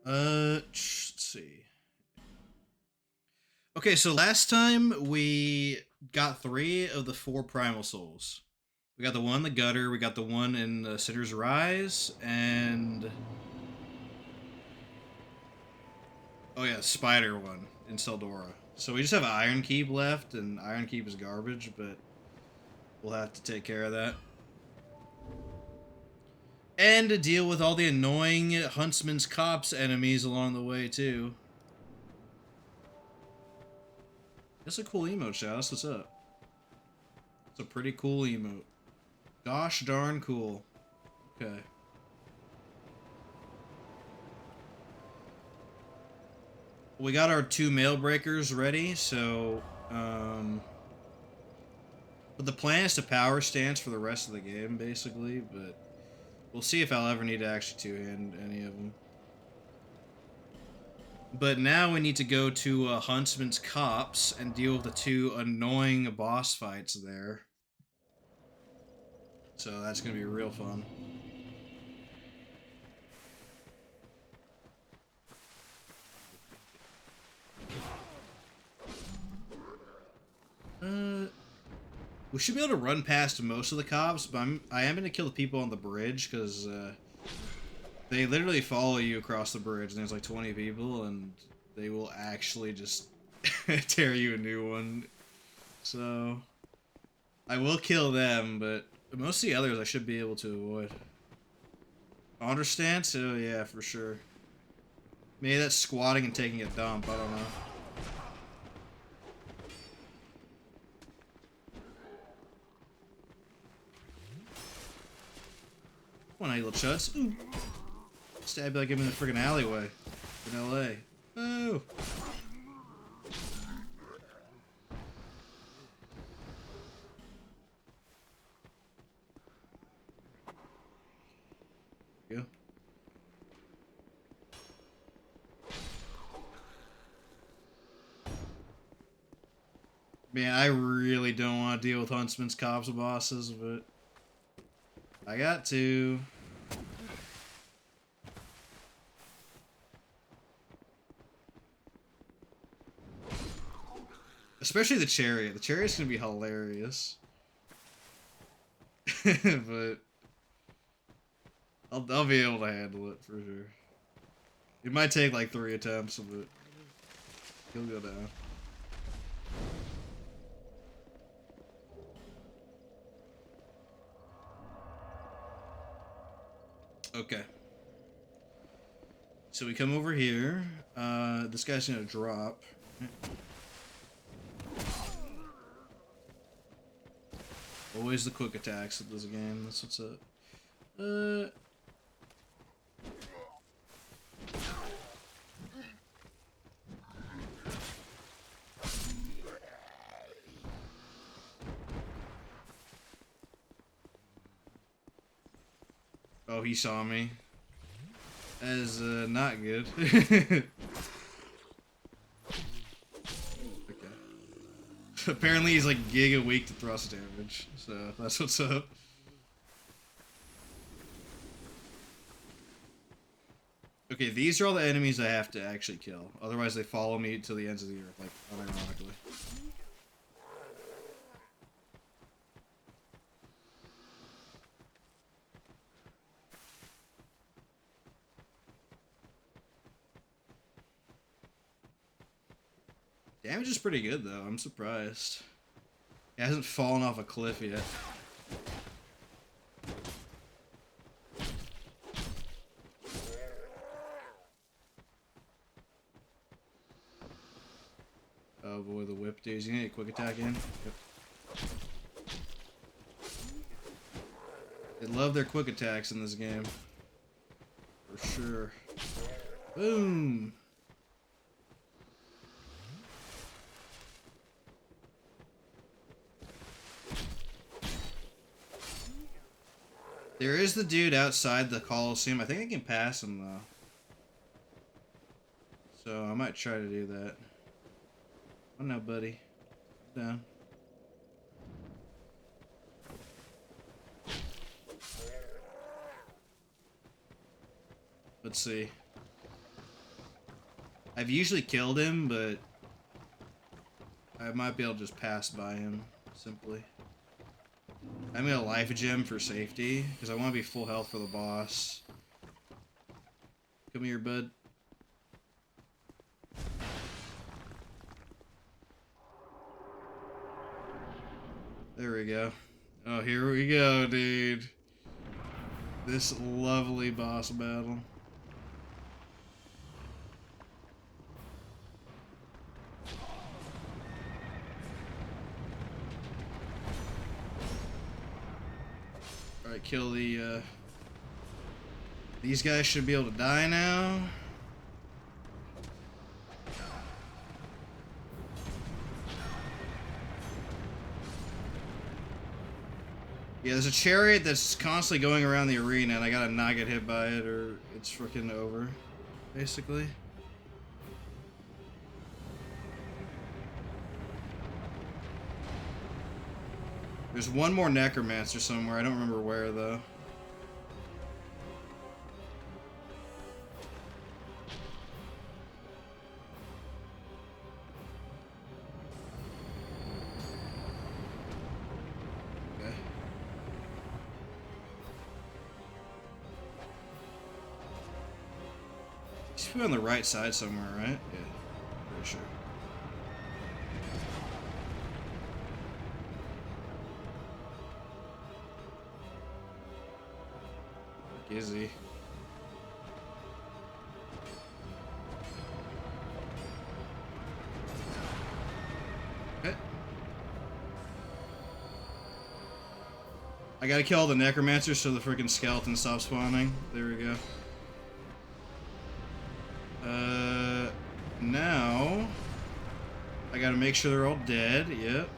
Let's see. Okay, so last time we got three of the four primal souls. We got the one in the gutter, we got the one in the Sitter's Rise, and oh yeah, spider one in Seldora. So we just have Iron Keep left, and Iron Keep is garbage, but we'll have to take care of that. And to deal with all the annoying Huntsman's Cops enemies along the way, too. That's a cool emote, Chalice. What's up? It's a pretty cool emote. Gosh darn cool. Okay. We got our two mail breakers ready, so but the plan is to power stance for the rest of the game, basically, but we'll see if I'll ever need to actually two-hand any of them. But now we need to go to Huntsman's Cops and deal with the two annoying boss fights there. So that's going to be real fun. We should be able to run past most of the cops, but I am going to kill the people on the bridge because they literally follow you across the bridge, and there's like 20 people, and they will actually just tear you a new one. So I will kill them, but most of the others I should be able to avoid. Honor stance? Oh yeah, for sure. Maybe that's squatting and taking a dump, I don't know. Come on, you little chuds. Ooh. Stab like him in the freaking alleyway in LA. Oh! Go. Man, I really don't want to deal with Huntsman's Cops bosses, but I got to. Especially the chariot. The chariot's gonna be hilarious. But I'll be able to handle it for sure. It might take like 3 attempts, but he'll go down. Okay. So we come over here. This guy's gonna drop. Always the quick attacks of this game. That's what's up. Oh, he saw me. That is not good. Okay. Apparently he's like giga weak to thrust damage, so that's what's up. Okay, these are all the enemies I have to actually kill. Otherwise they follow me to the ends of the earth, like, unironically. Damage is pretty good, though. I'm surprised. It hasn't fallen off a cliff yet. Oh boy, the whip dude. You need a quick attack in? Yep. They love their quick attacks in this game. For sure. Boom! There is the dude outside the Coliseum. I think I can pass him, though. So I might try to do that. Oh no, buddy. Down. Let's see. I've usually killed him, but I might be able to just pass by him, simply. I'm gonna life gem for safety, because I want to be full health for the boss. Come here, bud. There we go. Oh, here we go, dude. This lovely boss battle. Alright, kill the, these guys should be able to die now. Yeah, there's a chariot that's constantly going around the arena, and I gotta not get hit by it, or it's freaking over, basically. There's one more necromancer somewhere, I don't remember where, though. Should be on the right side somewhere, right? Yeah, pretty sure. Where is he? Okay. I gotta kill all the necromancers so the freaking skeleton stops spawning. There we go. Now I gotta make sure they're all dead. Yep.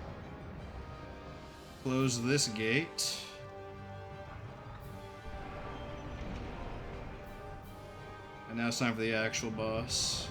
Close this gate. And now it's time for the actual boss.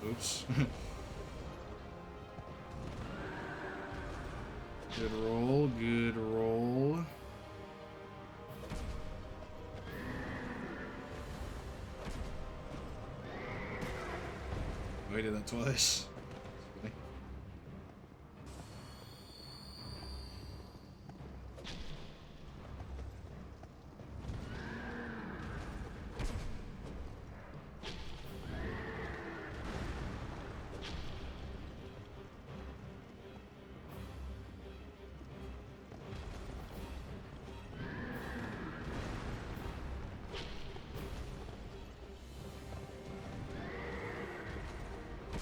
Oops. Good roll, good roll. Oh, I did that twice.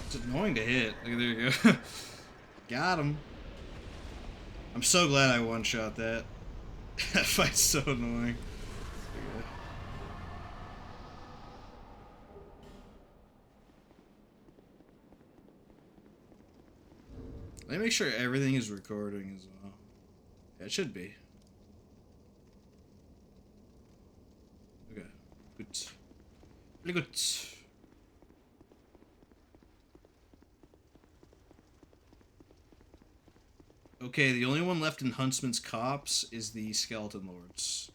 It's annoying to hit. Like, there you go. Got him. I'm so glad I one-shot that. That fight's so annoying. Let me make sure everything is recording as well. Yeah, it should be. Okay. Good. Really good. Okay, the only one left in Huntsman's Copse is the Skeleton Lords.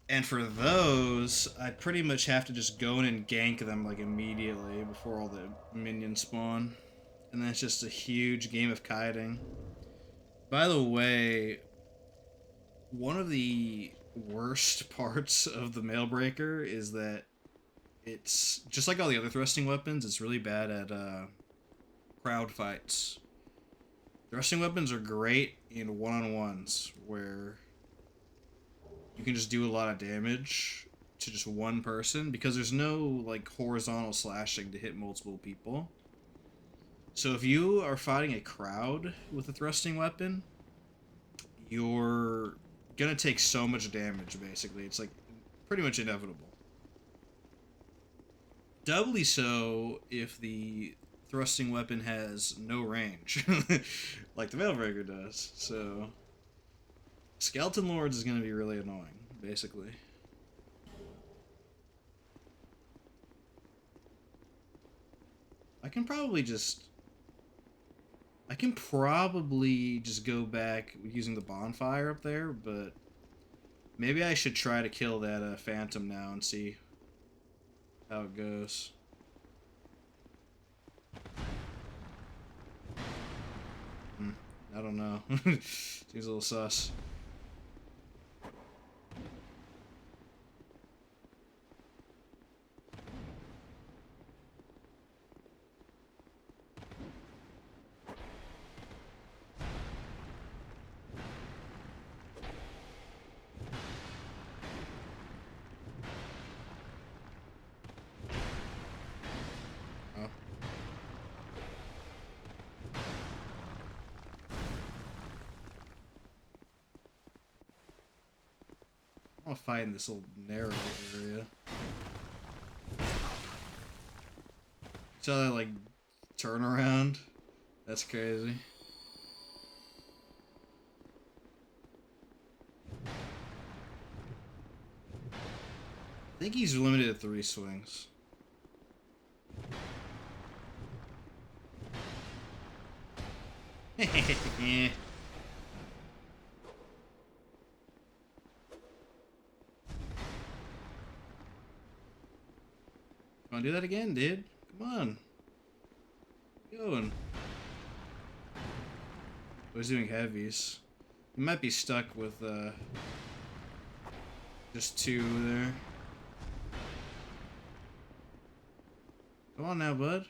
And for those, I pretty much have to just go in and gank them like immediately before all the minions spawn. And then it's just a huge game of kiting. By the way, one of the worst parts of the Mailbreaker is that it's just like all the other thrusting weapons, it's really bad at crowd fights. Thrusting weapons are great in one-on-ones, where you can just do a lot of damage to just one person, because there's no, like, horizontal slashing to hit multiple people. So if you are fighting a crowd with a thrusting weapon, you're gonna take so much damage, basically. It's like pretty much inevitable. Doubly so if the thrusting weapon has no range, like the Veilbreaker does. So, Skeleton Lords is gonna be really annoying, basically. I can probably just go back using the bonfire up there, but maybe I should try to kill that phantom now and see how it goes. I don't know. Seems a little sus. I'm gonna fight in this little narrow area. Saw that like turn around? That's crazy. I think he's limited to 3 swings. Wanna do that again, dude? Come on. Where you going? Oh, he's doing heavies. He might be stuck with just 2 there. Come on now, bud.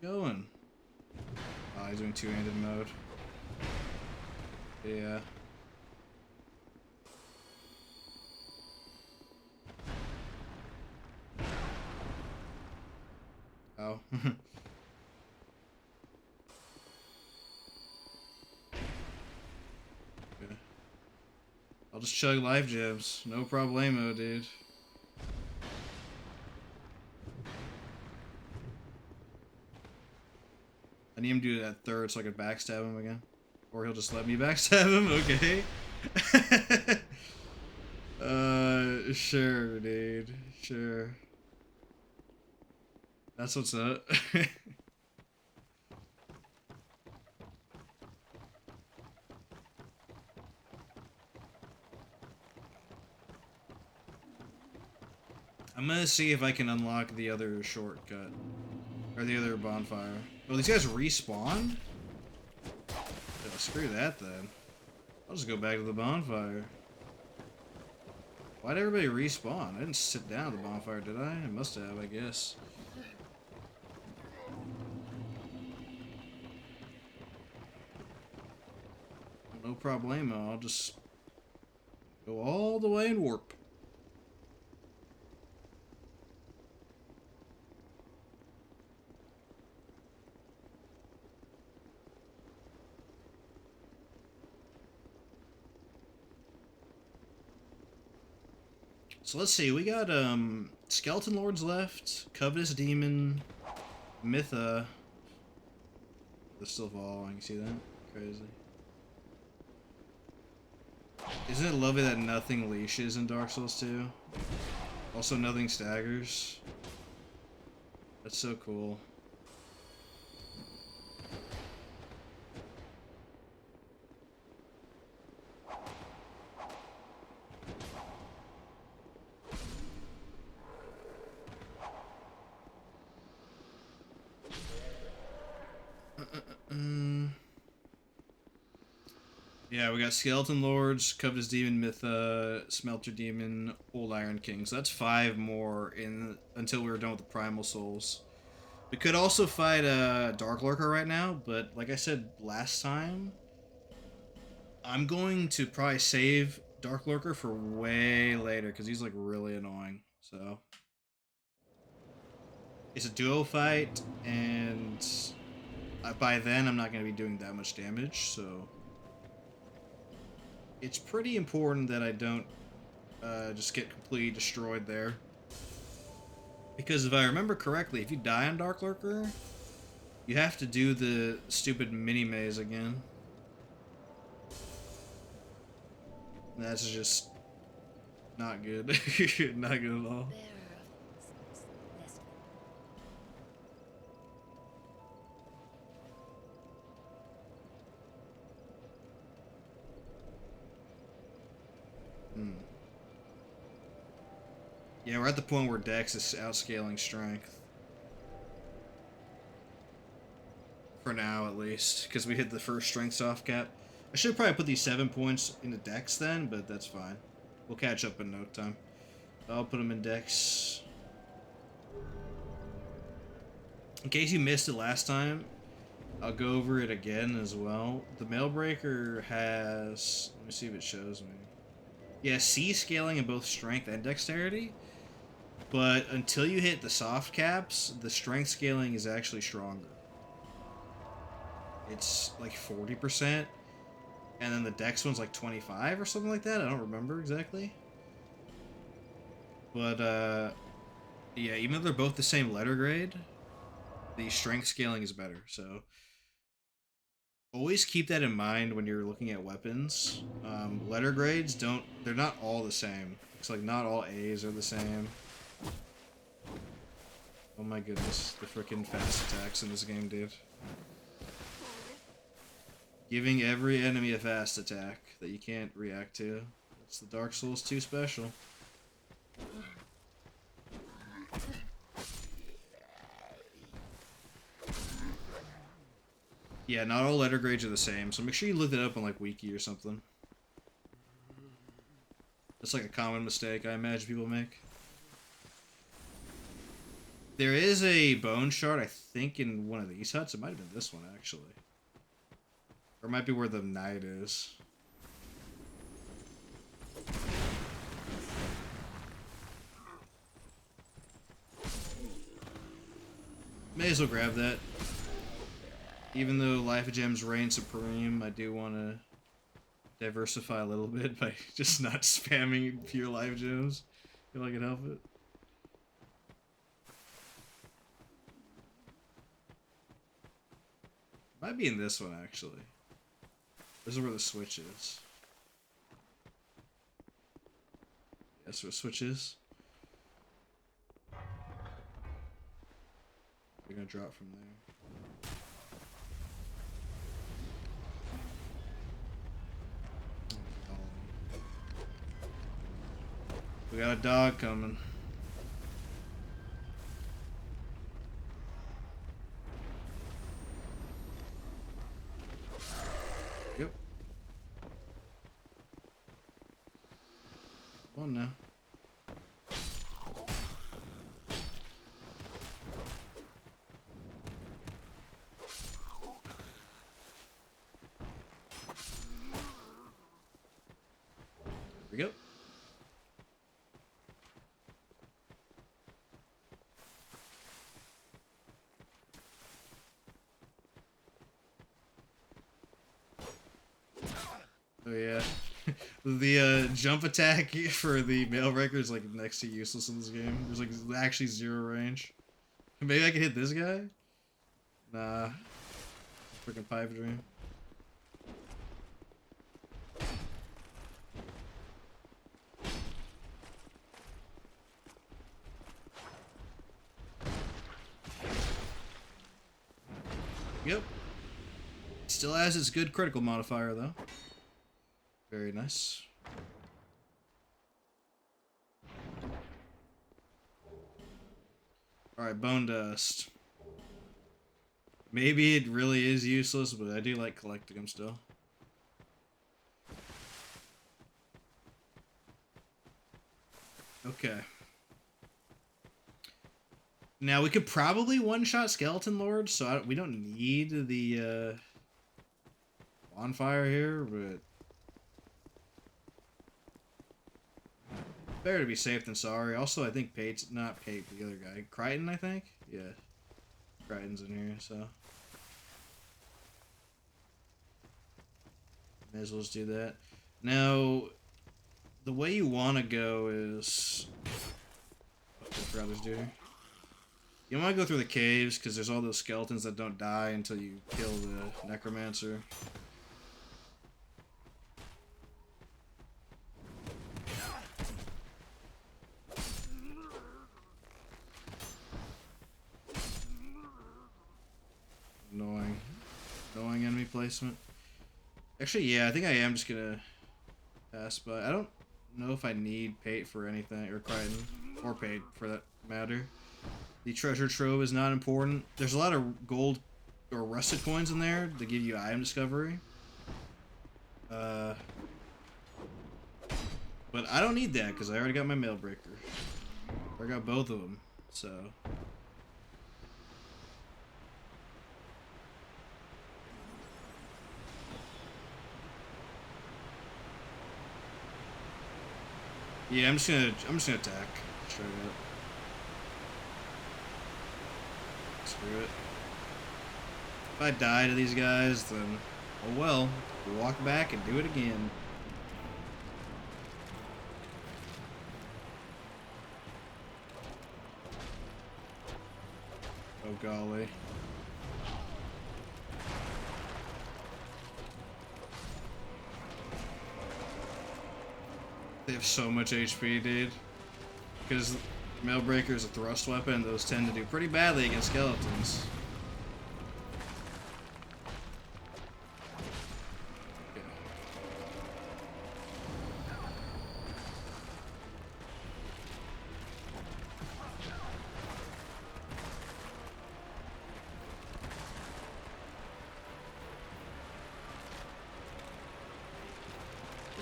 Where you going? Oh, he's doing 2-handed mode. Yeah. Oh. Okay. I'll just chug life gems. No problemo, dude. I need him to do that third so I can backstab him again. Or he'll just let me backstab him, okay. Sure, dude. Sure. That's what's up. I'm gonna see if I can unlock the other shortcut. Or the other bonfire. Oh, these guys respawn? Oh, screw that then. I'll just go back to the bonfire. Why'd everybody respawn? I didn't sit down at the bonfire, did I? I must have, I guess. No problemo. I'll just go all the way and warp. So let's see, we got Skeleton Lords left, Covetous Demon, Mytha. They're still following, see that? Crazy. Isn't it lovely that nothing leashes in Dark Souls 2? Also nothing staggers. That's so cool. Yeah, we got Skeleton Lords, Covetous Demon, Mytha, Smelter Demon, Old Iron King. So that's 5 more until we were done with the Primal Souls. We could also fight Dark Lurker right now, but like I said last time, I'm going to probably save Dark Lurker for way later because he's like really annoying. So it's a duo fight, and by then I'm not going to be doing that much damage. So it's pretty important that I don't just get completely destroyed there. Because if I remember correctly, if you die on Dark Lurker, you have to do the stupid mini maze again. That's just not good. Not good at all. Yeah, we're at the point where Dex is outscaling Strength. For now, at least. Because we hit the first Strength soft cap. I should probably put these 7 points into Dex then, but that's fine. We'll catch up in no time. I'll put them in Dex. In case you missed it last time, I'll go over it again as well. The Mailbreaker has... Let me see if it shows me. Yeah, C scaling in both Strength and Dexterity. But until you hit the soft caps, the Strength scaling is actually stronger. It's like 40%. And then the Dex one's like 25 or something like that. I don't remember exactly. But, yeah, even though they're both the same letter grade, the Strength scaling is better, so... Always keep that in mind when you're looking at weapons. Letter grades they're not all the same. It's like not all A's are the same. Oh my goodness, the freaking fast attacks in this game, dude. Giving every enemy a fast attack that you can't react to. It's the Dark Souls 2 special. Yeah, not all letter grades are the same, so make sure you look it up on like Wiki or something. That's like a common mistake I imagine people make. There is a bone shard, I think, in one of these huts. It might have been this one, actually. Or it might be where the knight is. May as well grab that. Even though Life Gems reign supreme, I do want to diversify a little bit by just not spamming pure Life Gems if I can help it. Might be in this one, actually. This is where the switch is. That's where the switch is. We're gonna drop from there. We got a dog coming. Yep. Come on now. There we go. Oh yeah. The jump attack for the Mailbreaker is like next to useless in this game. There's like actually 0 range. Maybe I can hit this guy? Nah. Freaking pipe dream. Yep. Still has its good critical modifier though. Very nice. Alright, Bone Dust. Maybe it really is useless, but I do like collecting them still. Okay. Now, we could probably one-shot Skeleton Lord, so we don't need the bonfire here, but... Better to be safe than sorry. Also, I think Pate's not Pate, the other guy. Crichton, I think? Yeah. Crichton's in here, so. May as well just do that. Now, the way you want to go is... Oh, I forgot this dude. You want to go through the caves, because there's all those skeletons that don't die until you kill the necromancer. Annoying. Annoying enemy placement. Actually, yeah, I think I am just gonna pass by. I don't know if I need Pate for anything, or Crichton, or Pate for that matter. The treasure trove is not important. There's a lot of gold or rusted coins in there that give you item discovery. But I don't need that because I already got my mail breaker. I got both of them, so. Yeah, I'm just gonna attack straight up. Screw it. If I die to these guys, then oh well. We'll walk back and do it again. Oh golly. They have so much HP, dude. Because Mailbreaker is a thrust weapon, those tend to do pretty badly against skeletons. Okay.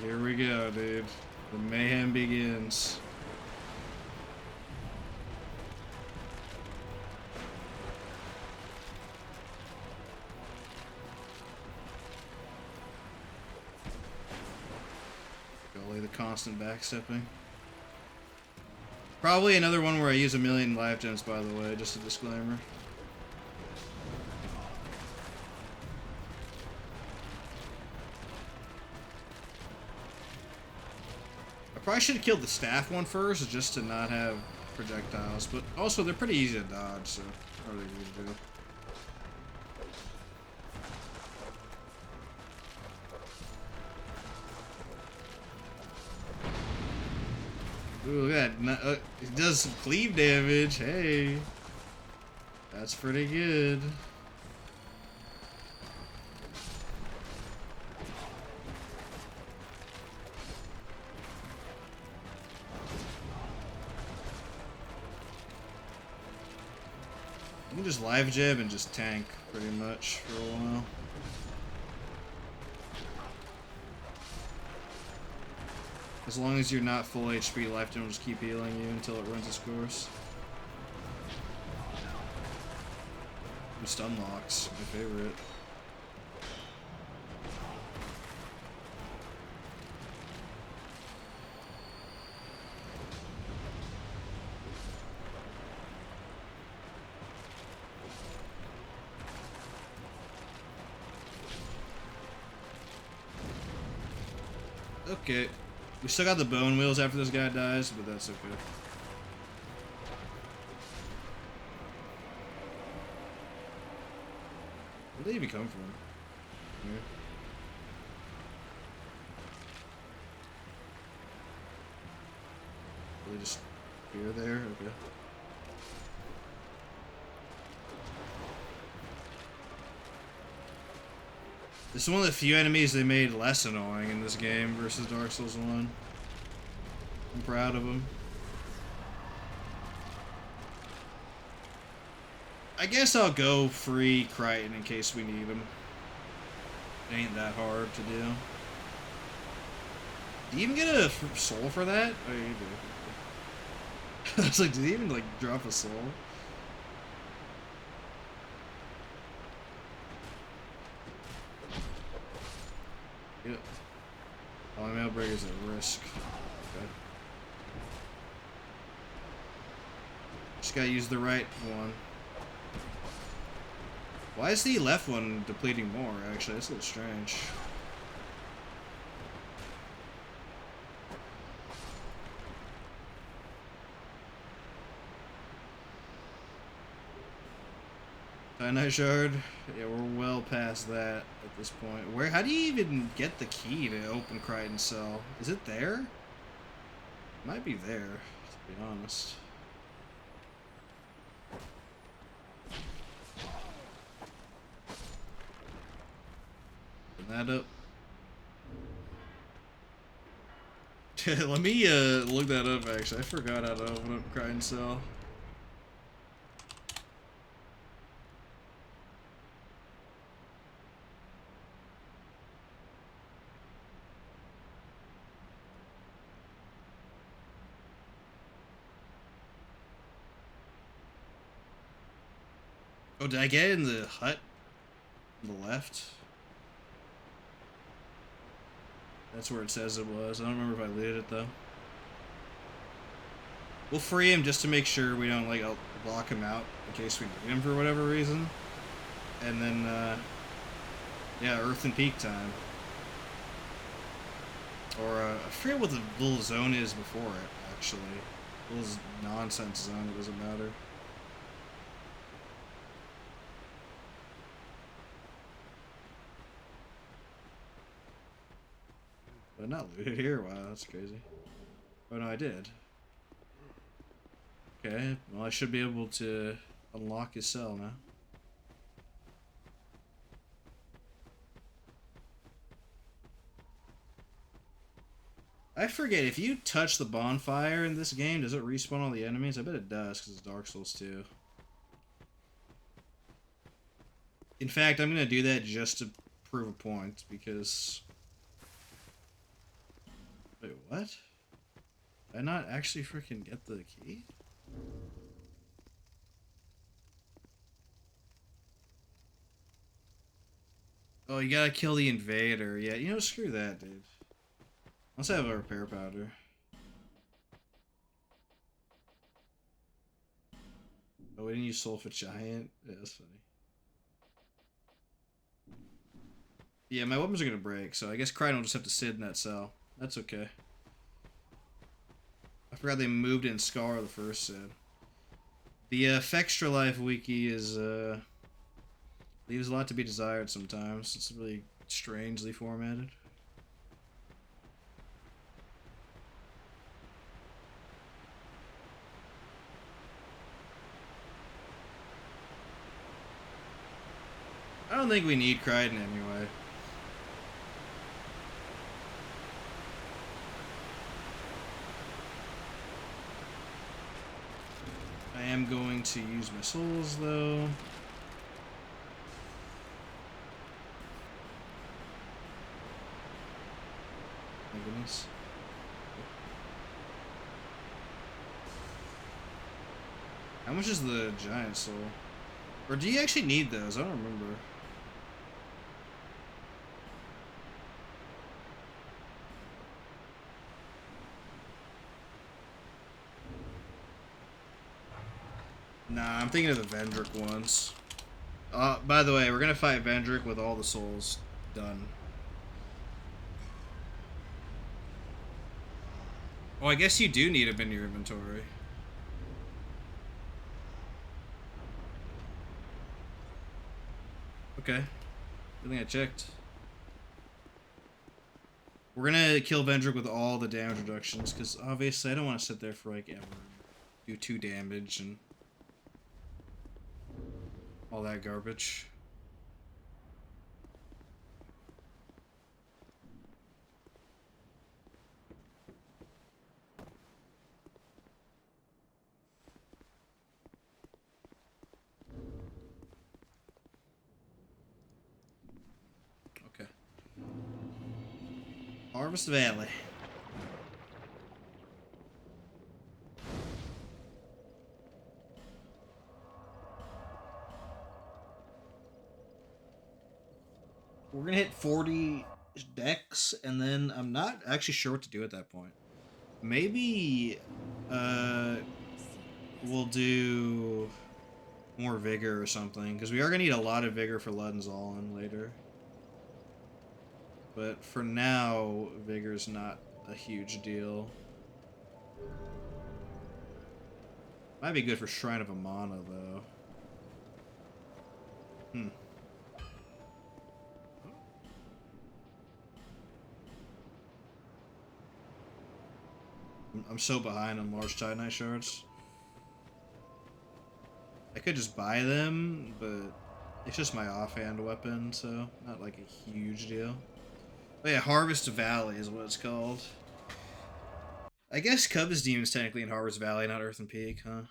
Here we go, dude. The mayhem begins. Golly, the constant backstepping. Probably another one where I use 1,000,000 life gems, by the way, just a disclaimer. Probably should have killed the staff one first, just to not have projectiles. But also, they're pretty easy to dodge, so not really easy to do. Ooh, look at that. It does some cleave damage. Hey. That's pretty good. You can just live jab and just tank pretty much for a while. As long as you're not full HP, life gem will just keep healing you until it runs its course. And stun locks, my favorite. Okay. We still got the bone wheels after this guy dies, but that's okay. Where'd they even come from? Here. Really just here, there? Okay. This is one of the few enemies they made less annoying in this game versus Dark Souls 1. I'm proud of them. I guess I'll go free Crichton in case we need him. It ain't that hard to do. Do you even get a soul for that? Oh, you do. I was like, did he even like drop a soul? Yep. Oh, my Mailbreaker's at risk. Okay. Just gotta use the right one. Why is the left one depleting more, actually? That's a little strange. Night Shard. Yeah, we're well past that at this point. Where? How do you even get the key to open Crichton's cell? Is it there? It might be there, to be honest. Open that up. Let me look that up. Actually, I forgot how to open up Crichton's cell. Oh, did I get it in the hut? On the left? That's where it says it was. I don't remember if I looted it, though. We'll free him just to make sure we don't, like, block him out in case we need him for whatever reason. And then, yeah, Earth and Peak time. Or, I forget what the little zone is before it, actually. A little nonsense zone, it doesn't matter. But not looted here? Wow, that's crazy. Oh no, I did. Okay, well I should be able to unlock his cell now. I forget, if you touch the bonfire in this game, does it respawn all the enemies? I bet it does, because it's Dark Souls 2. In fact, I'm going to do that just to prove a point, because... Wait, what? Did I not actually freaking get the key? Oh, you gotta kill the invader. Yeah, you know, screw that, dude. Let's have a repair powder. Oh, we didn't use Sulfur Giant? Yeah, that's funny. Yeah, my weapons are gonna break, so I guess Crichton will just have to sit in that cell. That's okay. I forgot they moved in Scar the first set. The Fextra Life wiki is, leaves a lot to be desired sometimes. It's really strangely formatted. I don't think we need Crichton anyway. I am going to use my souls though. My goodness. How much is the giant soul? Or do you actually need those? I don't remember. Nah, I'm thinking of the Vendrick ones. By the way, we're gonna fight Vendrick with all the souls done. Oh, I guess you do need them in your inventory. Okay. I think I checked. We're gonna kill Vendrick with all the damage reductions, because obviously I don't want to sit there for like ever. Do 2 damage and all that garbage. Okay. Harvest Valley. We're gonna hit 40 decks, and then I'm not actually sure what to do at that point. Maybe we'll do more vigor or something, because we are gonna need a lot of vigor for Ludden's later. But for now, vigor's not a huge deal. Might be good for Shrine of Amana though. Hmm. I'm so behind on large Titanite shards. I could just buy them, but it's just my offhand weapon, so not like a huge deal. Oh yeah, Harvest Valley is what it's called. I guess Cub's Demon's technically in Harvest Valley, not Earthen Peak, huh?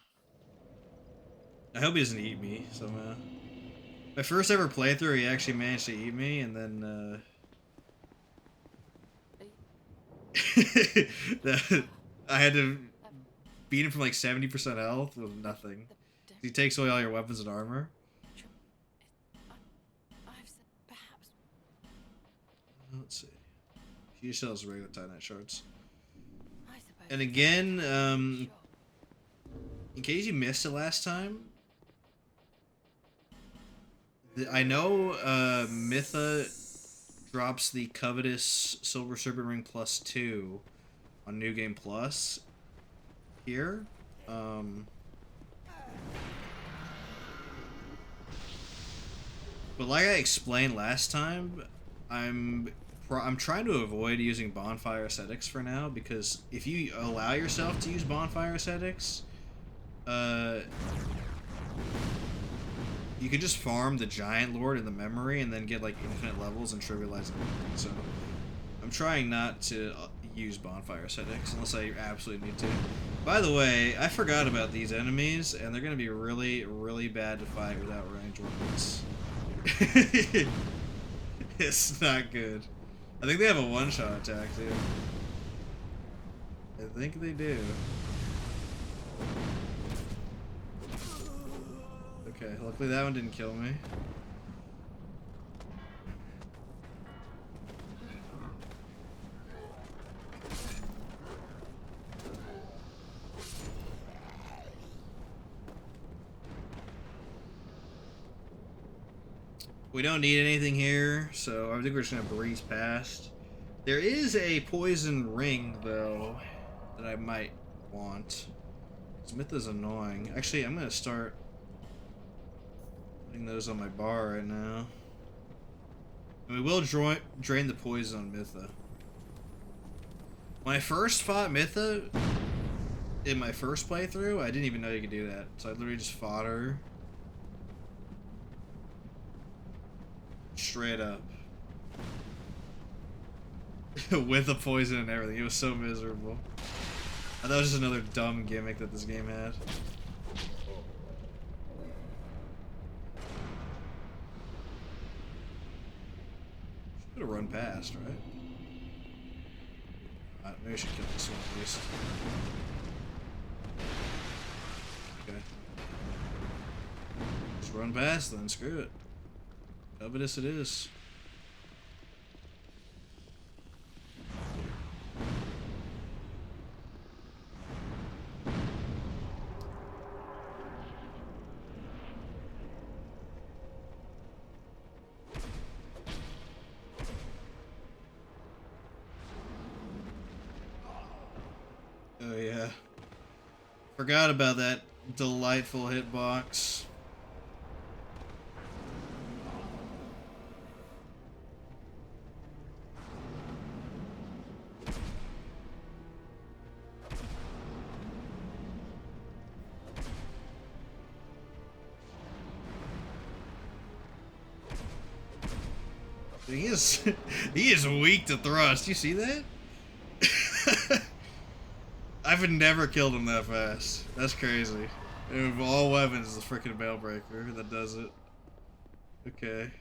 I hope he doesn't eat me somehow. My first ever playthrough, he actually managed to eat me, and then, I had to beat him from like 70% health with nothing. He takes away all your weapons and armor. Let's see. He just sells regular Titanite shards. And again, in case you missed it last time, I know Mytha drops the covetous Silver Serpent Ring +2 on New Game Plus here. But like I explained last time, I'm trying to avoid using bonfire ascetics for now, because if you allow yourself to use bonfire ascetics, you can just farm the Giant Lord in the memory and then get like infinite levels and trivialize everything. So I'm trying not to use bonfire ascetics unless I absolutely need to. By the way, I forgot about these enemies, and they're gonna be really, really bad to fight without ranged weapons. It's not good. I think they have a one-shot attack too. I think they do. Okay, luckily that one didn't kill me. We don't need anything here, so I think we're just gonna breeze past. There is a poison ring, though, that I might want. Smith is annoying. Actually, I'm gonna start putting those on my bar right now. And we will drain the poison on Mytha. When I first fought Mytha, in my first playthrough, I didn't even know you could do that. So I literally just fought her. Straight up. With the poison and everything. It was so miserable. I thought it was just another dumb gimmick that this game had. Should have run past, right? Maybe I should kill this one at least. Okay. Just run past then, screw it. Covetous it is. Oh yeah. Forgot about that delightful hitbox. He is he is weak to thrust. You see that? I've never killed him that fast. That's crazy. And of all weapons, it's a freaking Mailbreaker that does it. Okay.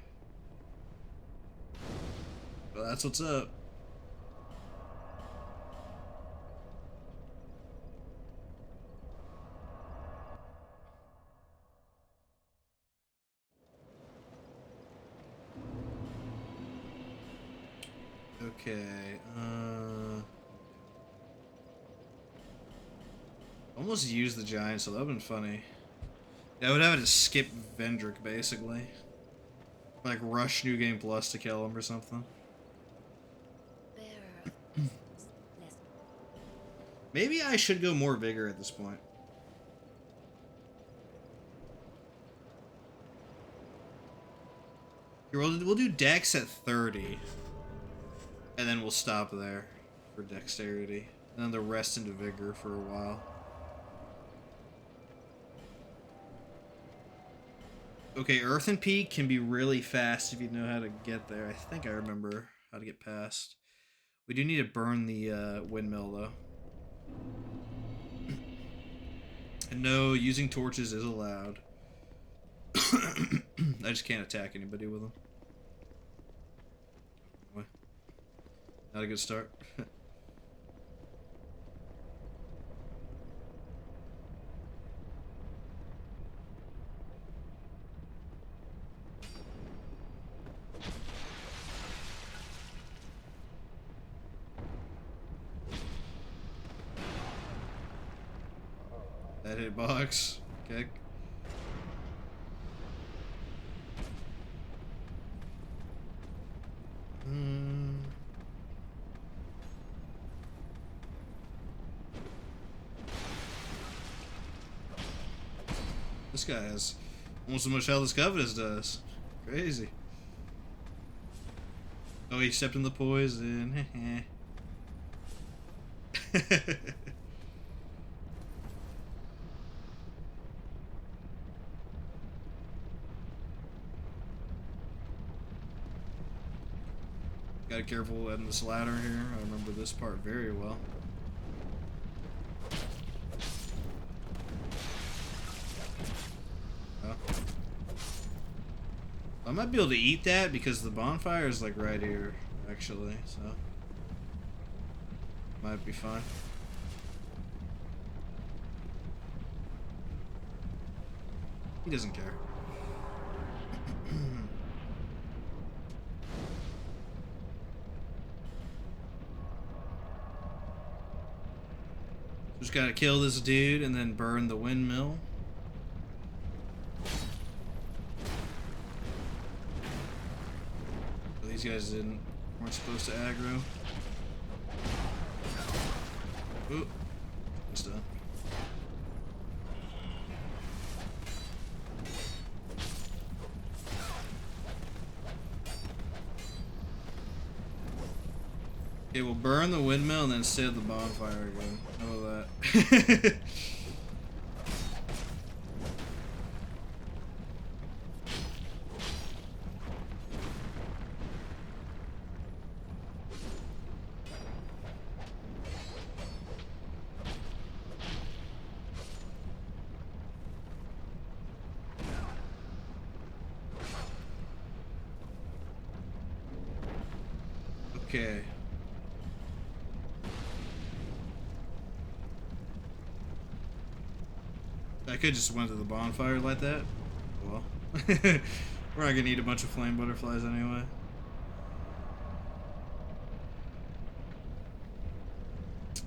Well, that's what's up. Okay, almost used the giant, so that would've been funny. Yeah, I would have to skip Vendrick, basically. Like, rush New Game Plus to kill him or something. Maybe I should go more Vigor at this point. Here, we'll do Dex at 30. And then we'll stop there for dexterity. And then the rest into vigor for a while. Okay, Earthen Peak can be really fast if you know how to get there. I think I remember how to get past. We do need to burn the windmill, though. And no, using torches is allowed. I just can't attack anybody with them. Not a good start. That hit box. Okay. This guy has almost as much health as Covetous does. Crazy. Oh, he stepped in the poison. Gotta be careful adding this ladder here. I remember this part very well. Oh. I might be able to eat that because the bonfire is like right here, actually, so might be fine. He doesn't care. Just gotta kill this dude and then burn the windmill. These guys weren't supposed to aggro. Ooh, it's done. Okay, we'll burn the windmill and then save the bonfire again. How about that? Okay. I could just went to the bonfire like that. Well, we're not gonna need a bunch of flame butterflies anyway.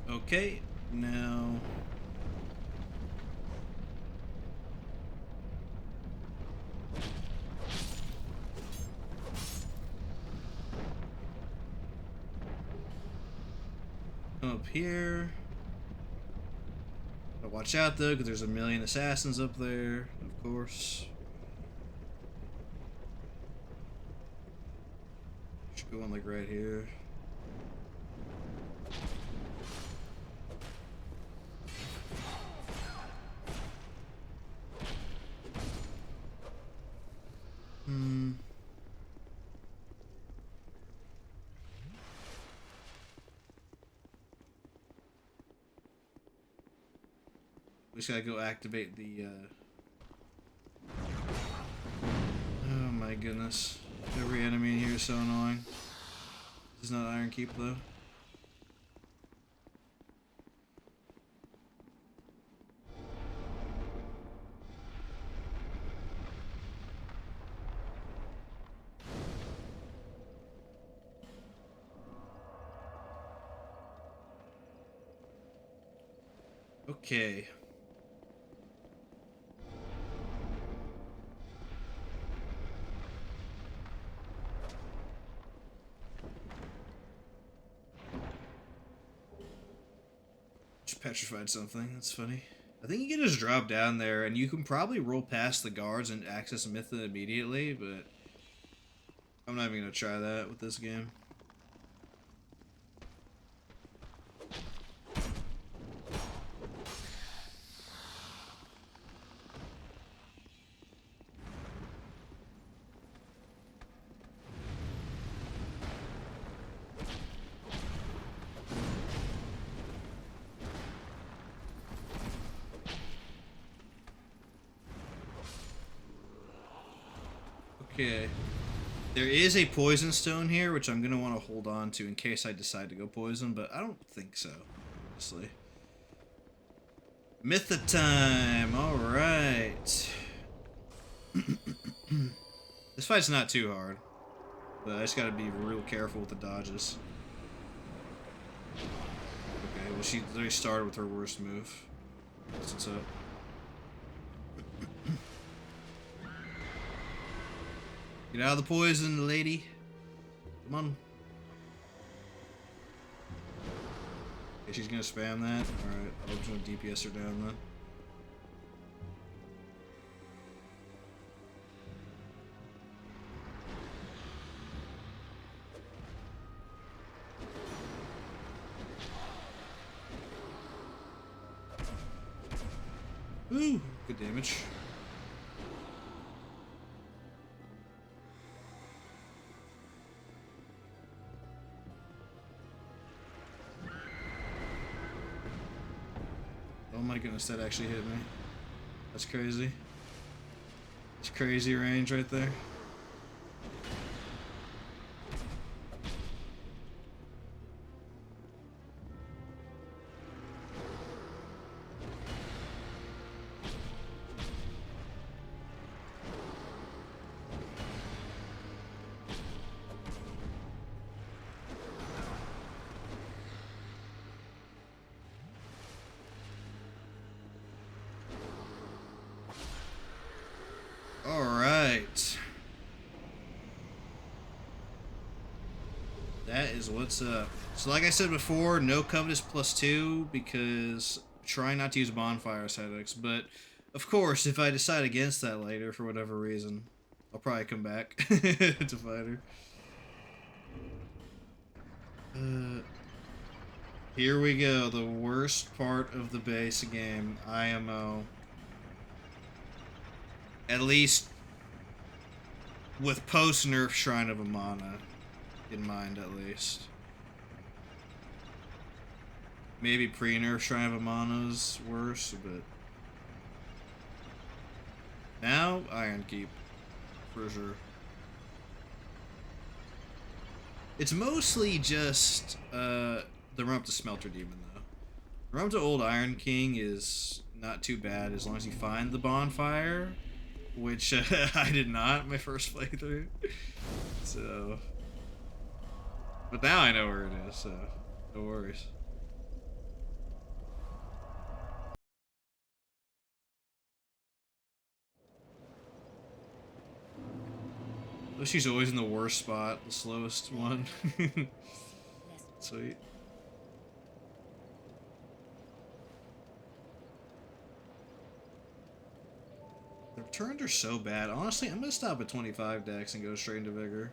Okay, now. Come up here. But watch out though, because there's a million assassins up there, of course. Should go on like right here. We just gotta go activate the, Oh my goodness. Every enemy in here is so annoying. This is not Iron Keep, though. Okay. Just petrified something. That's funny. I think you can just drop down there, and you can probably roll past the guards and access Mytha immediately, but I'm not even gonna try that with this game. Okay. There is a poison stone here, which I'm going to want to hold on to in case I decide to go poison, but I don't think so, honestly. Mytha time! Alright. This fight's not too hard, but I just gotta be real careful with the dodges. Okay, well she literally started with her worst move. That's what's up. Get out of the poison, lady. Come on. Okay, she's gonna spam that. Alright, I'm just gonna DPS her down then. Ooh, good damage. Oh my goodness, that actually hit me. That's crazy. It's crazy range right there. Alright. That is what's up. So like I said before, no Covetous +2 because trying not to use bonfire aesthetics, but of course if I decide against that later for whatever reason, I'll probably come back to fight her. Here we go, the worst part of the base game, IMO. At least with post-nerf Shrine of Amana in mind, at least. Maybe pre-nerf Shrine of Amana's worse, but now Iron Keep, for sure. It's mostly just the run up to Smelter Demon, though. The run up to Old Iron King is not too bad as long as you find the bonfire, which I did not my first playthrough. So, but now I know where it is, so no worries. Oh, she's always in the worst spot, the slowest one. Sweet. The turns are so bad. Honestly, I'm gonna stop at 25 dex and go straight into Vigor.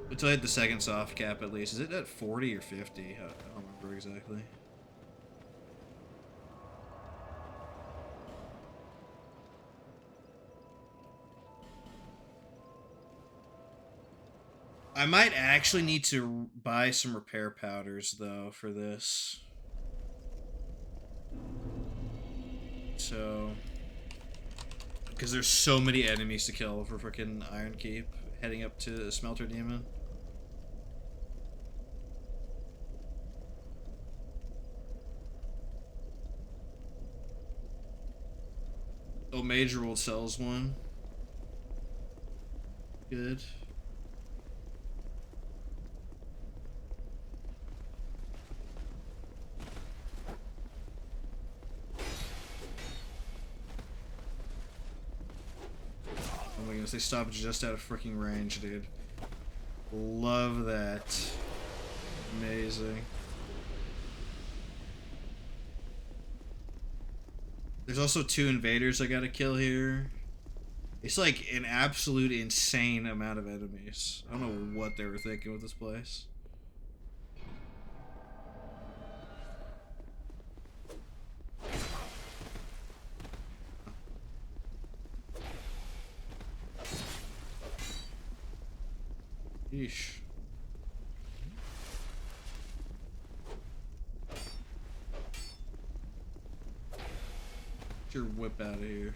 Until I hit the second soft cap at least. Is it at 40 or 50? I don't remember exactly. I might actually need to buy some repair powders though for this. So, because there's so many enemies to kill for freaking Iron Keep heading up to Smelter Demon. Oh, Major World sells one. Good. Oh my goodness, they stopped just out of freaking range, dude. Love that. Amazing. There's also 2 invaders I gotta kill here. It's like an absolute insane amount of enemies. I don't know what they were thinking with this place. Yeesh. Get your whip out of here.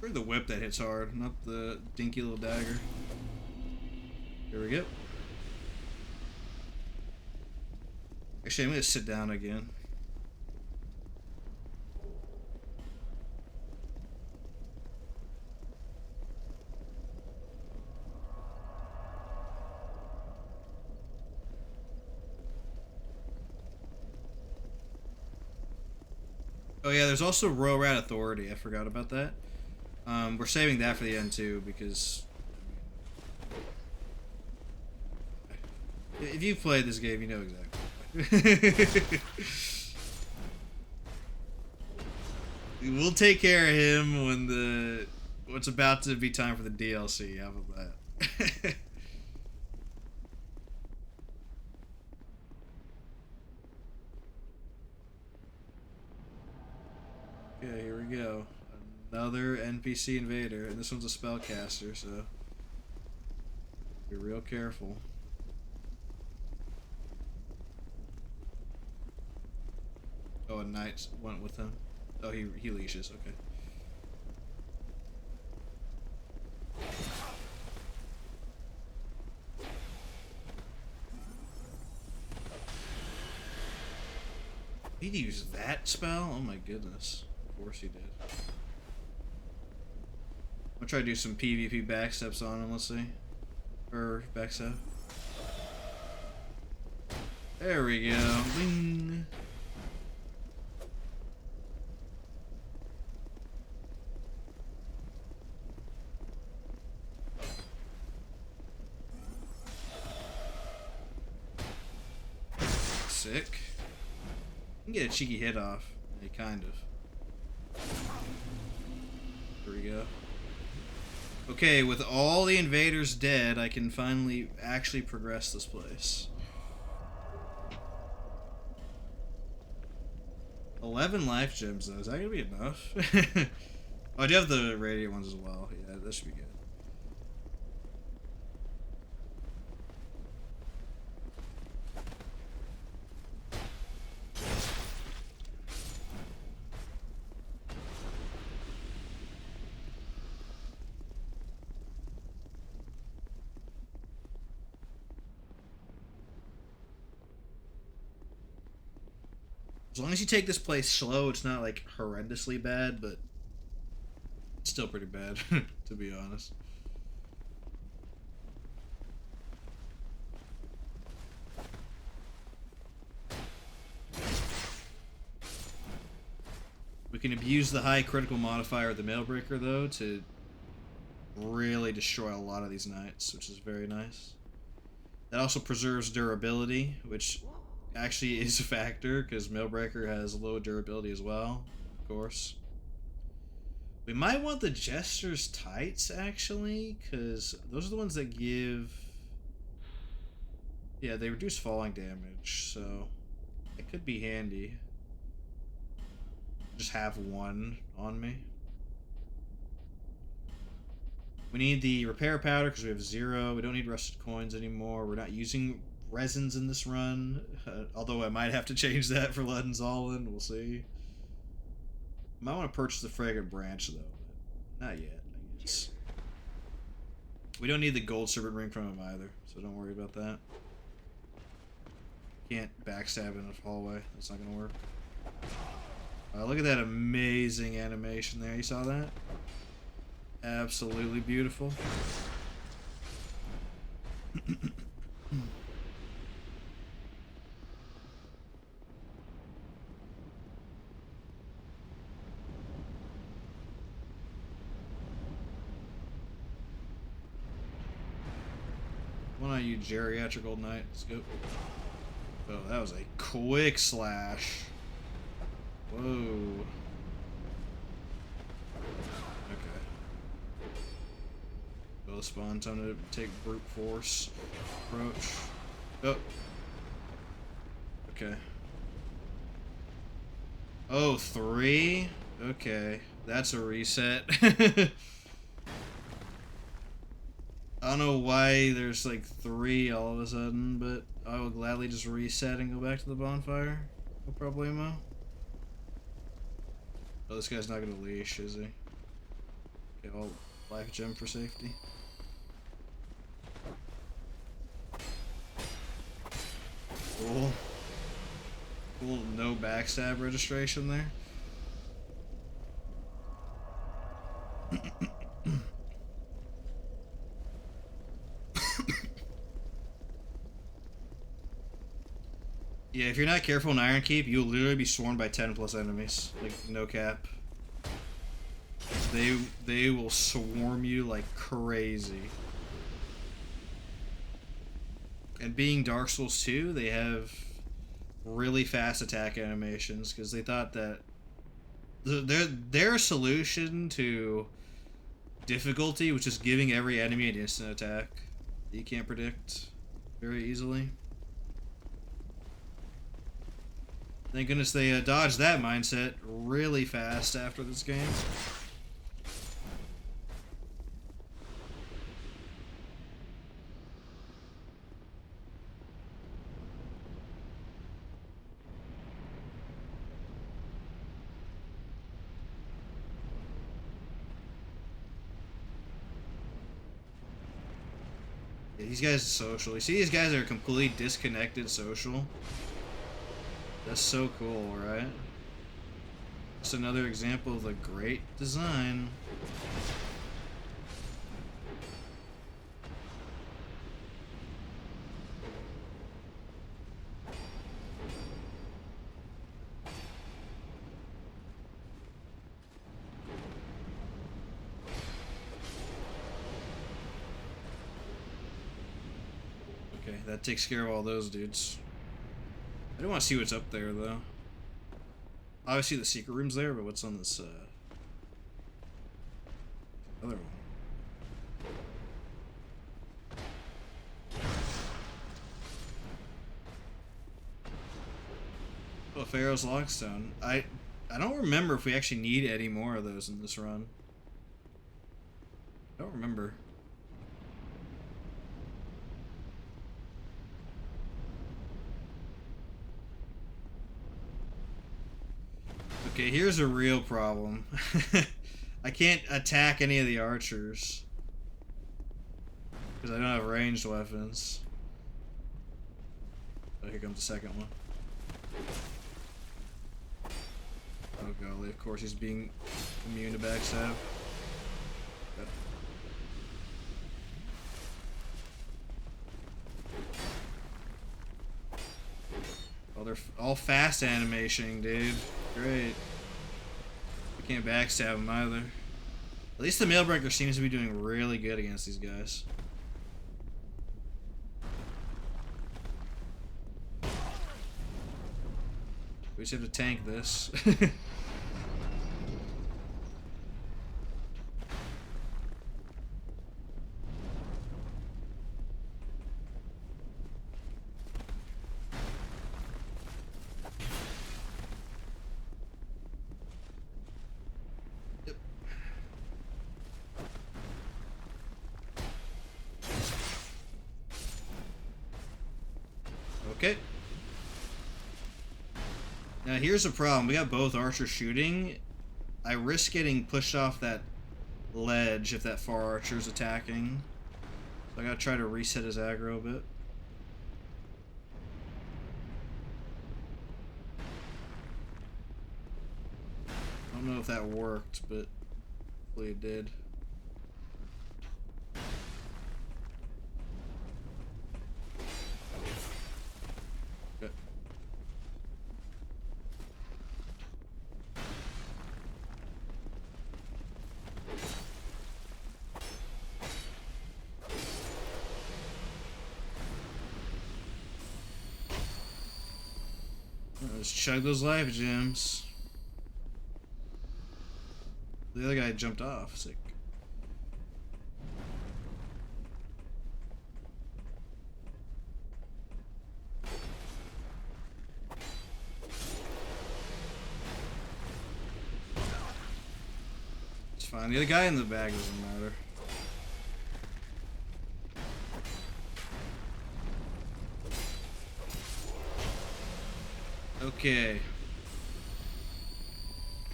The whip that hits hard, not the dinky little dagger. Here we go. Actually, I'm gonna sit down again. Oh yeah, there's also Royal Rat Authority. I forgot about that. We're saving that for the end too, because if you've played this game, you know exactly. We'll take care of him when what's about to be time for the DLC. How about that? Okay, here we go. Another NPC invader, and this one's a spellcaster, so be real careful. Oh, a knight went with him. Oh, he leashes. Okay. He'd use that spell? Oh my goodness. Of course he did. I'll try to do some PvP backsteps on him, let's see. Or backstep. There we go. Bing. Sick. You can get a cheeky hit off. Yeah, kind of. There we go. Okay, with all the invaders dead, I can finally actually progress this place. 11 life gems, though. Is that gonna be enough? Oh, I do have the radiant ones as well. Yeah, that should be good. As long as you take this place slow, it's not like horrendously bad, but it's still pretty bad, to be honest. We can abuse the high critical modifier of the Mailbreaker, though, to really destroy a lot of these knights, which is very nice. That also preserves durability, which actually is a factor, because Mailbreaker has low durability as well, of course. We might want the Jester's Tights, actually, because those are the ones that give... Yeah, they reduce falling damage, so it could be handy. Just have one on me. We need the repair powder because we have 0. We don't need rusted coins anymore. We're not using resins in this run, although I might have to change that for Ludden's All-In. We'll see. Might want to purchase the Fragrant Branch, though, but not yet, I guess. We don't need the Gold Serpent Ring from him either, so don't worry about that. Can't backstab in a hallway. That's not going to work. Look at that amazing animation there. You saw that? Absolutely beautiful. Why not you geriatric old knight? Let's go. Oh, that was a quick slash. Whoa. Okay. Well, spawn time to take brute force approach. Oh. Okay. Oh, 3? Okay. That's a reset. I don't know why there's like 3 all of a sudden, but I will gladly just reset and go back to the bonfire. No problemo. Oh, this guy's not gonna leash, is he? Okay, I'll life gem for safety. Cool. Cool, no backstab registration there. Yeah, if you're not careful in Iron Keep, you'll literally be swarmed by 10 plus enemies. Like, no cap. They will swarm you like crazy. And being Dark Souls 2, they have really fast attack animations because they thought that their solution to difficulty was just giving every enemy an instant attack that you can't predict very easily. Thank goodness they dodged that mindset really fast after this game. Yeah, these guys are social. You see, these guys are completely disconnected social. That's so cool, right? Just another example of the great design. Okay, that takes care of all those dudes. I don't want to see what's up there, though. Obviously the secret room's there, but what's on this, other one? Oh, Pharaoh's Lockstone. I don't remember if we actually need any more of those in this run. I don't remember. Okay, here's a real problem. I can't attack any of the archers. Because I don't have ranged weapons. Oh, here comes the second one. Oh golly, of course he's being immune to backstab. Yep. Oh, they're all fast animation, dude. Great. We can't backstab them either. At least the Mailbreaker seems to be doing really good against these guys. We just have to tank this. Yep. Okay. Now here's the problem. We got both archers shooting. I risk getting pushed off that ledge if that far archer's attacking. So I gotta try to reset his aggro a bit. I don't know if that worked, but hopefully it did. Let's chug those life gems. The other guy jumped off. Sick. It's fine. The other guy in the bag doesn't matter. Okay.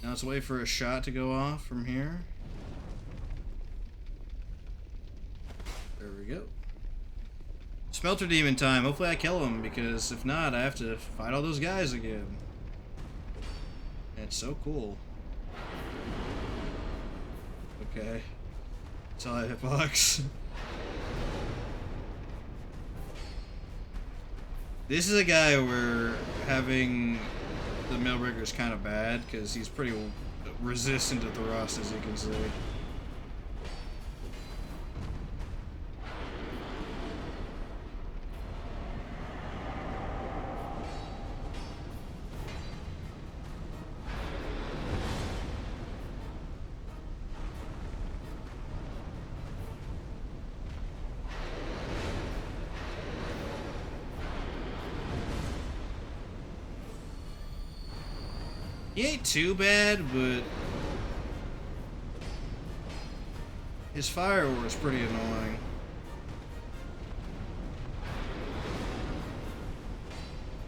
Now let's wait for a shot to go off from here. There we go. Smelter demon time. Hopefully I kill him, because if not, I have to fight all those guys again. It's so cool. Okay. That's all I have hitbox. This is a guy where having the Mailbreaker is kind of bad, because he's pretty resistant to thrust, as you can see. He ain't too bad, but his fire ore is pretty annoying.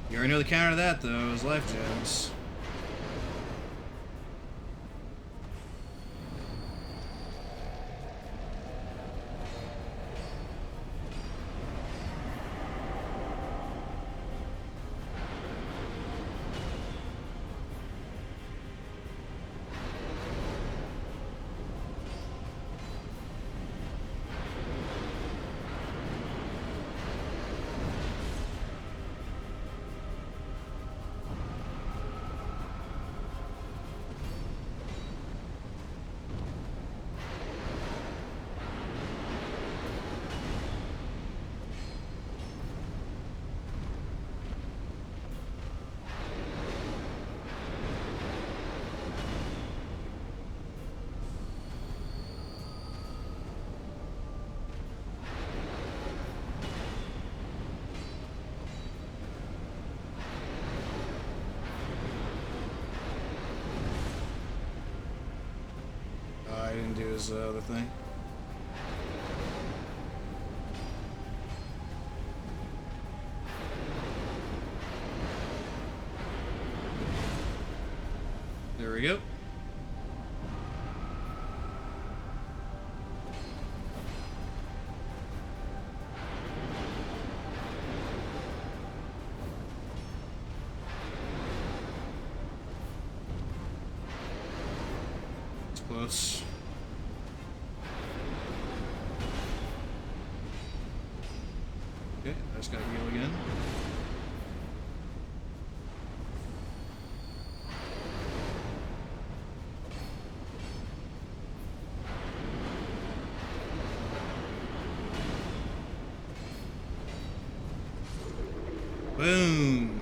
You already know the counter to that, though, is life gems. I didn't do his other thing. There we go. It's close. Okay, I just gotta heal again. Boom.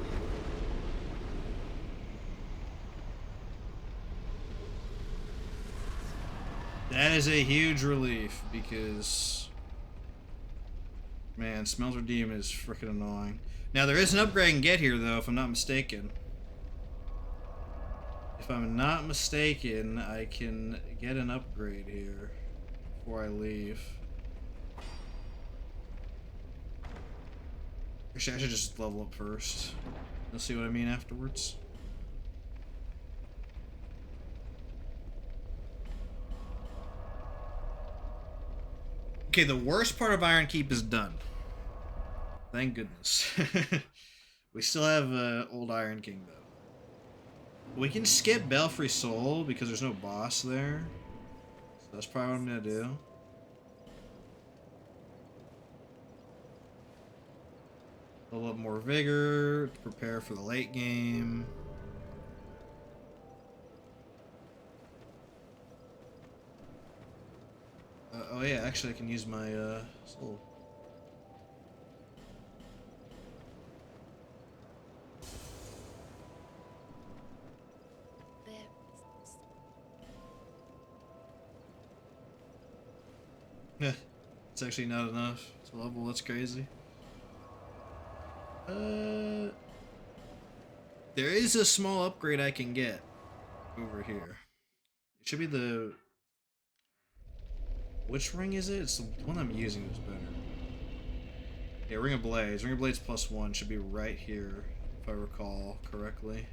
That is a huge relief, because man, Smelter Demon is freaking annoying. Now there is an upgrade I can get here, though, if I'm not mistaken. If I'm not mistaken, I can get an upgrade here before I leave. Actually, I should just level up first. You'll see what I mean afterwards. Okay, the worst part of Iron Keep is done. Thank goodness. We still have Old Iron King, though. We can skip Belfry Soul because there's no boss there. So that's probably what I'm going to do. A little more vigor to prepare for the late game. Oh yeah, actually I can use my soul. It's actually not enough to level. That's crazy. There is a small upgrade I can get over here. It should be the... Which ring is it? It's the one I'm using is better. Yeah, Ring of Blades. Ring of Blades +1 should be right here, if I recall correctly.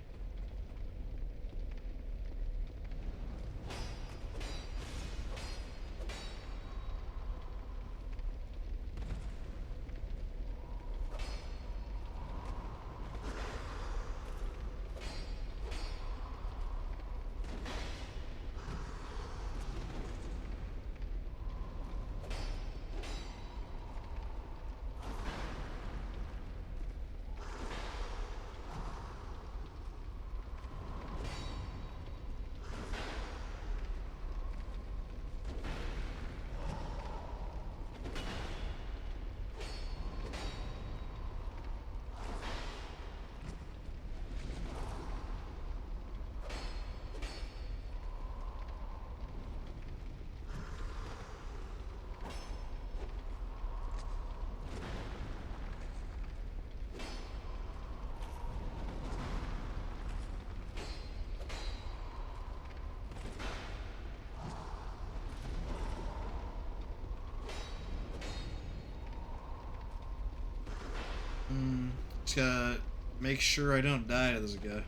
Just gotta make sure I don't die to this guy.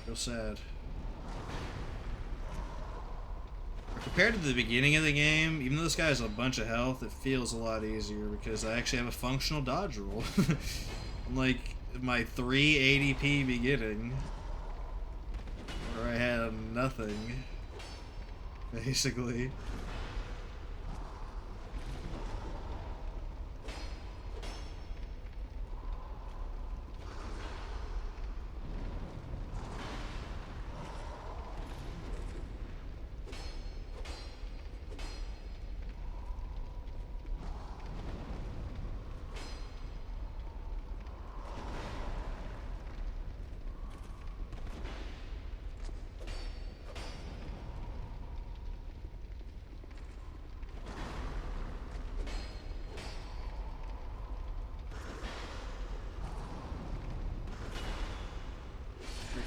Real sad. Compared to the beginning of the game, even though this guy has a bunch of health, it feels a lot easier because I actually have a functional dodge roll. Unlike my 3 ADP beginning, where I had nothing, basically.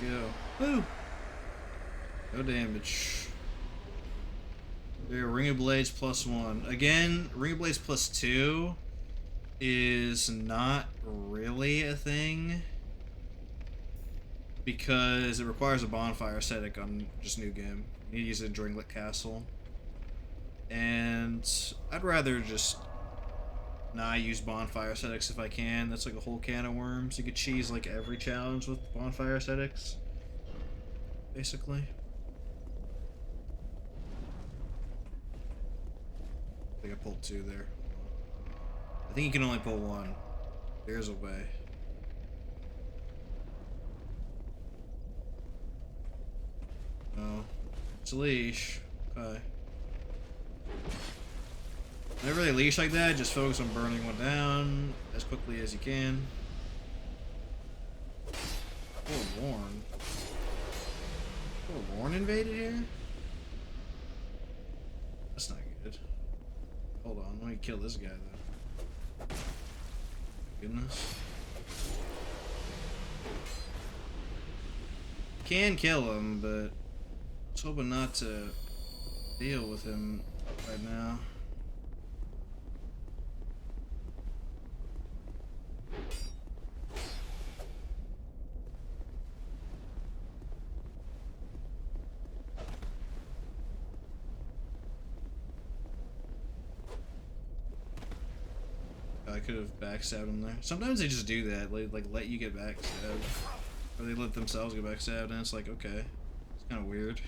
Go. Woo! No damage. There, Ring of Blades +1. Again, Ring of Blades +2 is not really a thing because it requires a bonfire aesthetic on just new game. You need to use it in Dringlet Castle. And I'd rather just not use bonfire aesthetics if I can. That's like a whole can of worms. You could cheese like every challenge with bonfire aesthetics, basically. I think I pulled 2 there. I think you can only pull 1. There's a way. Oh, it's a leash. Okay. Whenever they leash like that, just focus on burning one down as quickly as you can. Forlorn. Forlorn invaded here? That's not good. Hold on, let me kill this guy though. Goodness. Can kill him, but I was hoping not to deal with him right now. I could have backstabbed him there. Sometimes they just do that, like let you get backstabbed. Or they let themselves get backstabbed, and it's like, okay. It's kind of weird.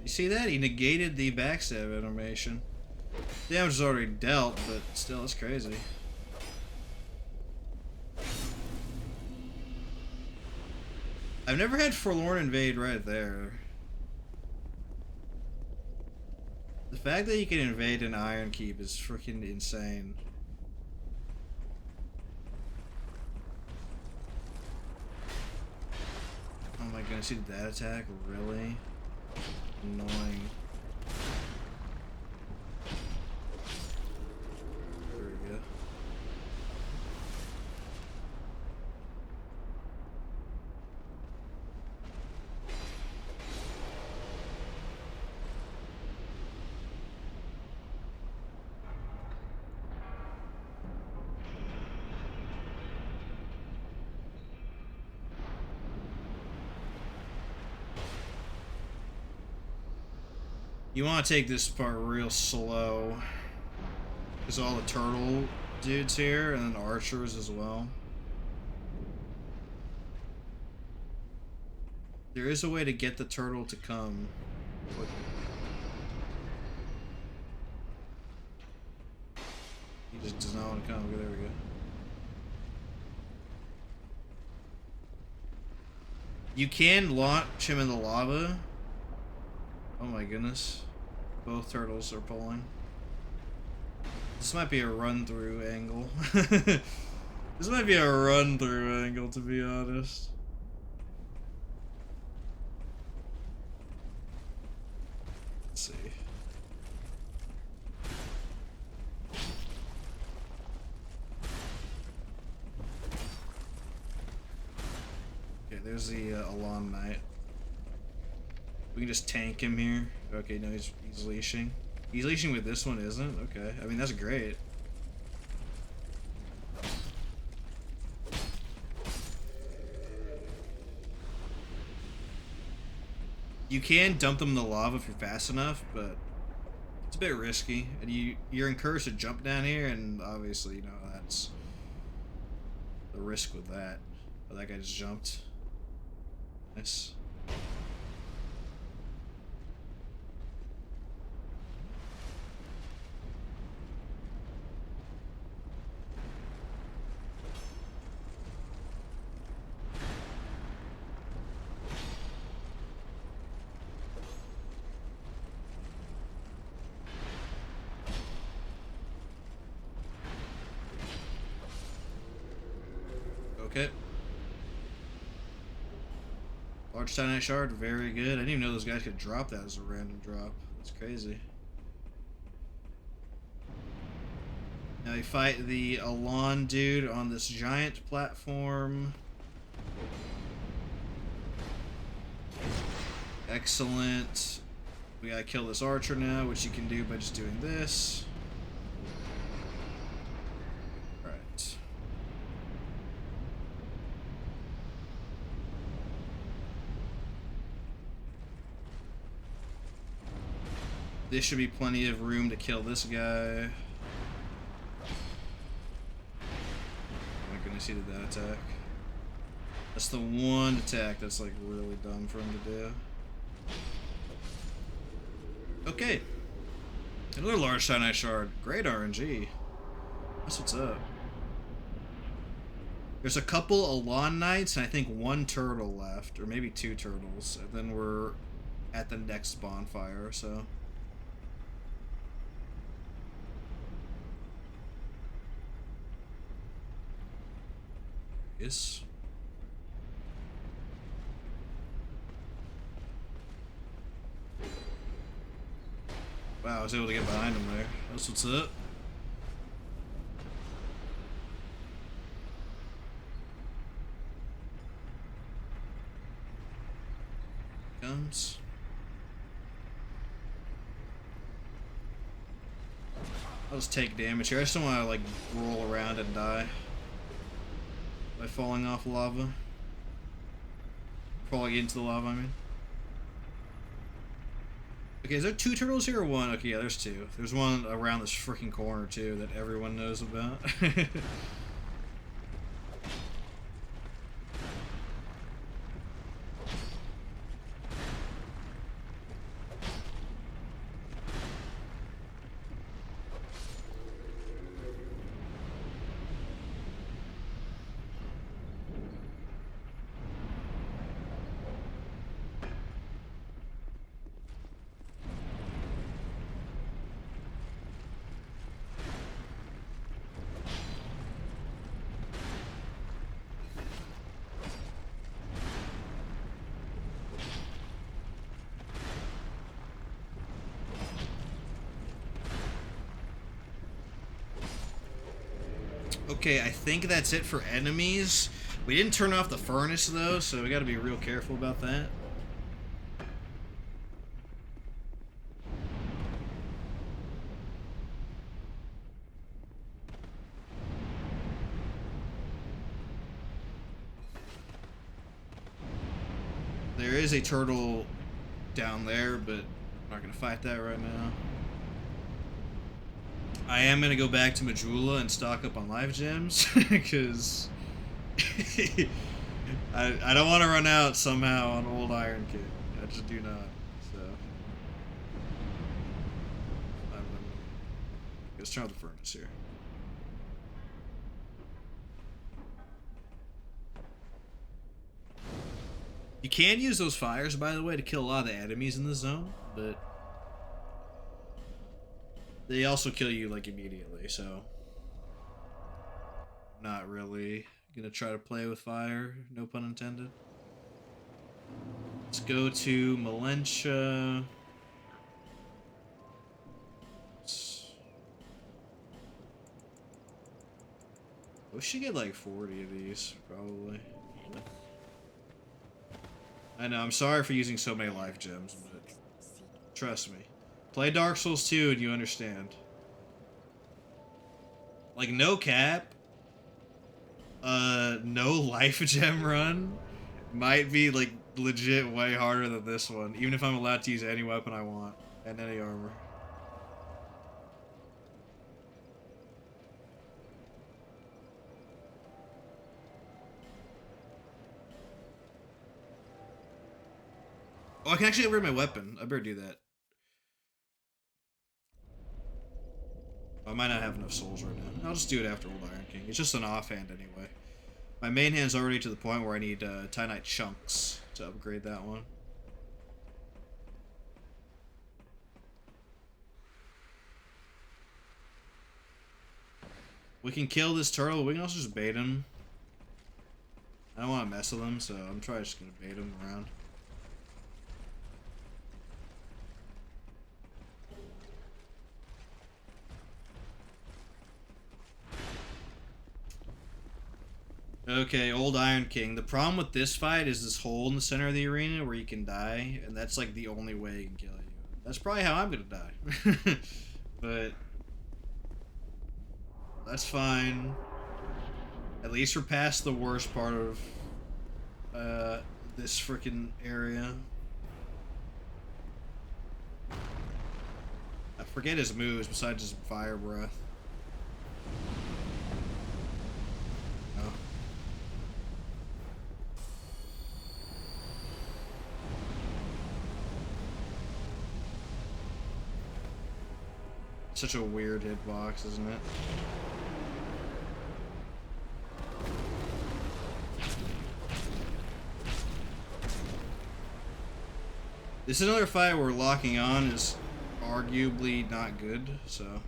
You see that? He negated the backstab animation. Damage is already dealt, but still, it's crazy. I've never had Forlorn invade right there. The fact that you can invade an Iron Keep is freaking insane. Oh my goodness, see that attack? Really? Annoying. There we go. You want to take this part real slow. There's all the turtle dudes here, and then archers as well. There is a way to get the turtle to come. He just does not want to come. Okay, there we go. You can launch him in the lava. Oh my goodness. Both turtles are pulling. This might be a run-through angle. This might be a run-through angle, to be honest. Let's see. Okay, there's the Alon Knight. We can just tank him here. Okay, no, he's leashing. He's leashing with this one, isn't? Okay, I mean, that's great. You can dump them in the lava if you're fast enough, but it's a bit risky. And you're encouraged to jump down here, and obviously, you know, that's the risk with that. Oh, that guy just jumped. Nice. Okay. Large Titanite Shard, very good. I didn't even know those guys could drop that as a random drop. That's crazy. Now you fight the Alon dude on this giant platform. Excellent. We gotta kill this archer now, which you can do by just doing this. Right. This should be plenty of room to kill this guy. Oh my goodness, he did that attack. That's the one attack that's like really dumb for him to do. Okay. Another large Titanite Shard. Great RNG. That's what's up. There's a couple Alon Knights and I think one turtle left. Or maybe two turtles. And then we're at the next bonfire, so. Yes. Wow, I was able to get behind him there. That's what's up. Comes. I'll just take damage here. I just don't want to like roll around and die by falling off lava. Falling into the lava, I mean. Okay, is there two turtles here or one? Okay, yeah, there's two. There's one around this freaking corner too that everyone knows about. Okay, I think that's it for enemies. We didn't turn off the furnace though, so we gotta be real careful about that. There is a turtle down there, but I'm not gonna fight that right now. I am gonna go back to Majula and stock up on life gems because I don't want to run out somehow on old Iron King. I just do not. So let's turn on the furnace here. You can use those fires, by the way, to kill a lot of the enemies in the zone, but they also kill you like immediately. So I'm not really gonna try to play with fire. No pun intended. Let's go to Melentia. We should get like 40 of these, probably. I know, I'm sorry for using so many life gems, but trust me. Play Dark Souls 2 and you understand. Like, no cap, no life gem run might be, like, legit way harder than this one, even if I'm allowed to use any weapon I want and any armor. Oh, I can actually upgrade my weapon. I better do that. I might not have enough souls right now. I'll just do it after Old Iron King. It's just an offhand anyway. My main hand's already to the point where I need Titanite chunks to upgrade that one. We can kill this turtle, but we can also just bait him. I don't want to mess with him, so I'm probably just going to bait him around. Okay, Old Iron King. The problem with this fight is this hole in the center of the arena where you can die, and that's like the only way he can kill you. That's probably how I'm gonna die. But that's fine. At least we're past the worst part of this freaking area. I forget his moves besides his fire breath. Oh. Such a weird hitbox, isn't it? This is another fight where locking on is arguably not good, so...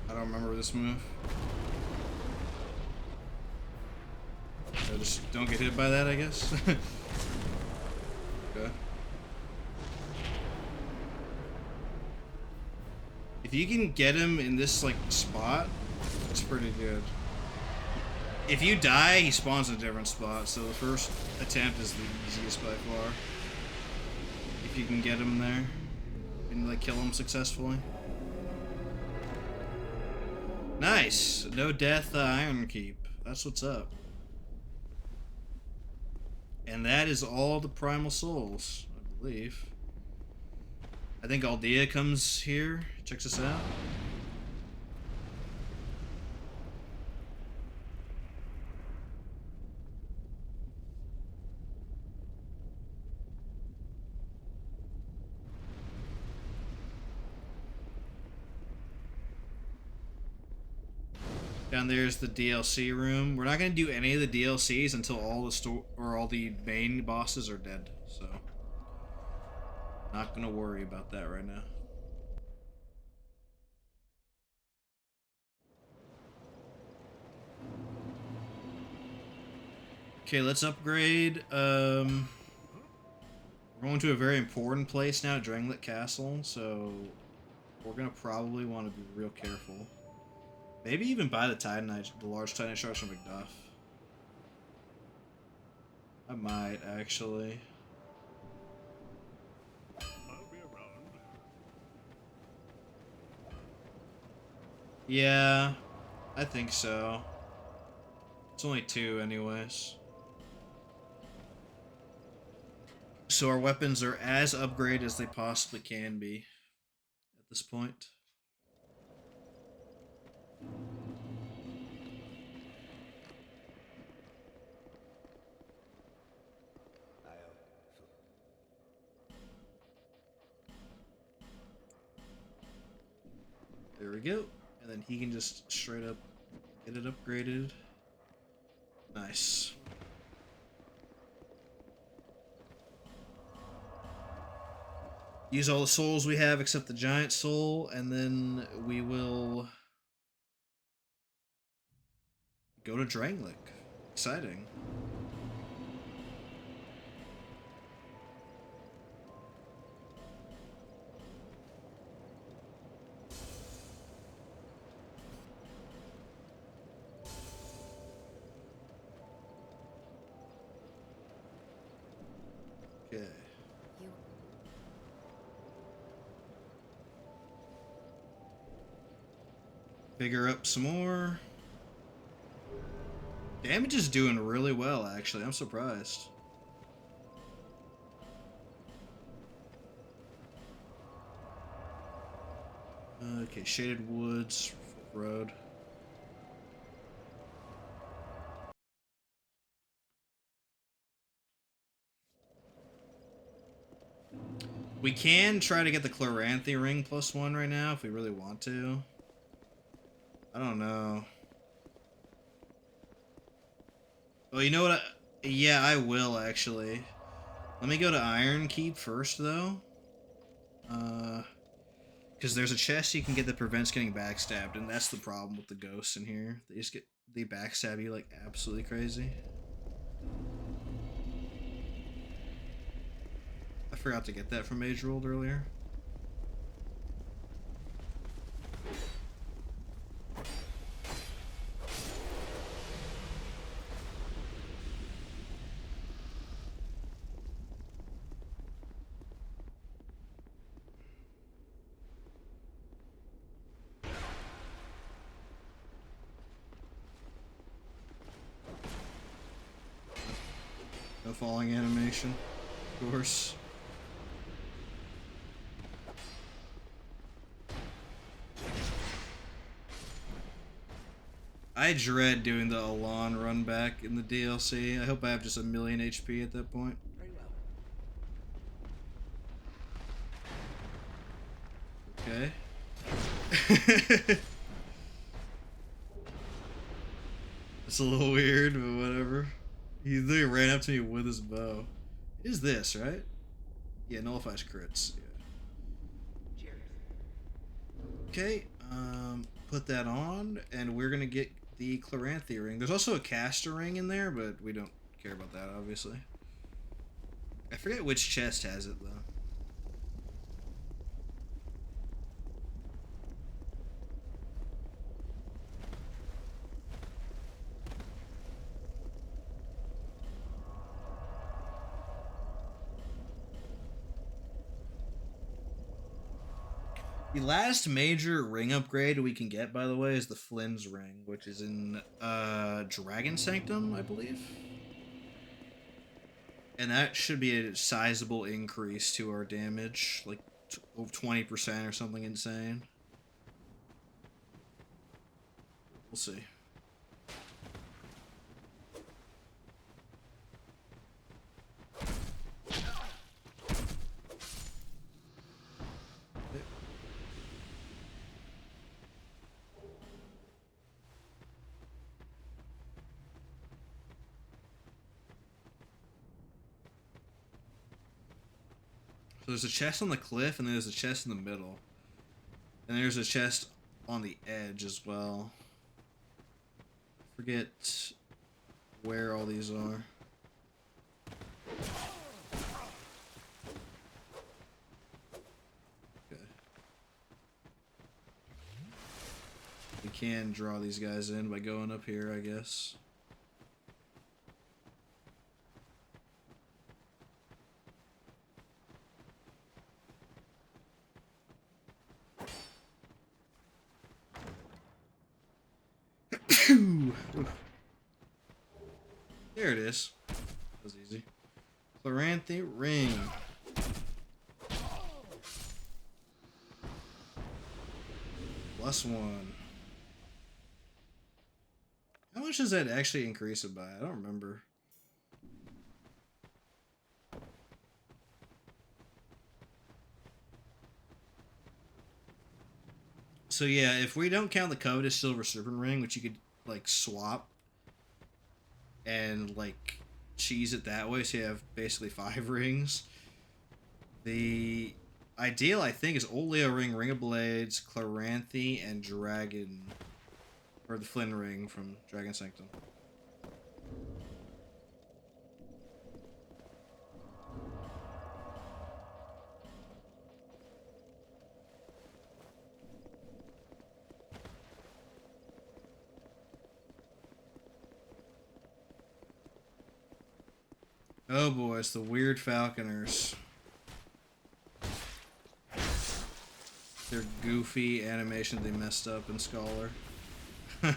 I don't remember this move. I just don't get hit by that, I guess. Okay. If you can get him in this, like, spot, it's pretty good. If you die, he spawns in a different spot, so the first attempt is the easiest by far. If you can get him there and, like, kill him successfully. Nice! No death, Iron Keep. That's what's up. And that is all the Primal Souls, I believe. I think Aldea comes here, checks us out. Down there's the DLC room. We're not gonna do any of the DLCs until all the main bosses are dead. So, not gonna worry about that right now. Okay, let's upgrade. We're going to a very important place now, Drangleic Castle. So, we're gonna probably want to be real careful. Maybe even buy the Titanite, the large Titanite shards from McDuff. I might, actually. I'll be around. Yeah, I think so. It's only 2 anyways. So our weapons are as upgraded as they possibly can be at this point. There we go. And then he can just straight up get it upgraded. Nice. Use all the souls we have except the giant soul, and then we will go to Drangleic. Exciting. Okay. Figure up some more. Damage is doing really well, actually. I'm surprised. Okay, Shaded Woods Road. We can try to get the Chloranthy ring +1 right now if we really want to. I don't know. Oh, you know what? Yeah, I will actually. Let me go to Iron Keep first, though. Because there's a chest you can get that prevents getting backstabbed, and that's the problem with the ghosts in here. They backstab you like absolutely crazy. I forgot to get that from Mage World earlier. No falling animation, of course. I dread doing the Alon run back in the DLC. I hope I have just a million HP at that point. Very well. Okay. It's a little weird, but whatever. He literally ran up to me with his bow. It is this, right? Yeah, nullifies crits. Yeah. Cheers. Okay, put that on, and we're gonna get the Chloranthy ring. There's also a caster ring in there, but we don't care about that, obviously. I forget which chest has it, though. The last major ring upgrade we can get, by the way, is the Flynn's ring, which is in Dragon Sanctum, I believe. And that should be a sizable increase to our damage, like over 20% or something insane. We'll see. So there's a chest on the cliff, and there's a chest in the middle. And there's a chest on the edge as well. Forget where all these are. Okay. We can draw these guys in by going up here, I guess. There it is. That was easy. Chloranthe ring. +1. How much does that actually increase it by? I don't remember. So yeah, if we don't count the covetous silver serpent ring, which you could like swap and like cheese it that way, so you have basically 5 rings. The ideal, I think, is Old Leo ring, Ring of Blades, Chloranthe, and Dragon, or the Flynn ring from Dragon Sanctum. Oh boy, it's the weird falconers. Their goofy animation they messed up in Scholar. Look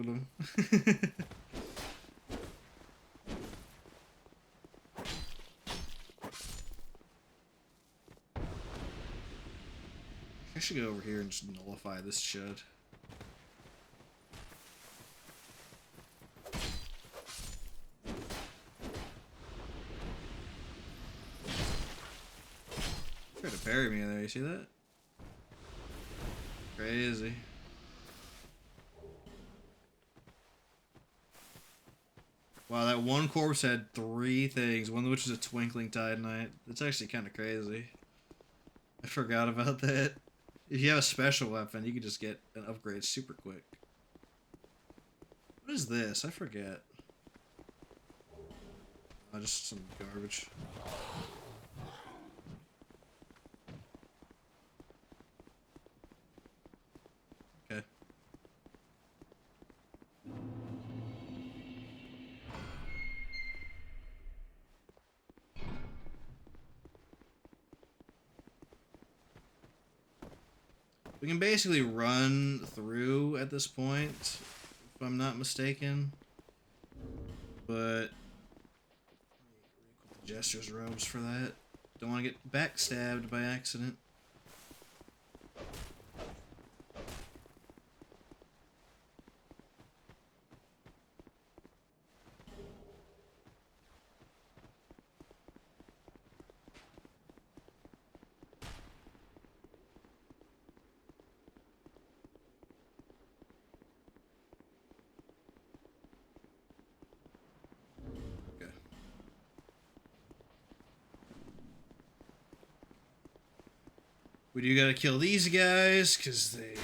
at them. I should go over here and just nullify this shit. Tried to bury me there, you see that? Crazy. Wow, that one corpse had 3 things, one of which was a twinkling titanite. That's actually kind of crazy. I forgot about that. If you have a special weapon, you can just get an upgrade super quick. What is this? I forget. Oh, just some garbage. Okay. We can basically run through at this point, if I'm not mistaken. But equip the Jester's robes for that. Don't want to get backstabbed by accident. We do gotta kill these guys, because they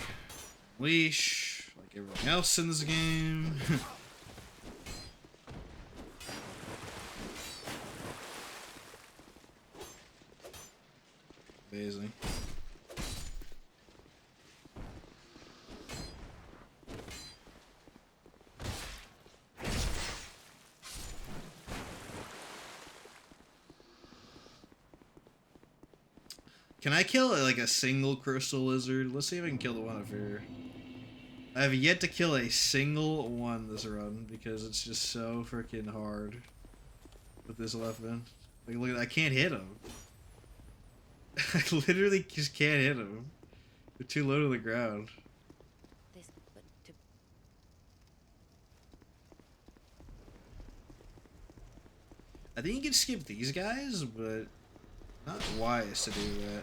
leash, like everything else in this game. Amazing. Can I kill like a single crystal lizard? Let's see if I can kill the one up here. I have yet to kill a single one this run because it's just so freaking hard with this weapon. Like, look, I can't hit him. I literally just can't hit him. They're too low to the ground. This, but to I think you can skip these guys, but not wise to do that.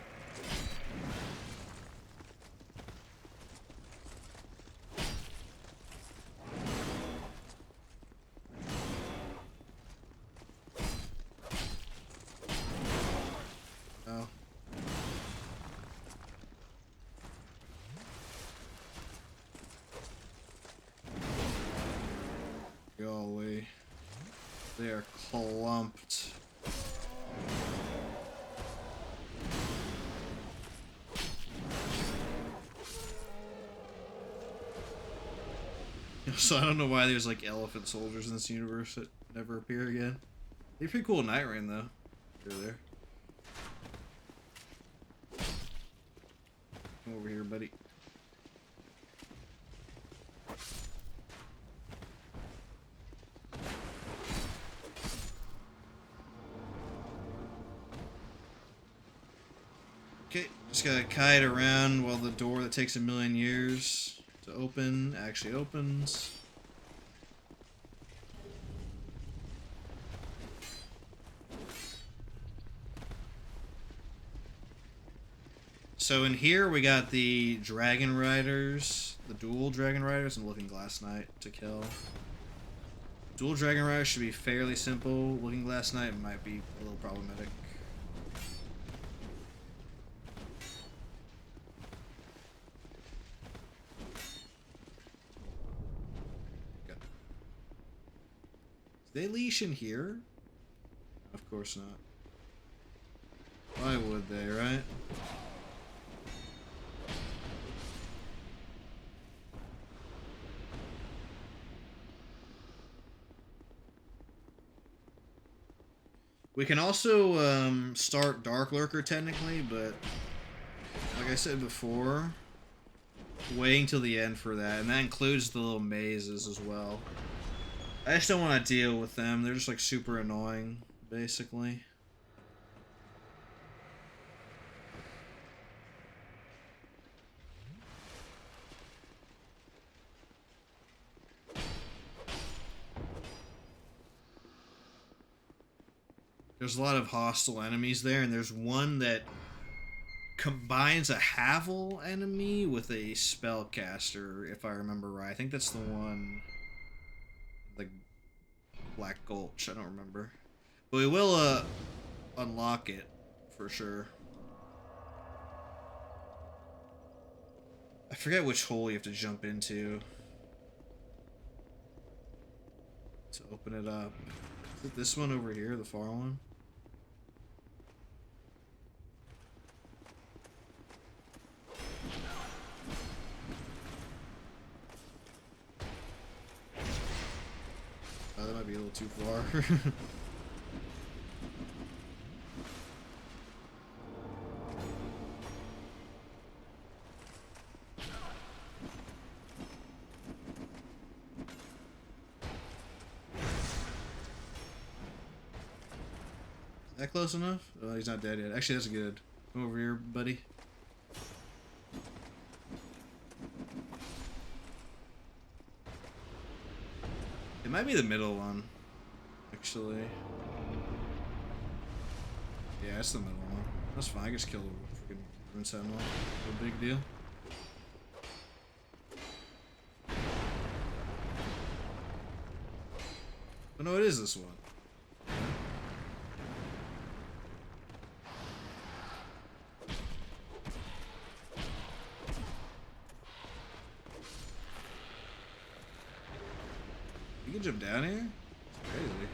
Oh. Golly. They are clumped. So I don't know why there's like elephant soldiers in this universe that never appear again. They're pretty cool in Night Rain though. They're there. Come over here, buddy. Okay, just gotta kite around while the door that takes a million years to open actually opens. So in here we got the Dragon Riders, the dual Dragon Riders, and Looking Glass Knight to kill. Dual Dragon Riders should be fairly simple. Looking Glass Knight might be a little problematic. Did they leash in here? Of course not. Why would they, right? We can also start Dark Lurker technically, but like I said before, waiting till the end for that, and that includes the little mazes as well. I just don't want to deal with them. They're just like super annoying, basically. There's a lot of hostile enemies there, and there's one that combines a Havel enemy with a spellcaster, if I remember right. I think that's the one, the Black Gulch. I don't remember, but we will unlock it for sure. I forget which hole you have to jump into to open it up. Is it this one over here, the far one? Oh, that might be a little too far. Is that close enough? Oh, he's not dead yet. Actually, that's good. Come over here, buddy. It might be the middle one, actually. Yeah, it's the middle one. That's fine. I just killed a freaking Rune Sentinel. No big deal. Oh no, it is this one. You can jump down here? It's crazy.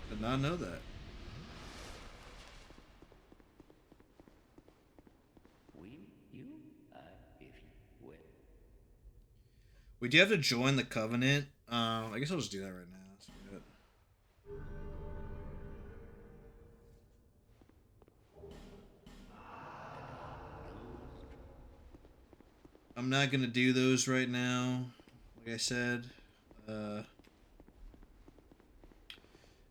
Did not know that. Will you, if you will? We do have to join the Covenant. I guess I'll just do that right now. Let's do it. I'm not gonna do those right now. Like I said,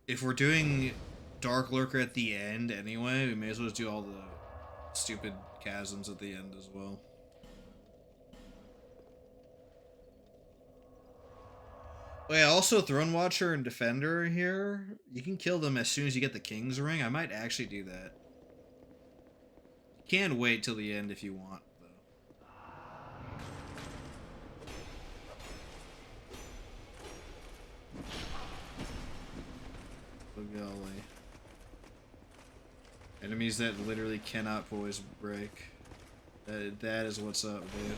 if we're doing Dark Lurker at the end anyway, we may as well just do all the stupid chasms at the end as well. Oh yeah, also Throne Watcher and Defender are here. You can kill them as soon as you get the King's Ring. I might actually do that. You can wait till the end if you want, though. Oh golly. Enemies that literally cannot poise break. That is what's up, dude.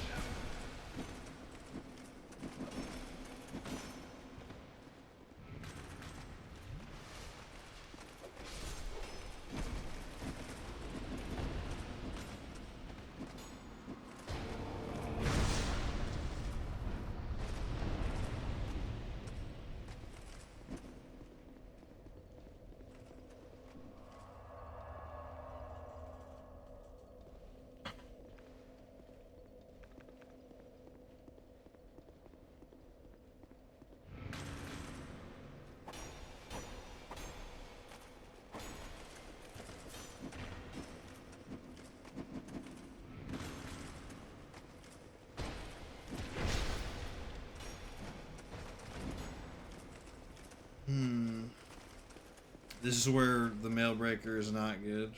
This is where the Mailbreaker is not good.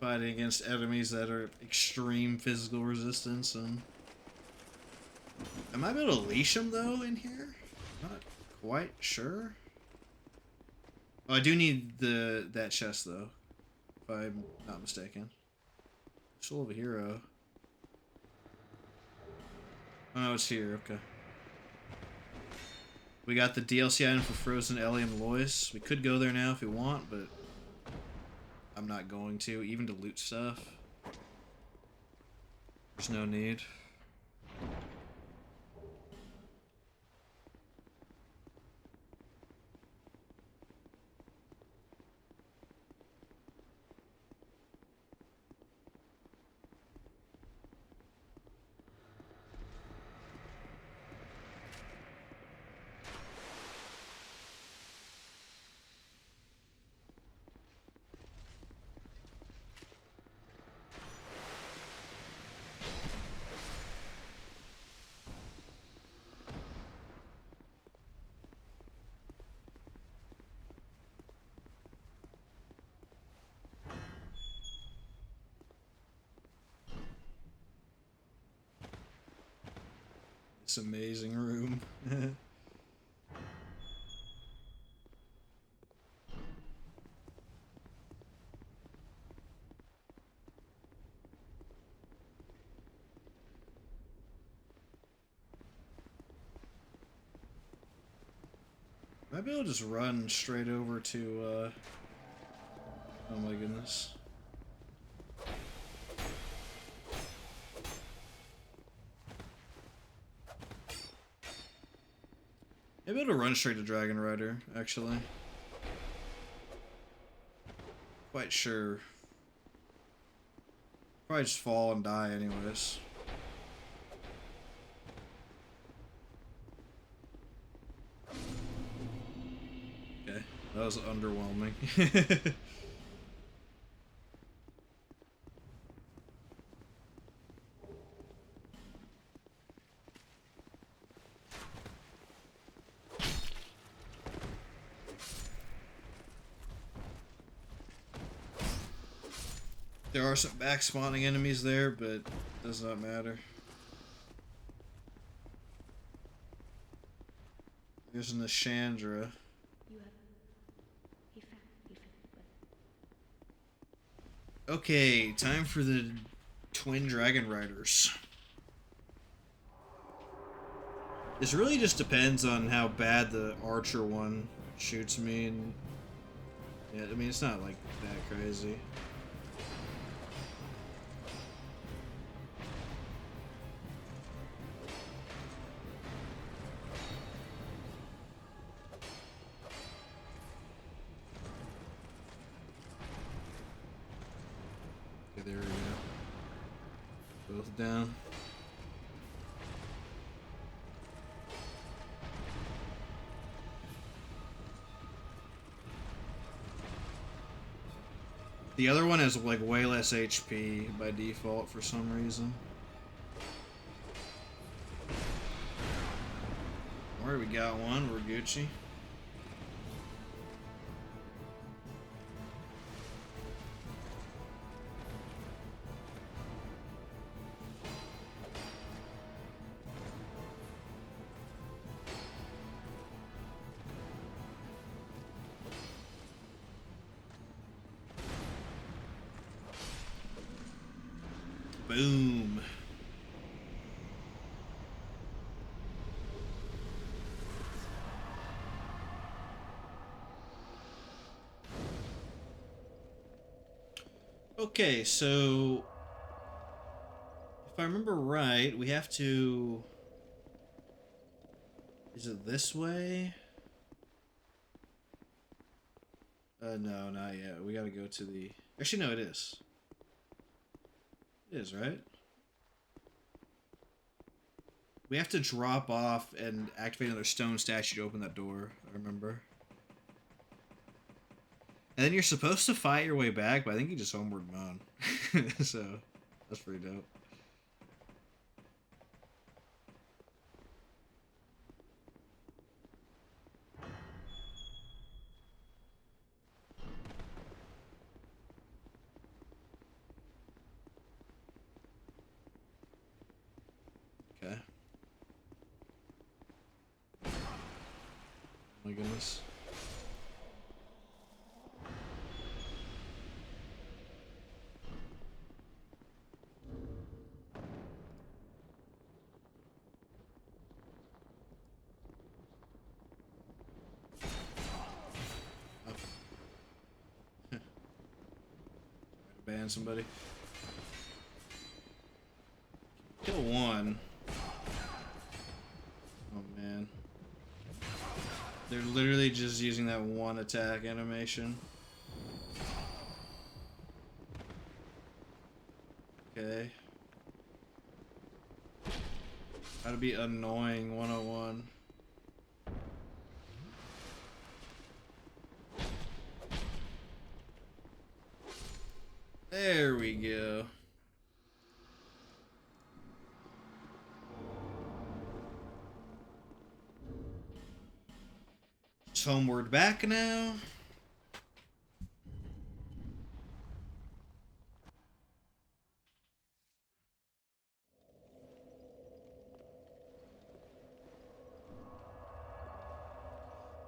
Fighting against enemies that are extreme physical resistance, and I might be able to leash them though in here. Not quite sure. Oh, I do need that chest though, if I'm not mistaken. Soul of a Hero. Oh no, it's here. Okay. We got the DLC item for Frozen Ellie and Lois. We could go there now if we want, but I'm not going to, even to loot stuff. There's no need. This amazing room. Might be able to just run straight over to, oh my goodness. Maybe able to run straight to Dragon Rider, actually. Quite sure. Probably just fall and die anyways. Okay, that was underwhelming. There are some back spawning enemies there, but it does not matter. There's an Ashandra. Okay, time for the Twin Dragon Riders. This really just depends on how bad the Archer one shoots me, and yeah, I mean it's not like that crazy. both down. The other one has like way less HP by default for some reason. Alright, we got one. We're Gucci. Boom. Okay, so if I remember right, we have to... Is it this way? No, not yet. We gotta go to the... Actually, no, it is. It is, right? We have to drop off and activate another stone statue to open that door, I remember. And then you're supposed to fight your way back, but I think you just homeward bound. So, that's pretty dope. Okay. Oh my goodness. Ban somebody. Kill one. Oh man. They're literally just using that one attack animation. Okay. How to be annoying 101. There we go. It's homeward back now.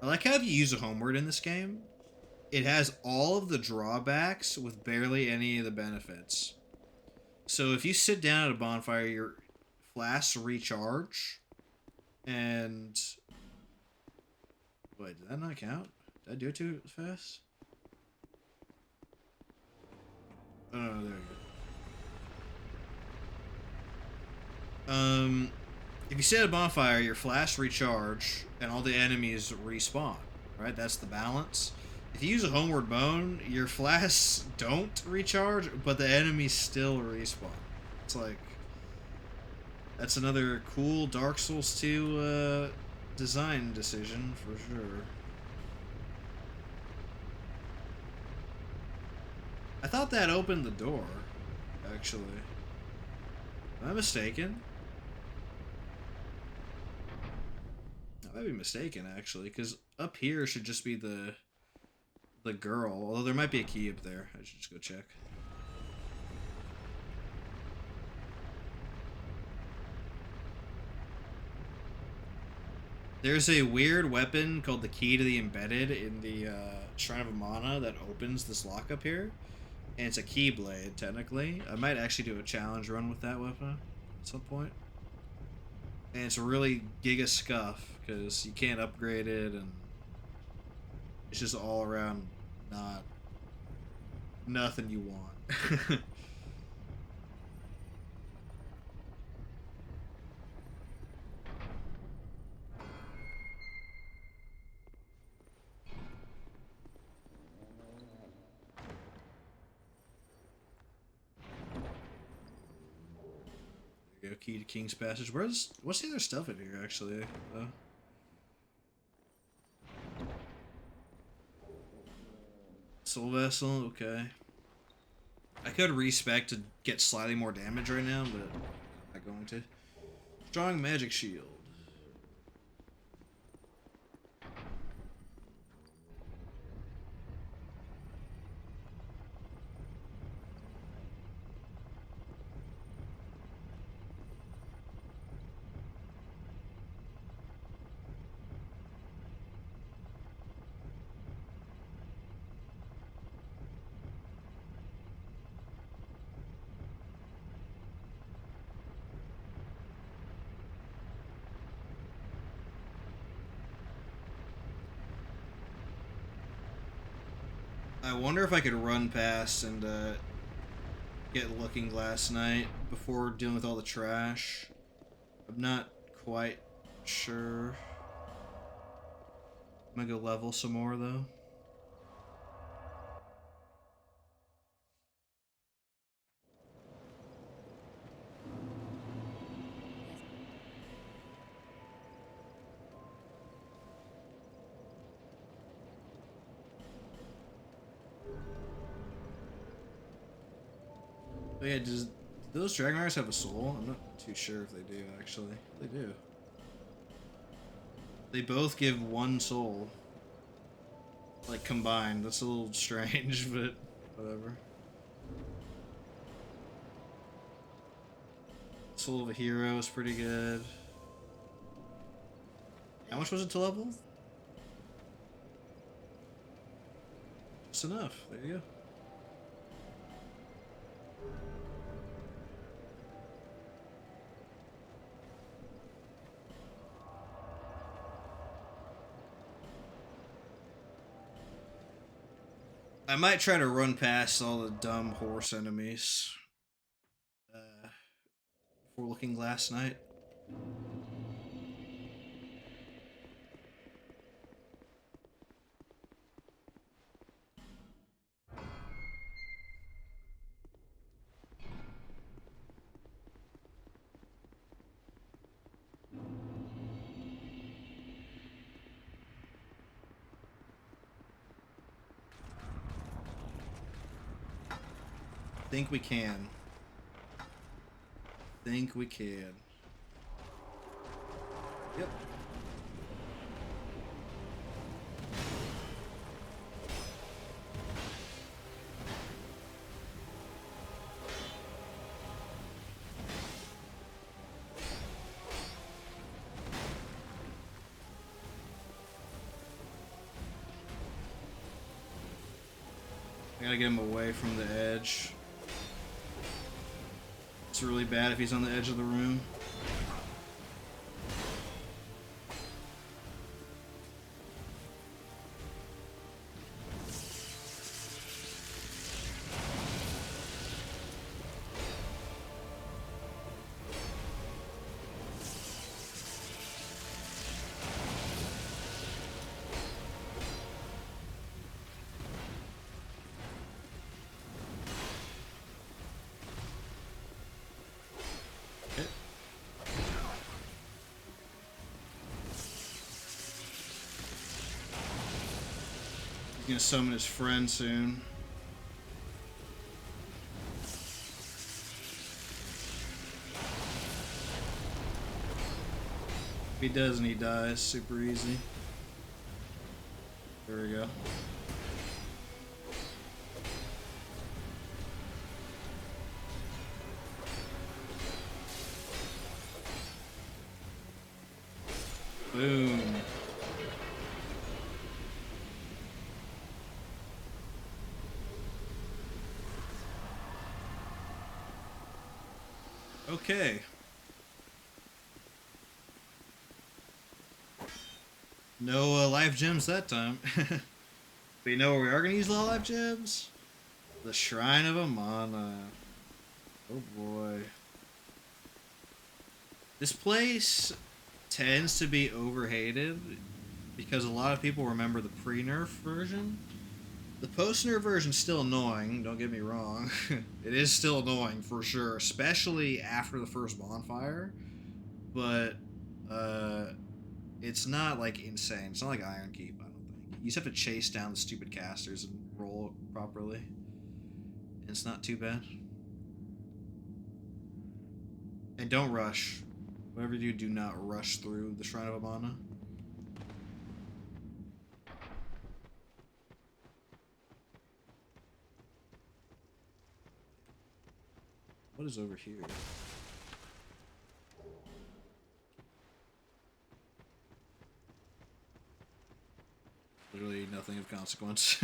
I like how if you use a homeward in this game, it has all of the drawbacks with barely any of the benefits. So if you sit down at a bonfire, your flasks recharge, and... Wait, did that not count? Did I do it too fast? Oh, no, there we go. If you sit at a bonfire, your flasks recharge, and all the enemies respawn, right? That's the balance. If you use a homeward bone, your flasks don't recharge, but the enemies still respawn. It's like... That's another cool Dark Souls 2 design decision, for sure. I thought that opened the door, actually. Am I mistaken? I might be mistaken, actually, because up here should just be the girl, although there might be a key up there. I should just go check. There's a weird weapon called the Key to the Embedded in the Shrine of Amana that opens this lock up here. And it's a Keyblade, technically. I might actually do a challenge run with that weapon at some point. And it's really giga scuff, because you can't upgrade it, and it's just all around nothing you want. go. Key to King's Passage. What's the other stuff in here, actually? Soul Vessel, okay. I could respec to get slightly more damage right now, but I'm not going to. Strong Magic Shield. I wonder if I could run past and get Looking Glass Knight before dealing with all the trash. I'm not quite sure. I'm gonna go level some more though. Oh yeah, do those Dragonars have a soul? I'm not too sure if they do, actually. They do. They both give one soul. Like, combined. That's a little strange, but whatever. Soul of a Hero is pretty good. How much was it to level? Just enough. There you go. I might try to run past all the dumb horse enemies before Looking Glass Knight. Think we can. Think we can. Yep. I gotta get him away from the edge. It's really bad if he's on the edge of the room. He's gonna summon his friend soon. If he does and he dies, super easy. There we go. Boom. Okay. No life gems that time. But you know where we are going to use the life gems? The Shrine of Amana. Oh boy. This place tends to be overhated because a lot of people remember the pre-nerf version. The post-nerf version's still annoying, don't get me wrong. It is still annoying for sure, especially after the first bonfire. But it's not like insane. It's not like Iron Keep, I don't think. You just have to chase down the stupid casters and roll properly. And it's not too bad. And don't rush. Whatever you do, do not rush through the Shrine of Amana. What is over here? Literally nothing of consequence.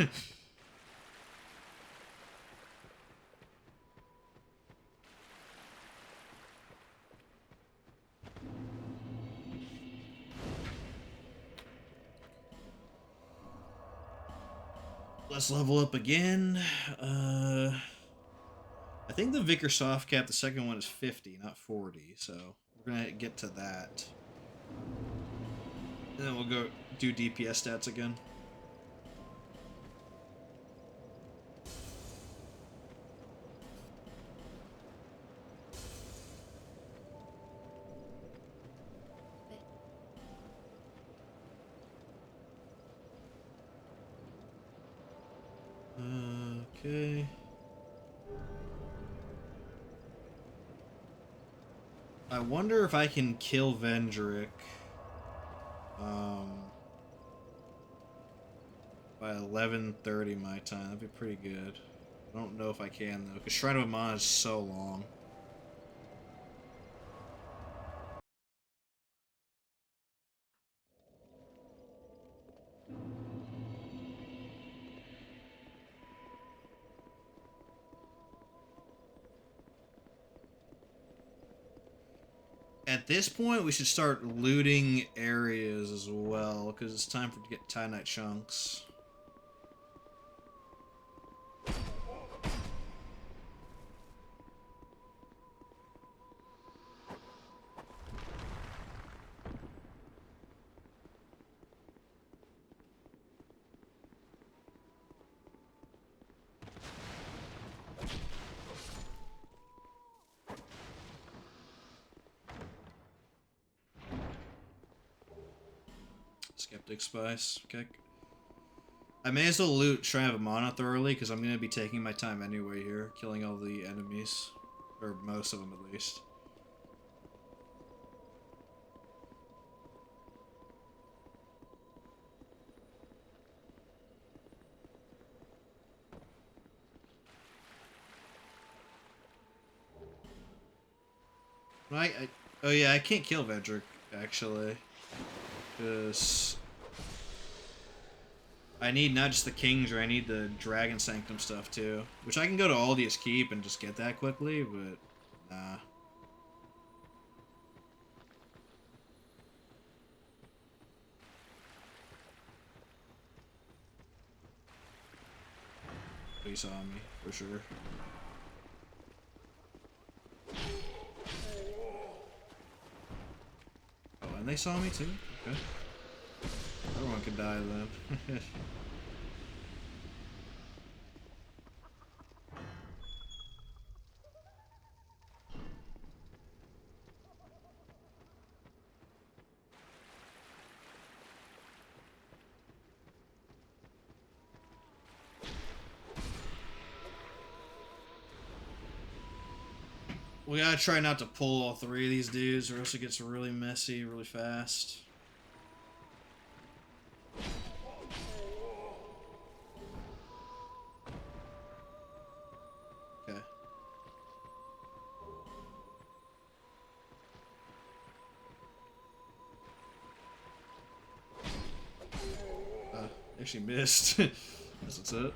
Let's level up again. I think the Vicar soft cap, the second one is 50, not 40, so we're gonna get to that. And then we'll go do DPS stats again. Okay. I wonder if I can kill Vendrick by 11:30 my time. That'd be pretty good. I don't know if I can though, because Shrine of Amana is so long. At this point, we should start looting areas as well, because it's time to get Titanite chunks. Skeptic Spice. Okay. I may as well loot Shrine of Amana thoroughly, because I'm going to be taking my time anyway here, killing all the enemies. Or most of them, at least. Oh yeah, I can't kill Vedrick, actually. Because I need not just the Kingdra, I need the Dragon Sanctum stuff too. Which I can go to Aldius Keep and just get that quickly, but nah. He saw me, for sure. Oh, and they saw me too? Okay. Everyone can die then. We gotta try not to pull all three of these dudes, or else it gets really messy really fast. Okay. Actually missed. Guess that's it.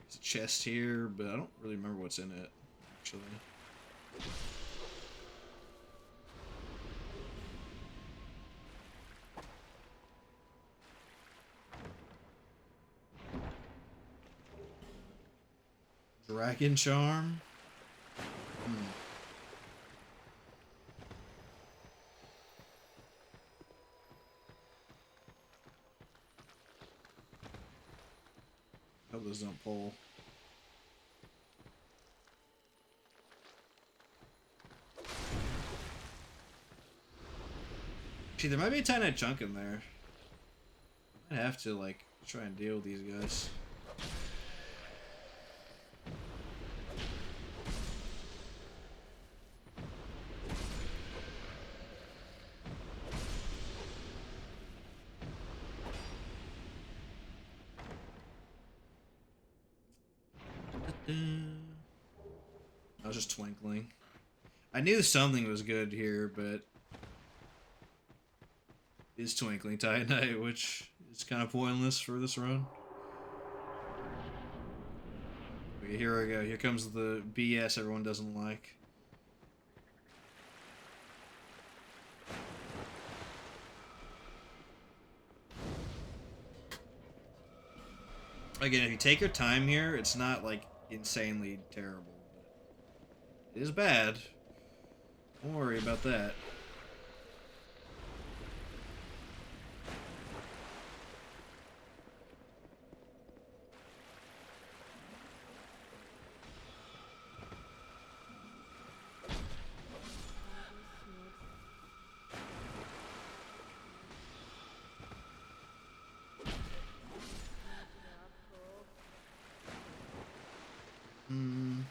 There's a chest here, but I don't really remember what's in it, actually. Dragon Charm? Hmm. Hope those don't pull. Gee, there might be a tiny chunk in there. I'd have to, like, try and deal with these guys. I was just twinkling. I knew something was good here, but it's twinkling titanite, which is kind of pointless for this run. Okay, here we go. Here comes the BS everyone doesn't like. Again, if you take your time here, it's not like insanely terrible. It is bad. Don't worry about that. Hmm.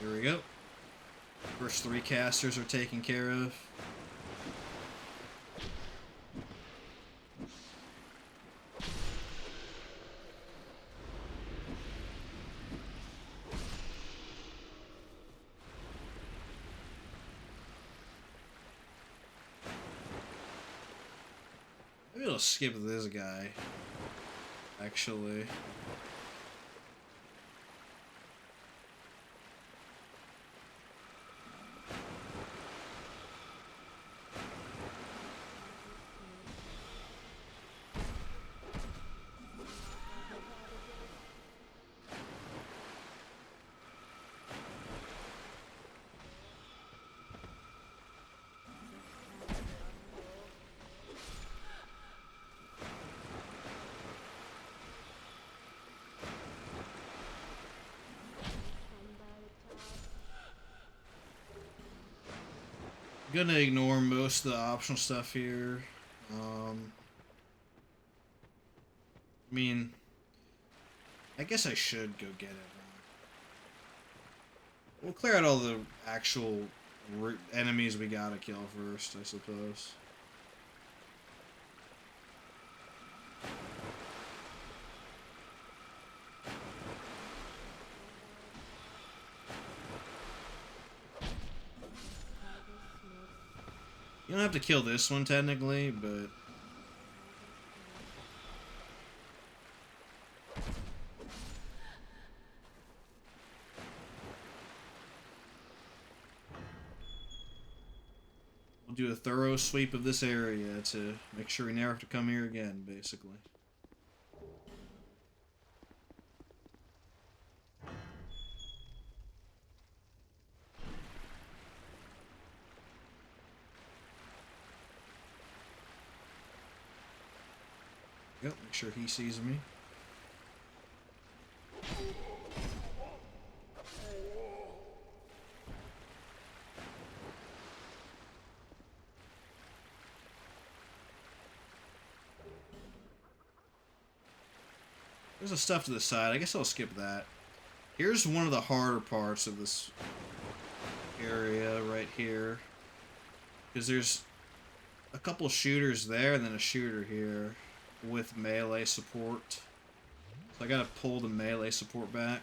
Here we go. First 3 casters are taken care of. Maybe I'll skip this guy. Actually. Gonna ignore most of the optional stuff here. I mean, I guess I should go get it. We'll clear out all the actual enemies we gotta kill first, I suppose. You don't have to kill this one technically, but we'll do a thorough sweep of this area to make sure we never have to come here again, basically. Yep, make sure he sees me. There's a stuff to the side. I guess I'll skip that. Here's one of the harder parts of this area right here. Because there's a couple shooters there and then a shooter here with melee support. So I gotta pull the melee support back.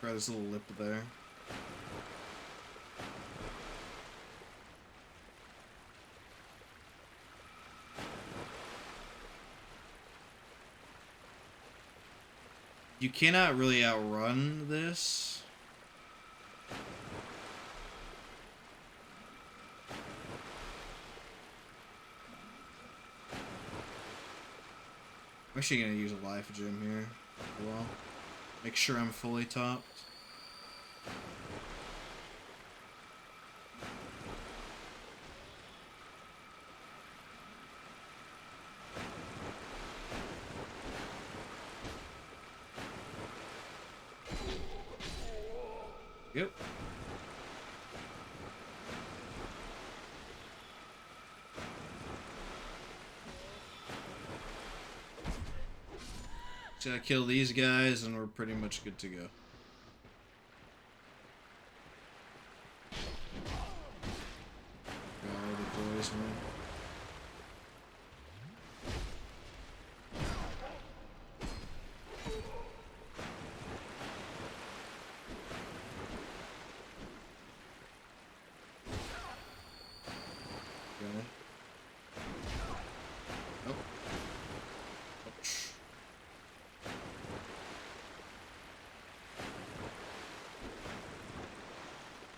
Try this little lip there. You cannot really outrun this. I'm actually gonna use a life gem here as well. Make sure I'm fully topped. Yep. Just gotta kill these guys and we're pretty much good to go. Guard the poison. Okay. Oh. Ouch.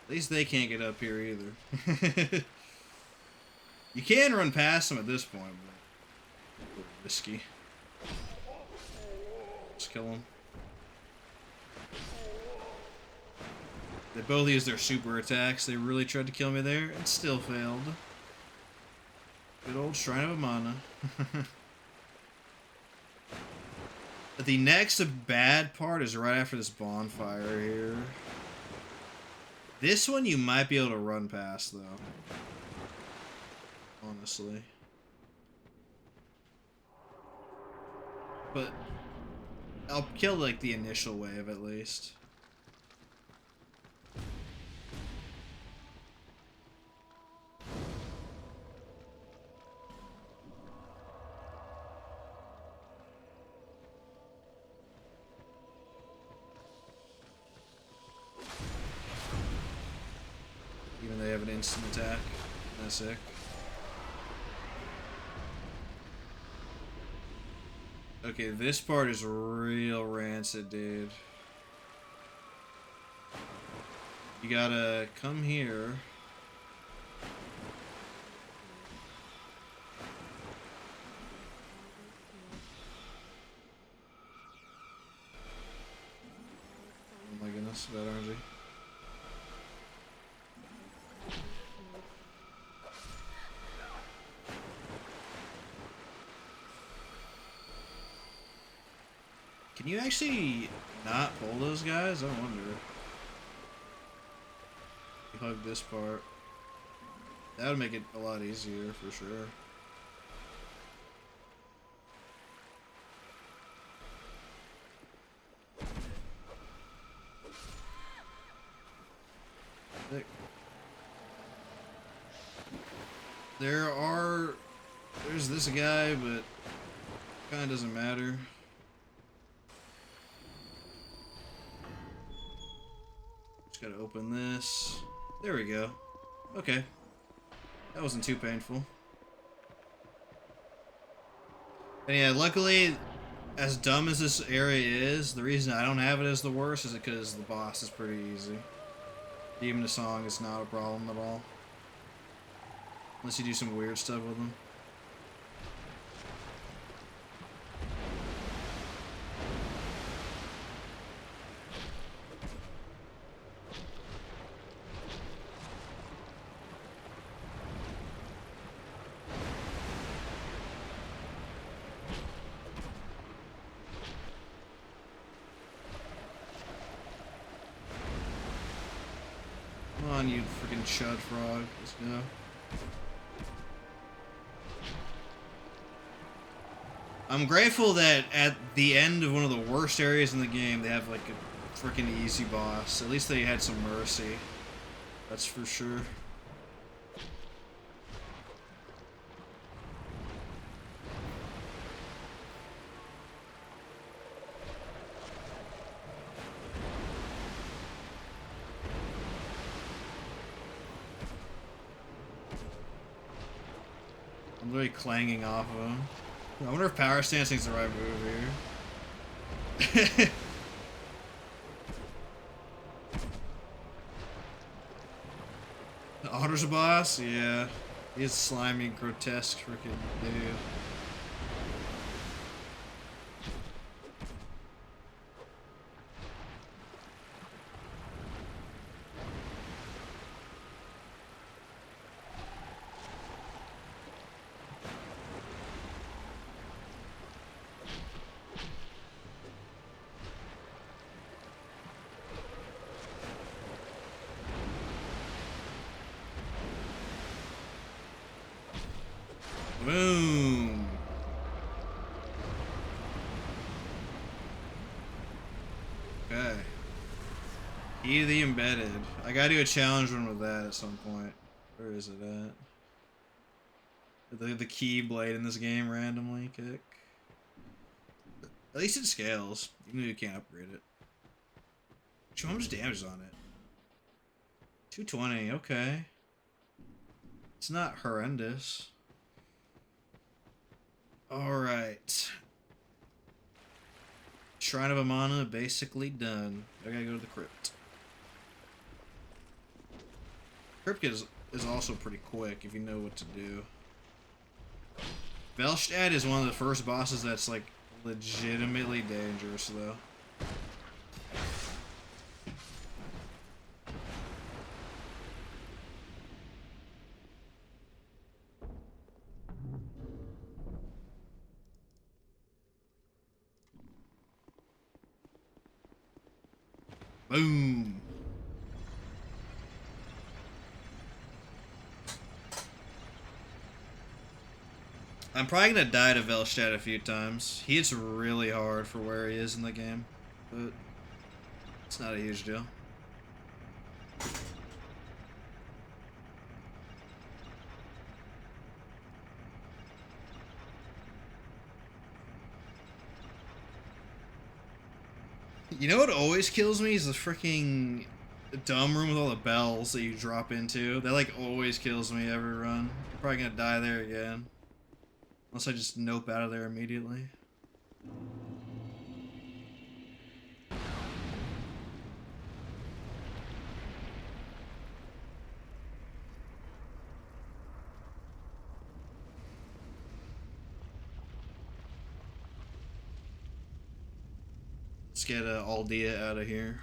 At least they can't get up here either. You can run past them at this point, but a little risky. Just kill them. They both used their super attacks. They really tried to kill me there and still failed. Good old Shrine of Amana. The next bad part is right after this bonfire here. This one you might be able to run past, though. Honestly. But I'll kill, like, the initial wave, at least. Even they have an instant attack. That's sick. Okay, this part is real rancid, dude. You gotta come here. Oh my goodness, bad energy. Can you actually not pull those guys? I wonder. You hug this part. That would make it a lot easier for sure. Sick. There's this guy, but kind of doesn't matter. Just gotta open this. There we go. Okay. That wasn't too painful. And yeah, luckily, as dumb as this area is, the reason I don't have it as the worst is because the boss is pretty easy. Even the song is not a problem at all. Unless you do some weird stuff with them. Come on, you freaking chud frog. Let's go. I'm grateful that at the end of one of the worst areas in the game, they have like a freaking easy boss. At least they had some mercy. That's for sure. I'm literally clanging off of him. I wonder if power stancing is the right move here. First boss, yeah. He's slimy, grotesque freaking dude. Boom. Okay. Key to the embedded. I gotta do a challenge run with that at some point. Where is it at? The key blade in this game randomly kick. At least it scales, even though you can't upgrade it. How much damage is on it? 220, okay. It's not horrendous. Alright. Shrine of Amana basically done. I gotta go to the crypt. Crypt is also pretty quick if you know what to do. Velstad is one of the first bosses that's like legitimately dangerous though. Boom. I'm probably gonna die to Velstad a few times. He hits really hard for where he is in the game, but it's not a huge deal. You know what always kills me is the freaking dumb room with all the bells that you drop into. That like always kills me every run. I'm probably gonna die there again. Unless I just nope out of there immediately. Let's get Aldea out of here.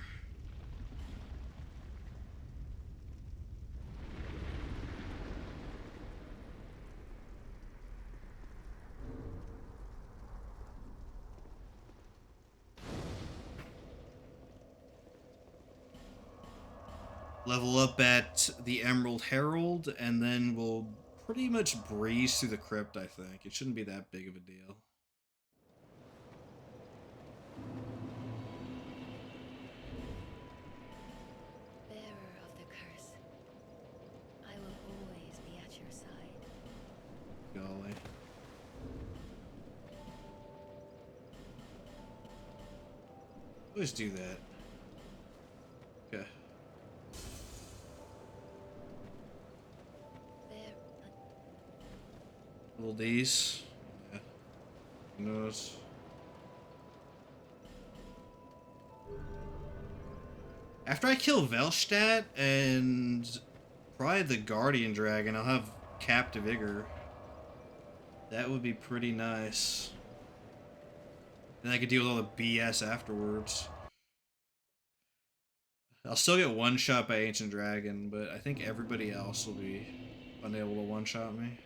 Level up at the Emerald Herald, and then we'll pretty much breeze through the crypt, I think. It shouldn't be that big of a deal. Bearer of the curse, I will always be at your side. Golly. Always do that. Okay. Little D's. Yeah. Who knows? After I kill Velstad and probably the Guardian Dragon, I'll have Captive Vigor. That would be pretty nice. Then I could deal with all the BS afterwards. I'll still get one shot by Ancient Dragon, but I think everybody else will be unable to one shot me.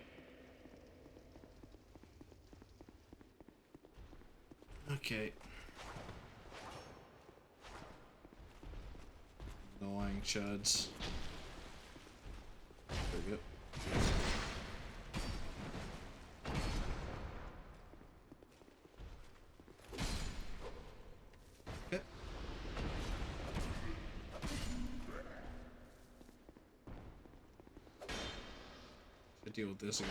Okay. Annoying chuds. There we go. Okay. Should deal with this guy.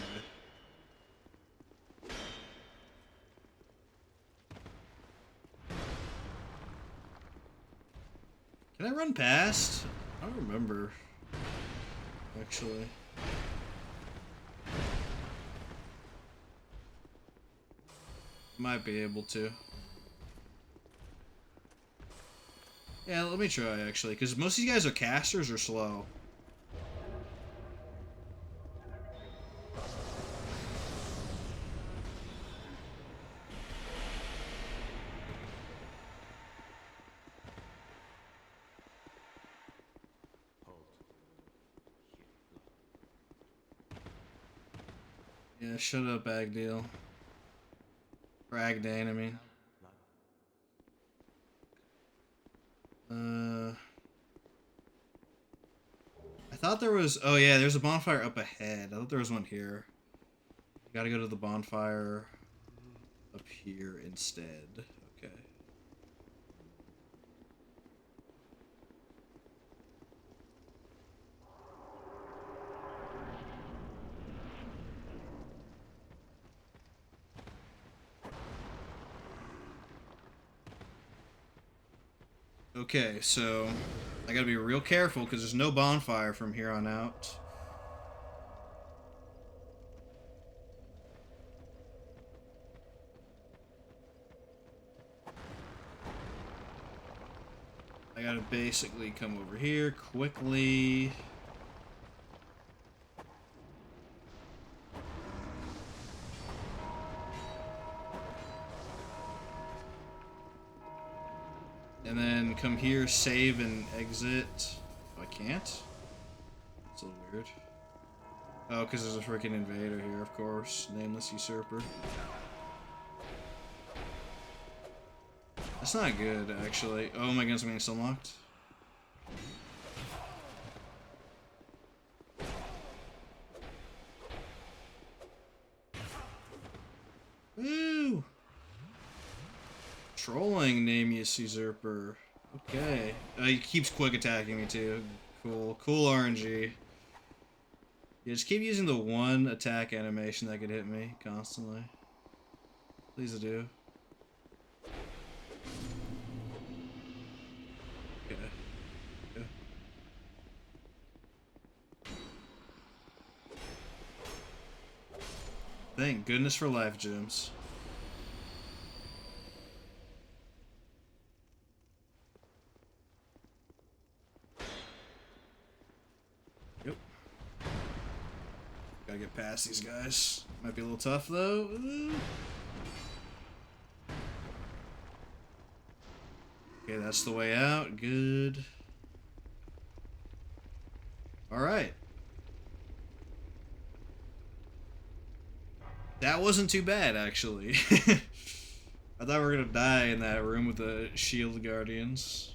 Can I run past? I don't remember. Actually. Might be able to. Yeah, let me try actually, because most of these guys are casters or slow. Yeah, shut up, Agdale. Or Agdane, I mean. I thought there was... Oh yeah, there's a bonfire up ahead. I thought there was one here. Gotta go to the bonfire up here instead. Okay. Okay, so I gotta be real careful because there's no bonfire from here on out. I gotta basically come over here quickly. And then come here, save and exit. Oh, I can't? That's a little weird. Oh, because there's a freaking invader here, of course. Nameless usurper. That's not good, actually. Oh my goodness, I'm getting unlocked. Woo! Trolling Nameless usurper. Okay. He keeps quick attacking me too. Cool. Cool RNG. Yeah, just keep using the one attack animation that could hit me constantly. Please do. Okay. Okay. Thank goodness for life gems. Yep. Gotta get past these guys. Might be a little tough though. Ooh. Okay, that's the way out. Good. Alright. That wasn't too bad, actually. I thought we were gonna die in that room with the shield guardians.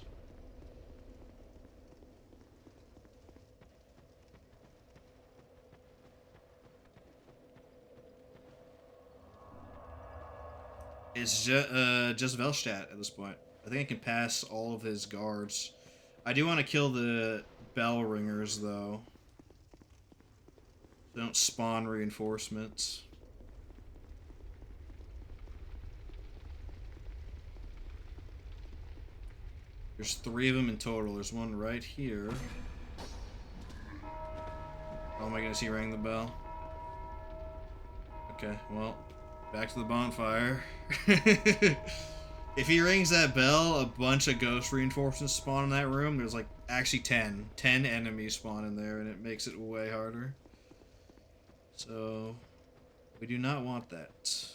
It's just Velstadt at this point. I think I can pass all of his guards. I do want to kill the bell ringers, though. They don't spawn reinforcements. There's 3 of them in total. There's one right here. Oh my goodness, he rang the bell. Okay, well, back to the bonfire. If he rings that bell, a bunch of ghost reinforcements spawn in that room. There's like actually 10 enemies spawn in there, and it makes it way harder. So we do not want that.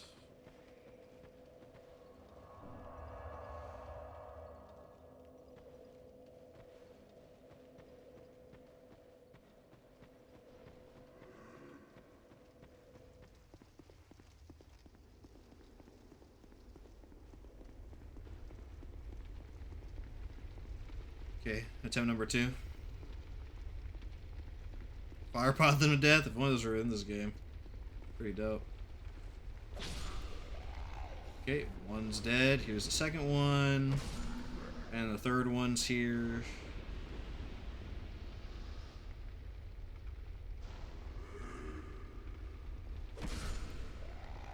Okay, attempt number 2. Firepot them to death. If one of those are in this game, pretty dope. Okay, one's dead. Here's the second one, and the third one's here.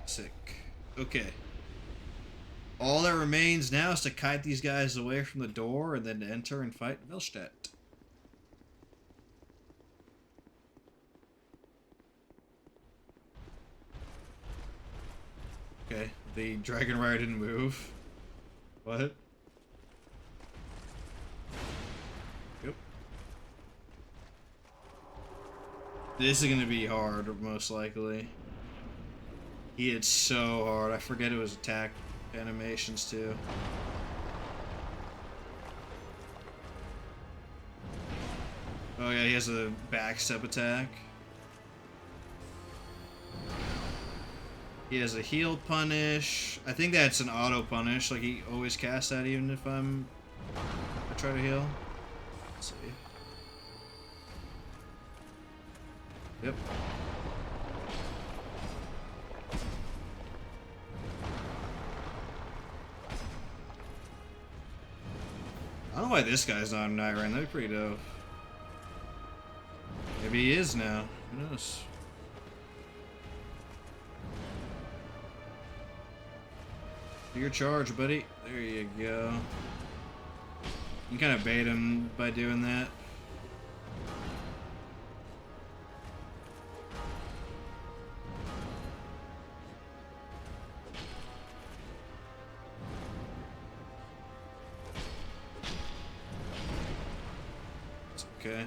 Sick. Okay. All that remains now is to kite these guys away from the door and then to enter and fight Velstadt. Okay, the Dragon Rider didn't move. What? Yep. This is gonna be hard, most likely. He hit so hard. I forget it was attack animations too. Oh yeah, he has a backstep attack. He has a heal punish. I think that's an auto punish. Like he always casts that even if I try to heal. Let's see. Yep. I don't know why this guy's not a Night Rain. That'd be pretty dope. Maybe he is now. Who knows? Do your charge, buddy. There you go. You kind of bait him by doing that. It's okay.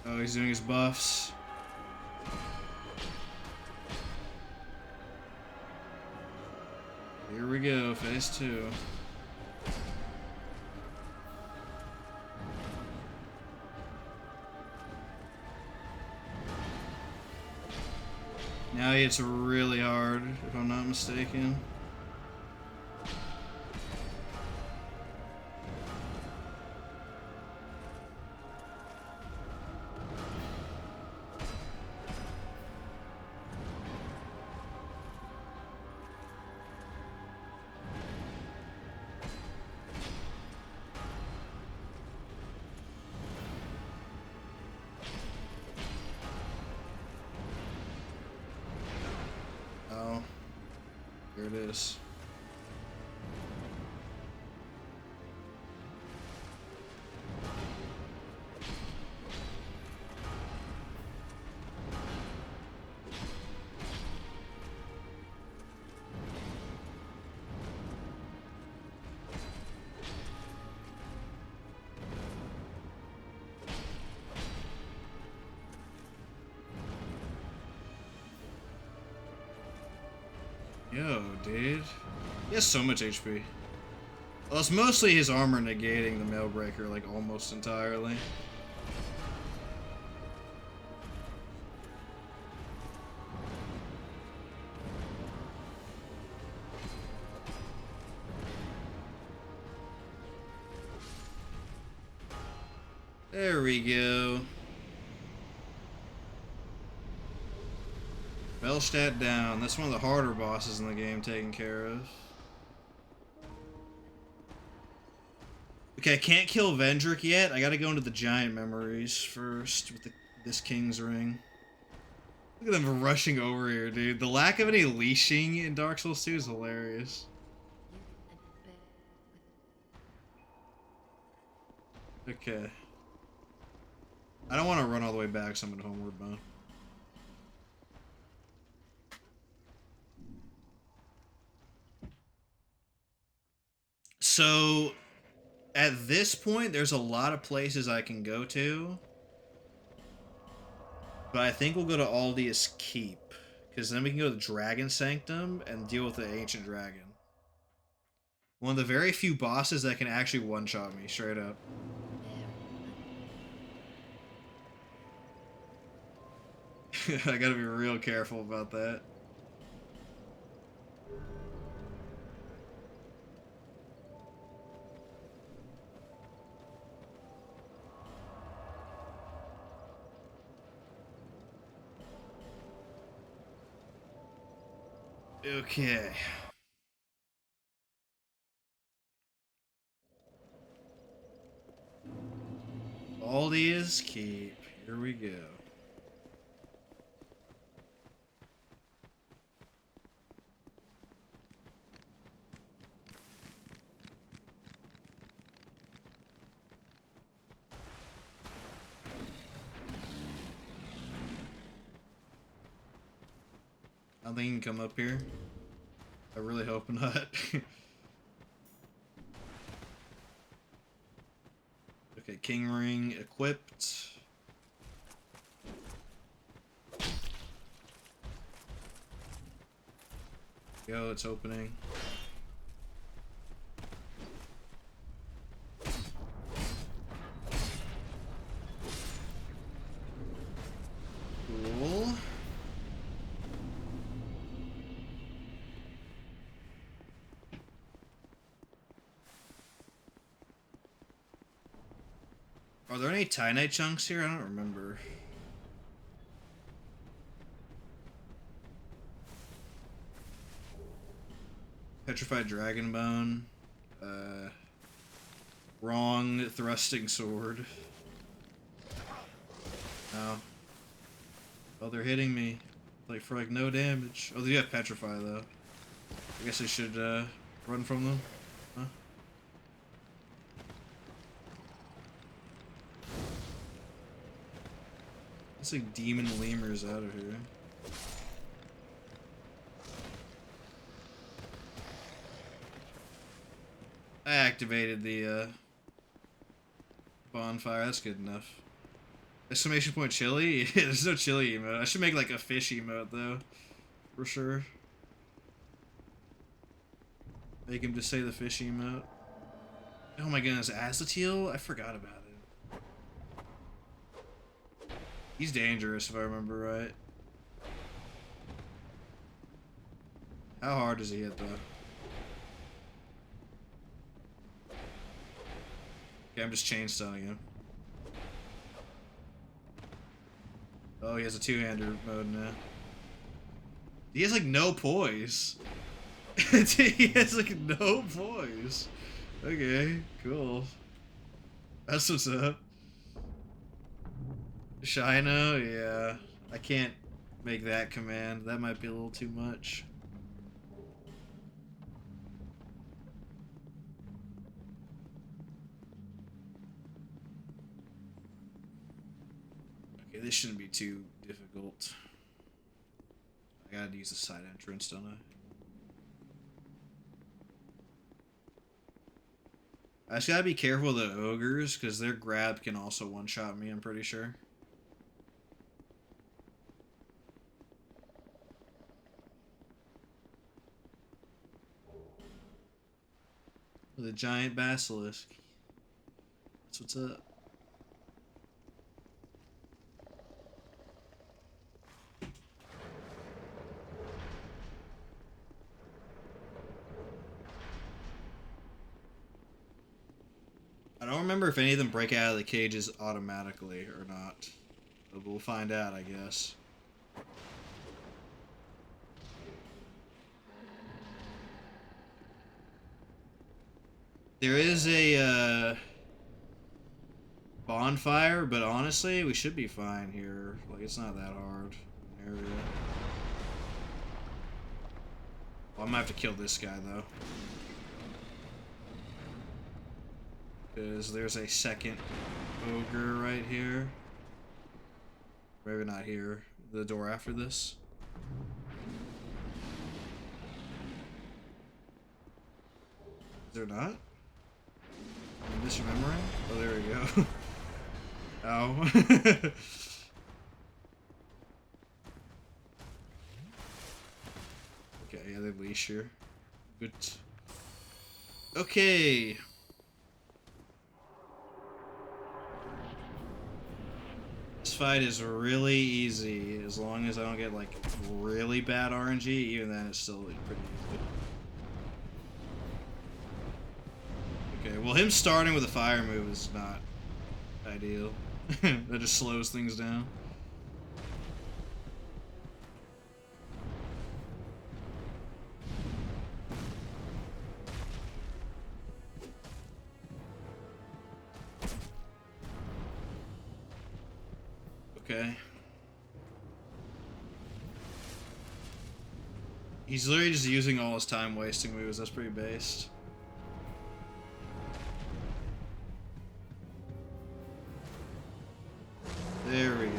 Oh, he's doing his buffs. Here we go, phase 2. Now he hits really hard, if I'm not mistaken. Oh, here it is. Yo, dude. He has so much HP. Well, it's mostly his armor negating the Mailbreaker, like, almost entirely. There we go. Velstadt down. That's one of the harder bosses in the game taken care of. Okay, I can't kill Vendrick yet. I gotta go into the giant memories first with this King's Ring. Look at them rushing over here, dude. The lack of any leashing in Dark Souls 2 is hilarious. Okay. I don't want to run all the way back, so I'm gonna homeward bound. So, at this point, there's a lot of places I can go to. But I think we'll go to Aldius Keep. Because then we can go to the Dragon Sanctum and deal with the Ancient Dragon. One of the very few bosses that can actually one-shot me, straight up. I gotta be real careful about that. Okay. Aldius Keep. Here we go. I don't think you can come up here. I really hope not. Okay, King Ring equipped. Go, it's opening. Cool. Are there any Titanite chunks here? I don't remember. Petrified Dragon Bone. Wrong thrusting sword. Oh. Oh, they're hitting me. Like, for like no damage. Oh, they do have Petrify though. I guess I should run from them. Huh? It's like demon lemurs out of here. I activated the bonfire. That's good enough. Exclamation point chili? There's no chili emote. I should make like a fish emote though. For sure. Make him just say the fish emote. Oh my goodness, Azateel? I forgot about it. He's dangerous if I remember right. How hard does he hit though? Okay, I'm just chain stunning him. Oh, he has a two-hander mode now. He has like no poise. He has like no poise. Okay, cool. That's what's up. Shino, yeah. I can't make that command. That might be a little too much. Okay, this shouldn't be too difficult. I gotta use the side entrance, don't I just gotta be careful of the ogres, because their grab can also one-shot me, I'm pretty sure. The giant basilisk. That's what's up. I don't remember if any of them break out of the cages automatically or not. But we'll find out, I guess. There is a bonfire, but honestly, we should be fine here. Like, it's not that hard area. Well, I might have to kill this guy though, because there's a second ogre right here. Maybe not here. The door after this. Is there not? Am I misremembering? Oh, there we go. Ow. Okay, yeah, they leash here. Good. Okay. This fight is really easy, as long as I don't get, like, really bad RNG. Even then, it's still pretty easy. Okay, well, him starting with a fire move is not ideal. That just slows things down. Okay. He's literally just using all his time wasting moves. That's pretty based. There we go.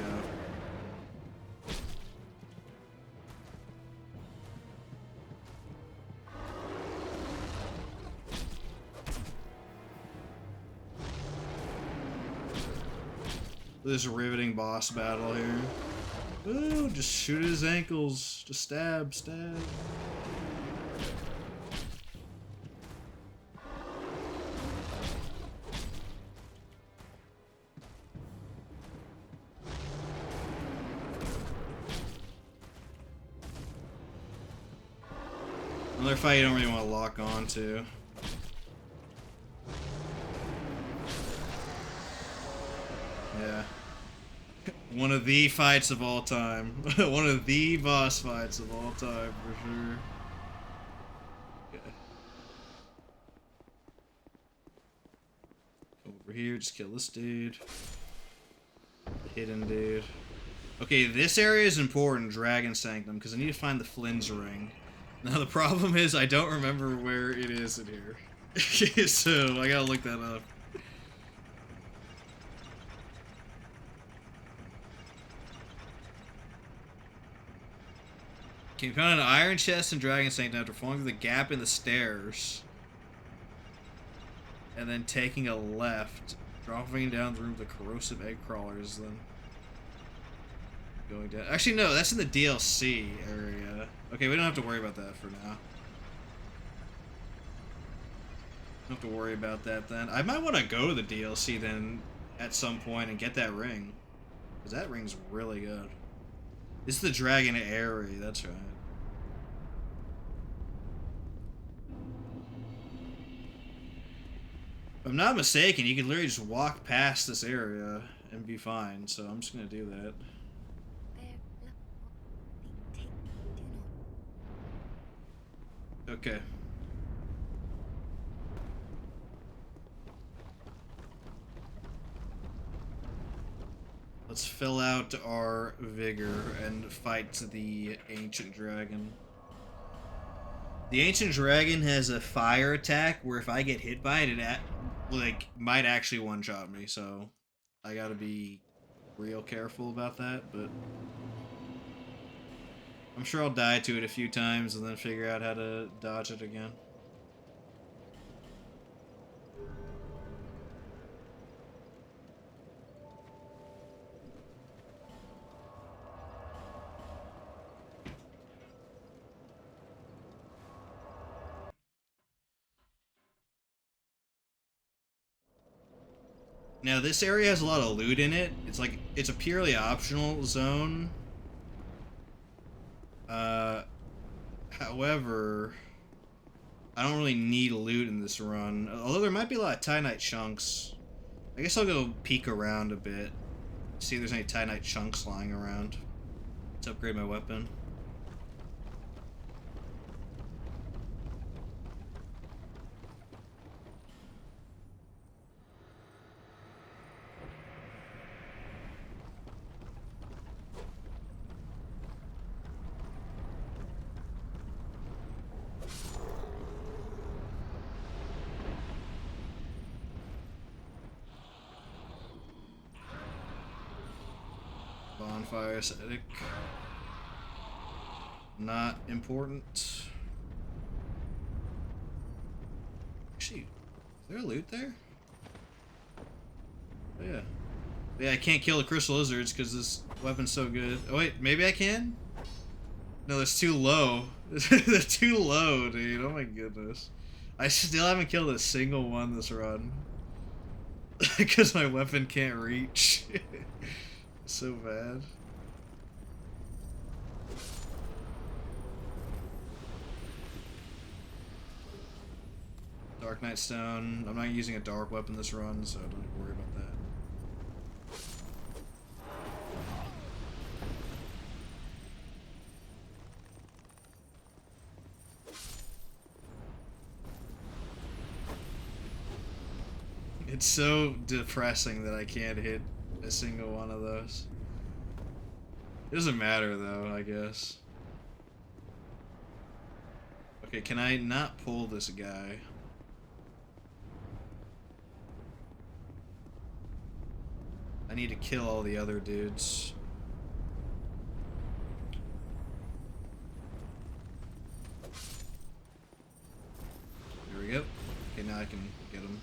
This riveting boss battle here. Ooh, just shoot at his ankles. Just stab, stab. Another fight you don't really want to lock on to. Yeah. One of the fights of all time. One of the boss fights of all time, for sure. Okay. Come over here, just kill this dude. The hidden dude. Okay, this area is important, Dragon Sanctum, because I need to find the Flynn's ring. Now the problem is I don't remember where it is in here. So I gotta look that up. Can you find an iron chest in Dragon Sanctum after falling through the gap in the stairs? And then taking a left, dropping down through the corrosive egg crawlers, then going down. Actually, no, that's in the DLC area. Okay, we don't have to worry about that for now. Don't have to worry about that then. I might want to go to the DLC then at some point and get that ring. Because that ring's really good. It's the Dragon Area, that's right. If I'm not mistaken, you can literally just walk past this area and be fine, so I'm just gonna do that. Okay. Let's fill out our vigor and fight the ancient dragon. The ancient dragon has a fire attack where if I get hit by it, like might actually one-shot me. So I gotta be real careful about that. But I'm sure I'll die to it a few times and then figure out how to dodge it again. Now this area has a lot of loot in it. It's a purely optional zone. However, I don't really need loot in this run. Although there might be a lot of Titanite chunks. I guess I'll go peek around a bit. See if there's any Titanite chunks lying around. Let's upgrade my weapon. Bonfire aesthetic. Not important. Actually, is there a loot there? Oh, yeah. Yeah, I can't kill the crystal lizards because this weapon's so good. Oh wait, maybe I can? No, that's too low. They're too low, dude. Oh my goodness. I still haven't killed a single one this run. Because my weapon can't reach. So bad. Dark Knight Stone. I'm not using a dark weapon this run, so don't worry about that. It's so depressing that I can't hit a single one of those. It doesn't matter though, I guess. Okay, can I not pull this guy? I need to kill all the other dudes. There we go. Okay, now I can get him.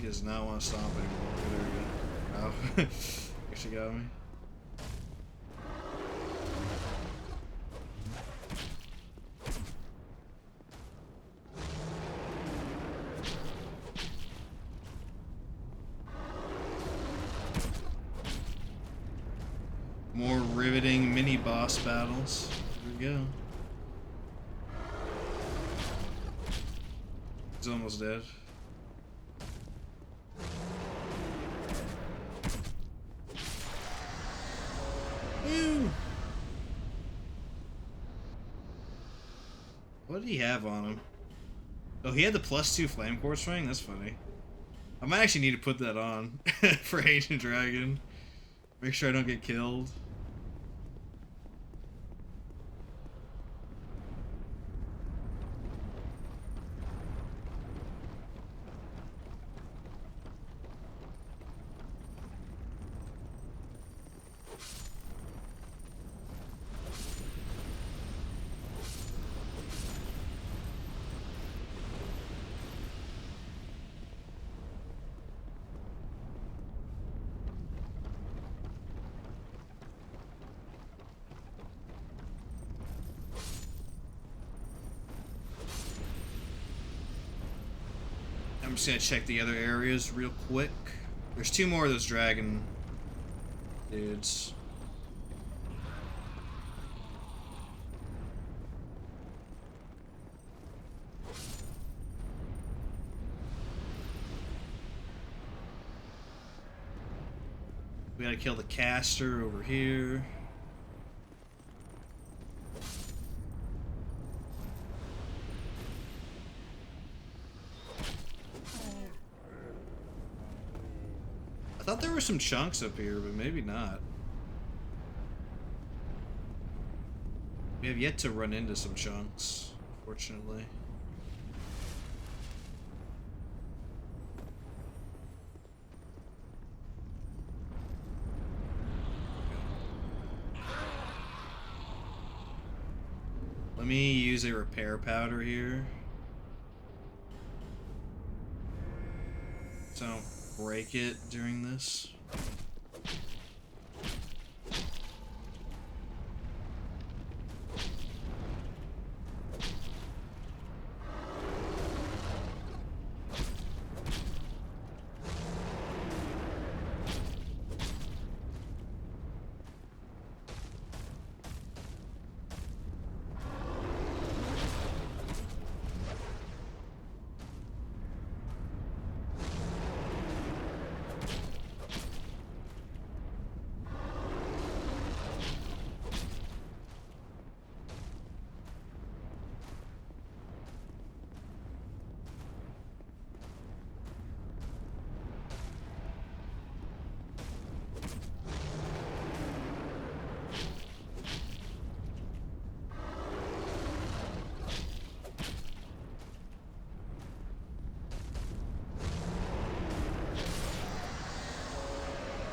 He does not want to stomp anymore. There we go. Oh, actually got me. More riveting mini boss battles. There we go. He's almost dead. Ew. What did he have on him? Oh, he had the +2 flame core swing? That's funny. I might actually need to put that on for Ancient Dragon. Make sure I don't get killed. I'm just gonna check the other areas real quick. There's 2 more of those dragon dudes. We gotta kill the caster over here. I thought there were some chunks up here, but maybe not. We have yet to run into some chunks, unfortunately. Let me use a repair powder here. So I don't break it during this.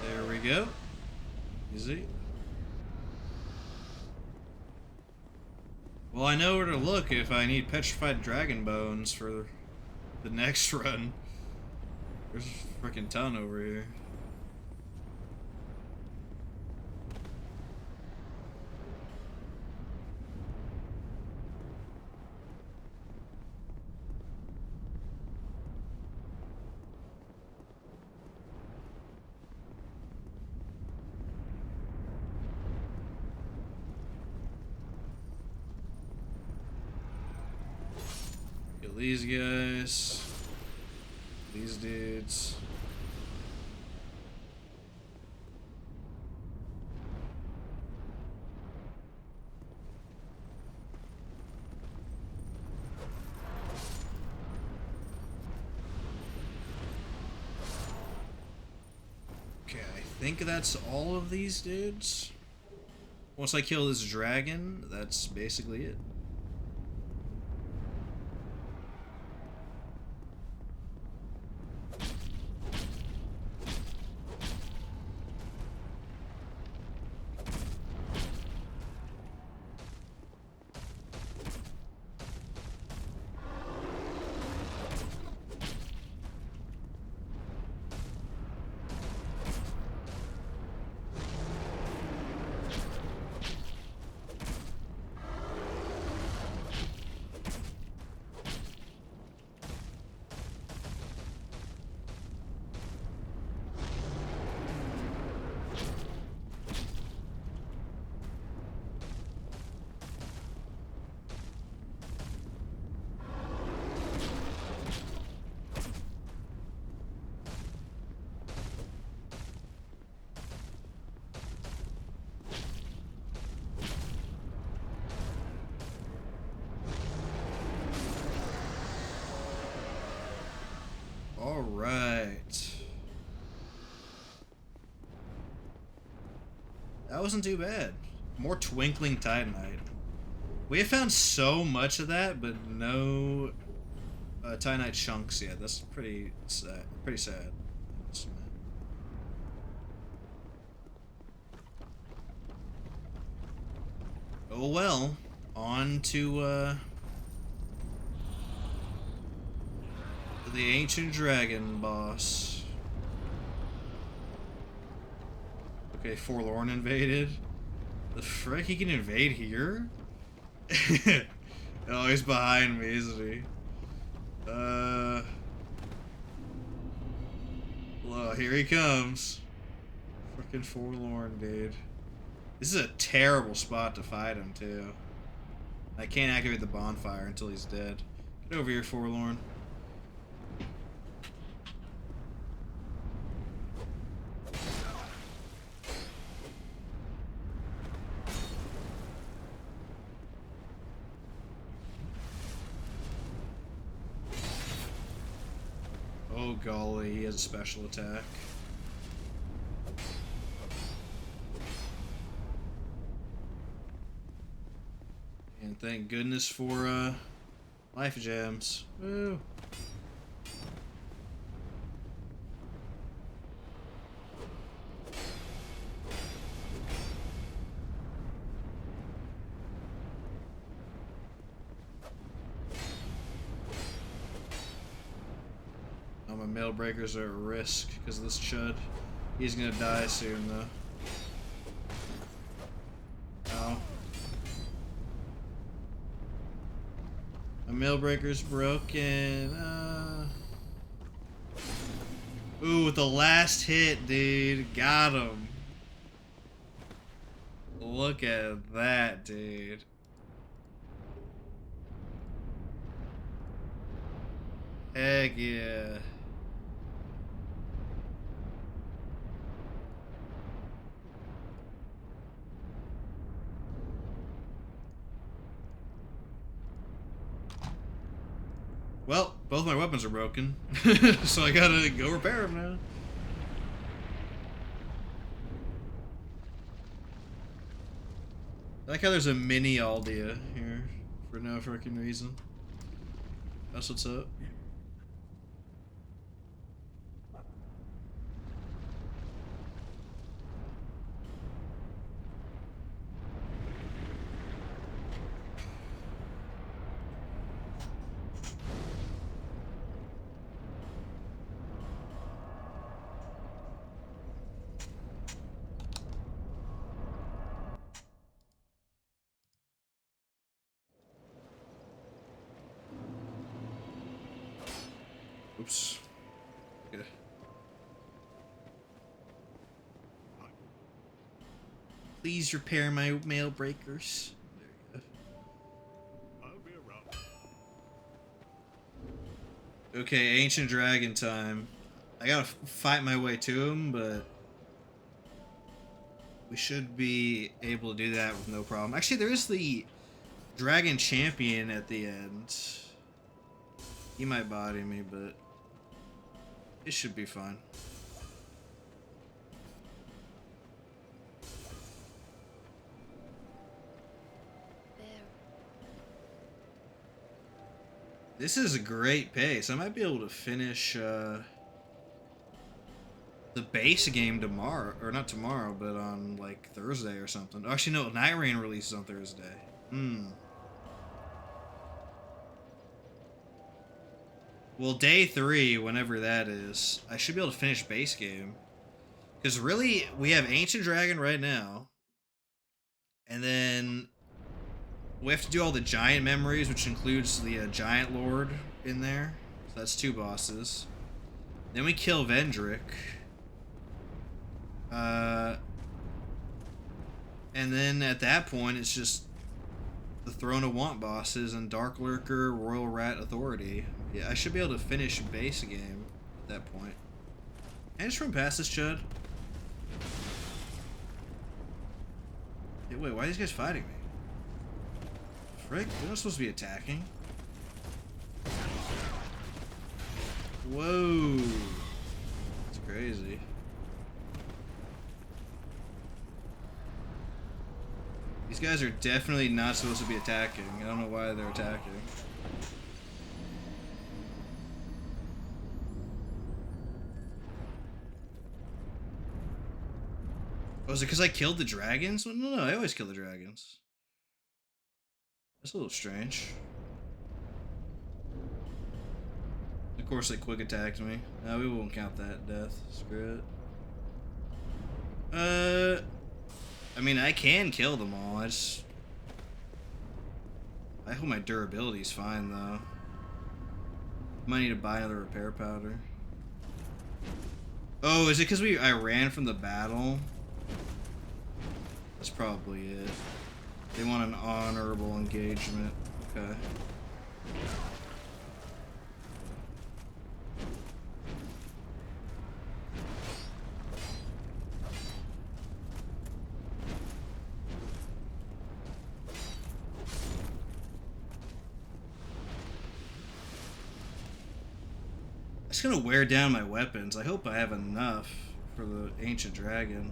There we go. Easy. Well, I know where to look if I need petrified dragon bones for the next run. There's a freaking ton over here. Kill these guys. These dudes. Okay, I think that's all of these dudes. Once I kill this dragon, that's basically it. Alright. That wasn't too bad. More Twinkling Titanite. We have found so much of that, but no Titanite chunks yet. That's pretty sad. Pretty sad. Oh well. On to the Ancient Dragon boss. Okay, Forlorn invaded. The frick, he can invade here? Oh, he's behind me, isn't he? Well, here he comes. Frickin' Forlorn, dude. This is a terrible spot to fight him, too. I can't activate the bonfire until he's dead. Get over here, Forlorn. Oh golly, he has a special attack. And thank goodness for life gems. Woo. Oh, my mail breakers are at risk because of this chud. He's gonna die soon though. Ow. My mail breaker's broken. Ooh, with the last hit, dude. Got him. Look at that, dude. Heck yeah. Well, both my weapons are broken, so I gotta go repair them now. I like how there's a mini Aldia here for no freaking reason. That's what's up. Oops. Yeah. Please repair my mail breakers. There you I'll be around. go. Okay, Ancient Dragon time. I gotta fight my way to him, but we should be able to do that with no problem. Actually, there is the Dragon Champion at the end. He might body me, but it should be fine. There. This is a great pace. I might be able to finish the base game tomorrow, or not tomorrow, but on like Thursday or something. Actually, no, Night Rain releases on Thursday. Well, day 3, whenever that is, I should be able to finish base game. Because really, we have Ancient Dragon right now. And then we have to do all the giant memories, which includes the Giant Lord in there. So that's 2 bosses. Then we kill Vendrick. And then at that point, it's just the Throne of Want bosses and Dark Lurker, Royal Rat Authority. Yeah, I should be able to finish base game at that point. Can I just run past this chud? Hey, wait, why are these guys fighting me? Frick, they're not supposed to be attacking. Whoa. That's crazy. These guys are definitely not supposed to be attacking. I don't know why they're attacking. Oh, is it because I killed the dragons? No, I always kill the dragons. That's a little strange. Of course, they quick attacked me. No, we won't count that death. Screw it. I mean, I can kill them all. I hope my durability's fine, though. Might need to buy another repair powder. Oh, is it because I ran from the battle? That's probably it. They want an honorable engagement. Okay. It's gonna wear down my weapons. I hope I have enough for the ancient dragon.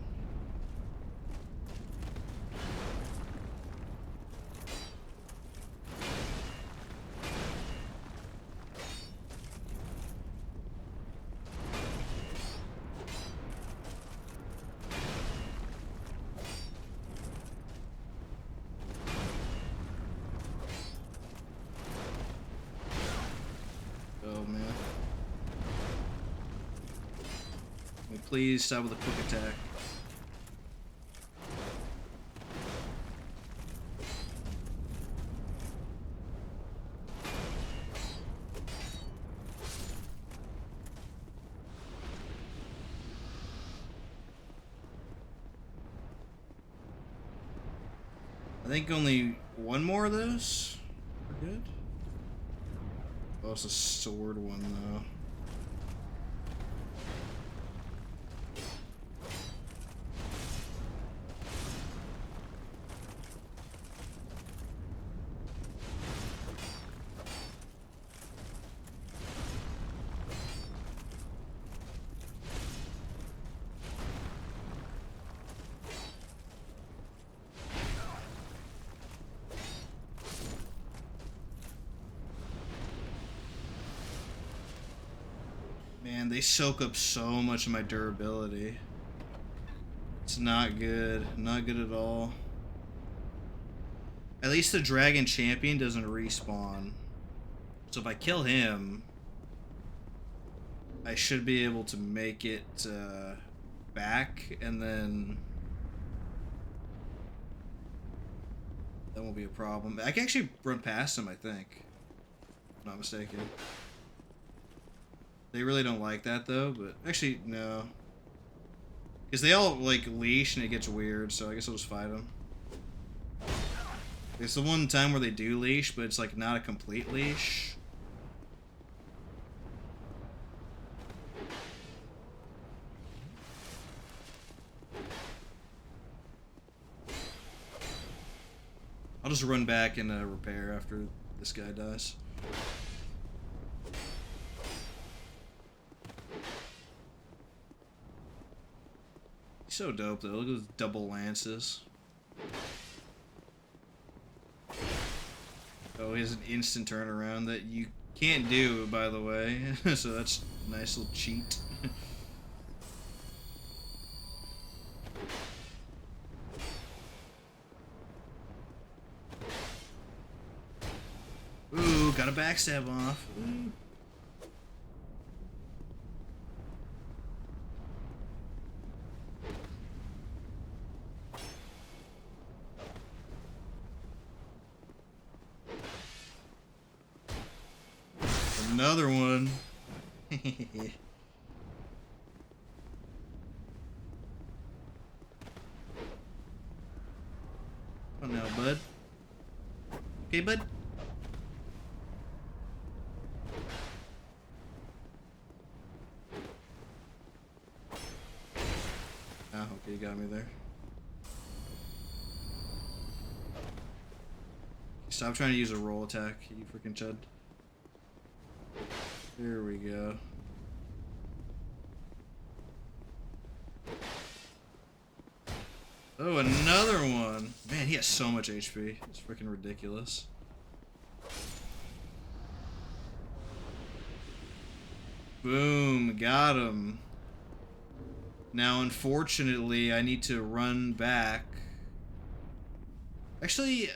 Oh man. Please stop with a quick attack. I think only one more of those. We're good. Oh, it's a sword one though. Man, they soak up so much of my durability. It's not good. Not good at all. At least the Dragon Champion doesn't respawn. So if I kill him, I should be able to make it back, and then that won't be a problem. I can actually run past him, I think. If I'm not mistaken. They really don't like that though, but actually no, because they all like leash and it gets weird. So I guess I'll just fight them. It's the one time where they do leash, but it's like not a complete leash. I'll just run back and repair after this guy dies. So dope though. Look at those double lances. Oh, he has an instant turnaround that you can't do, by the way. So that's a nice little cheat. Ooh, got a backstab off. Ooh. Another one. Oh no, bud. Okay, bud. Ah, okay, you got me there. Stop trying to use a roll attack, you freaking chud. There we go. Oh, another one. Man, he has so much HP. It's freaking ridiculous. Boom, got him. Now, unfortunately, I need to run back. Actually,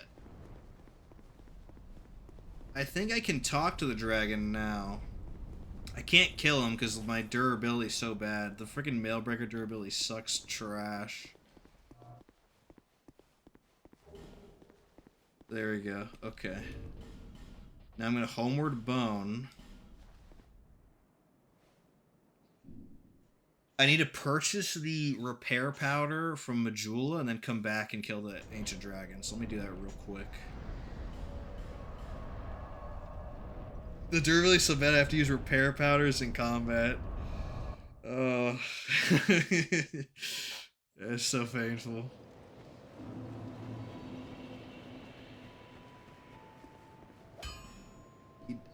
I think I can talk to the dragon now. I can't kill him because my durability is so bad. The freaking Mailbreaker durability sucks trash. There we go. Okay. Now I'm going to Homeward Bone. I need to purchase the repair powder from Majula and then come back and kill the ancient dragon. So let me do that real quick. The durability is so bad I have to use repair powders in combat. Oh. It's so painful.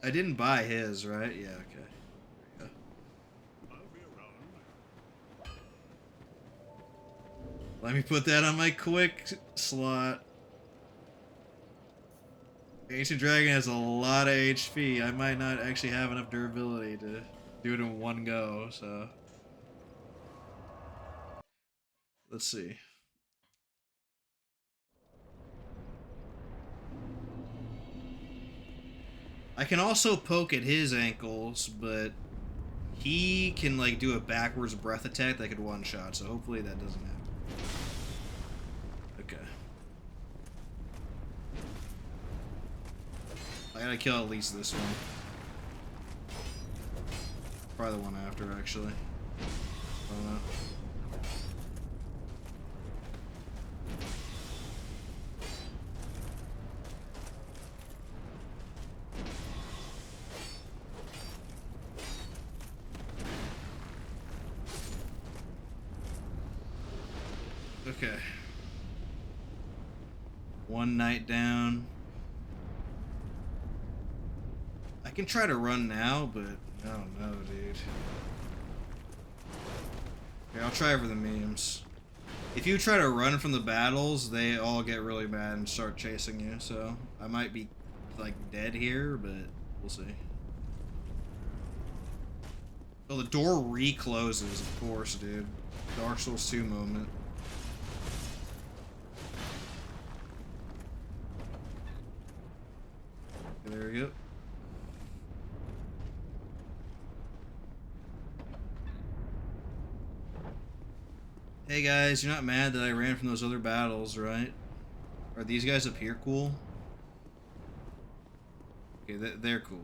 I didn't buy his, right? Yeah, okay. There we go. I'll be around. Let me put that on my quick slot. Ancient Dragon has a lot of HP. I might not actually have enough durability to do it in one go, so. Let's see. I can also poke at his ankles, but he can like do a backwards breath attack that could one-shot, so hopefully that doesn't happen. Okay. I gotta kill at least this one. Probably the one after, actually. I don't know. Okay. One night down. I can try to run now, but I don't know, dude. Okay, I'll try for the memes. If you try to run from the battles, they all get really mad and start chasing you, so I might be, like, dead here, but we'll see. Oh, the door recloses, of course, dude. Dark Souls 2 moment. Okay, there we go. Hey guys, you're not mad that I ran from those other battles, right? Are these guys up here cool? Okay, they're cool.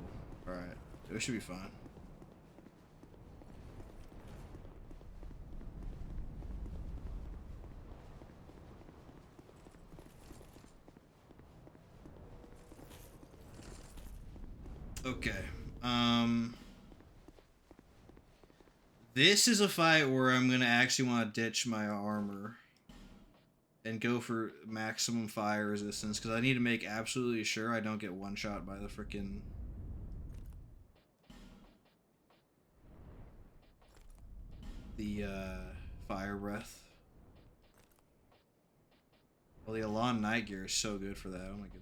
Alright, it should be fine. Okay, this is a fight where I'm gonna actually want to ditch my armor and go for maximum fire resistance because I need to make absolutely sure I don't get one shot by the frickin' fire breath. Well, the Elan Night Gear is so good for that. Oh my goodness.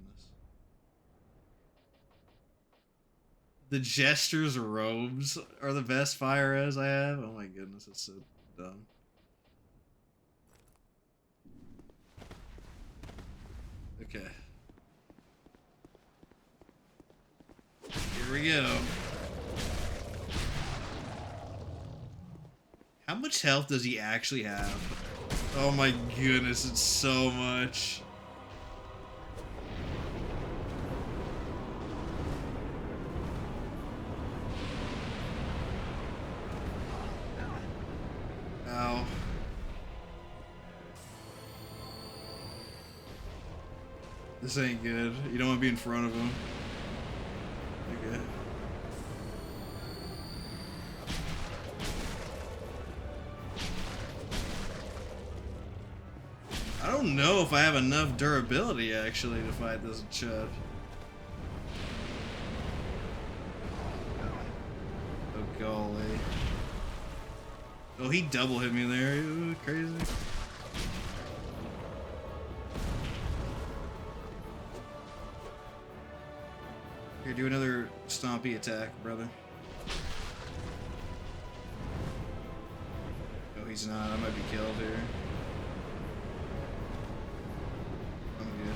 The Jester's robes are the best fire res I have. Oh my goodness, it's so dumb. Okay. Here we go. How much health does he actually have? Oh my goodness, it's so much. Ow. This ain't good. You don't want to be in front of him. Okay. I don't know if I have enough durability actually to fight this chud. Oh golly. Oh, he double hit me there. Ooh, crazy. Here, do another stompy attack, brother. Oh, he's not. I might be killed here. I'm good.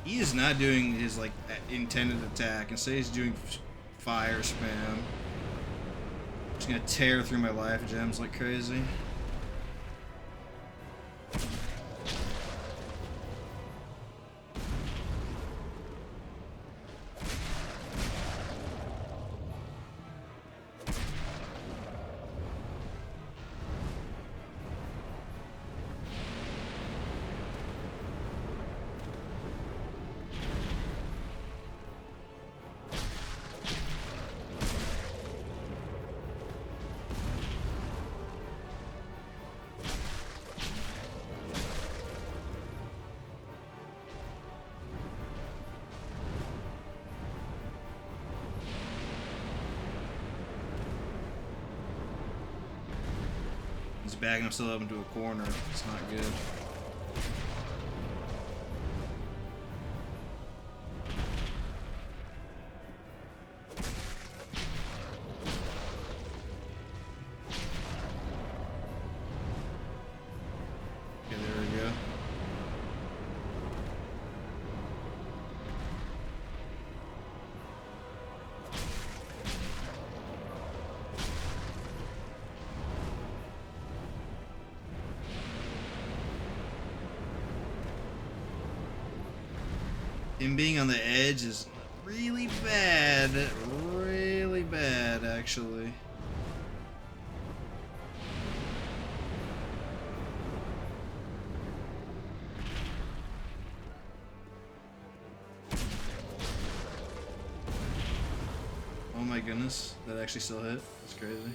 He is not doing his like intended attack. Instead, he's doing fire spam. Just gonna tear through my life gems like crazy. He's backing himself up into a corner. It's not good. Okay, there we go. Him being on the edge is really bad. Really bad, actually. Oh my goodness, that actually still hit. That's crazy.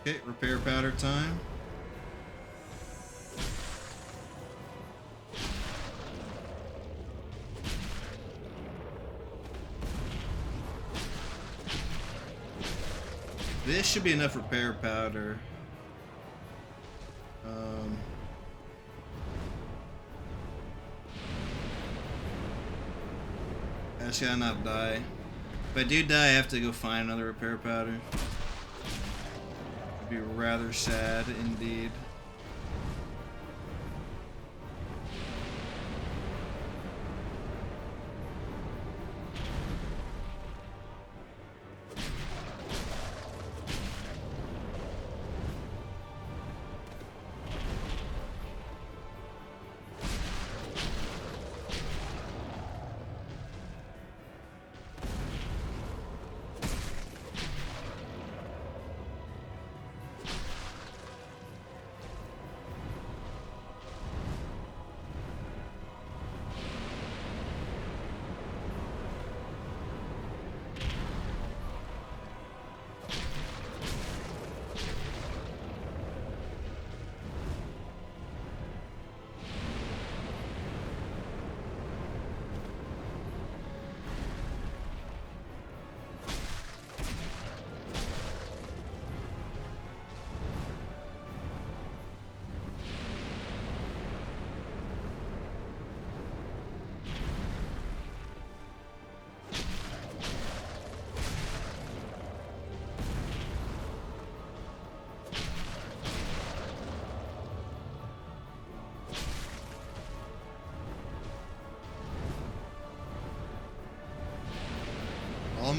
Okay, repair powder time. This should be enough repair powder. I shall not die. If I do die, I have to go find another repair powder. Be rather sad indeed.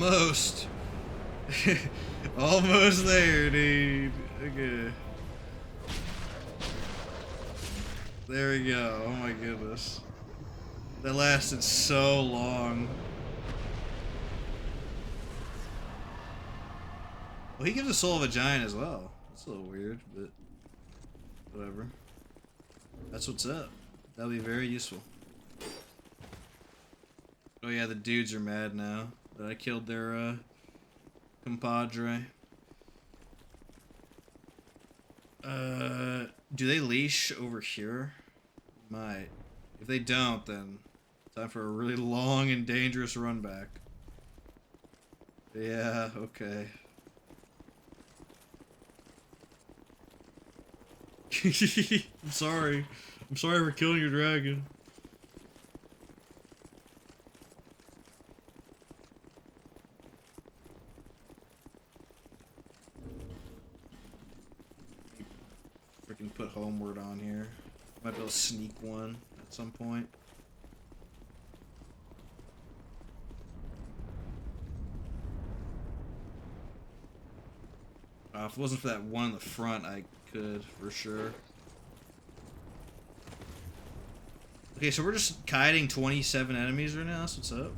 Almost. Almost there, dude. Okay. There we go. Oh my goodness. That lasted so long. Well, he gives a soul of a giant as well. That's a little weird, but whatever. That's what's up. That'll be very useful. Oh yeah, the dudes are mad now that I killed their compadre. Do they leash over here? Might. If they don't, then time for a really long and dangerous run back. Yeah, okay. I'm sorry. I'm sorry for killing your dragon. Freaking put homeward on here. Might be able to sneak one at some point. If it wasn't for that one in the front, I could, for sure. Okay, so we're just kiting 27 enemies right now, that's what's up.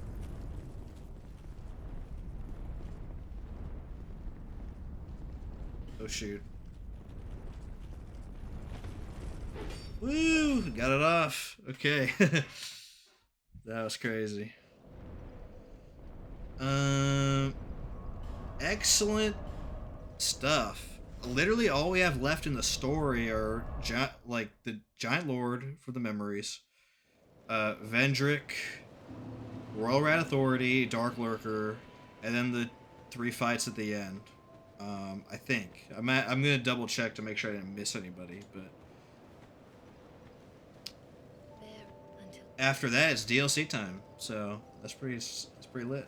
Oh shoot. Woo! Got it off. Okay. That was crazy. Excellent stuff. Literally all we have left in the story are like the Giant Lord for the memories, Vendrick, Royal Rat Authority, Dark Lurker, and then the 3 fights at the end. I think I'm gonna double check to make sure I didn't miss anybody, but after that it's DLC time, so that's pretty lit.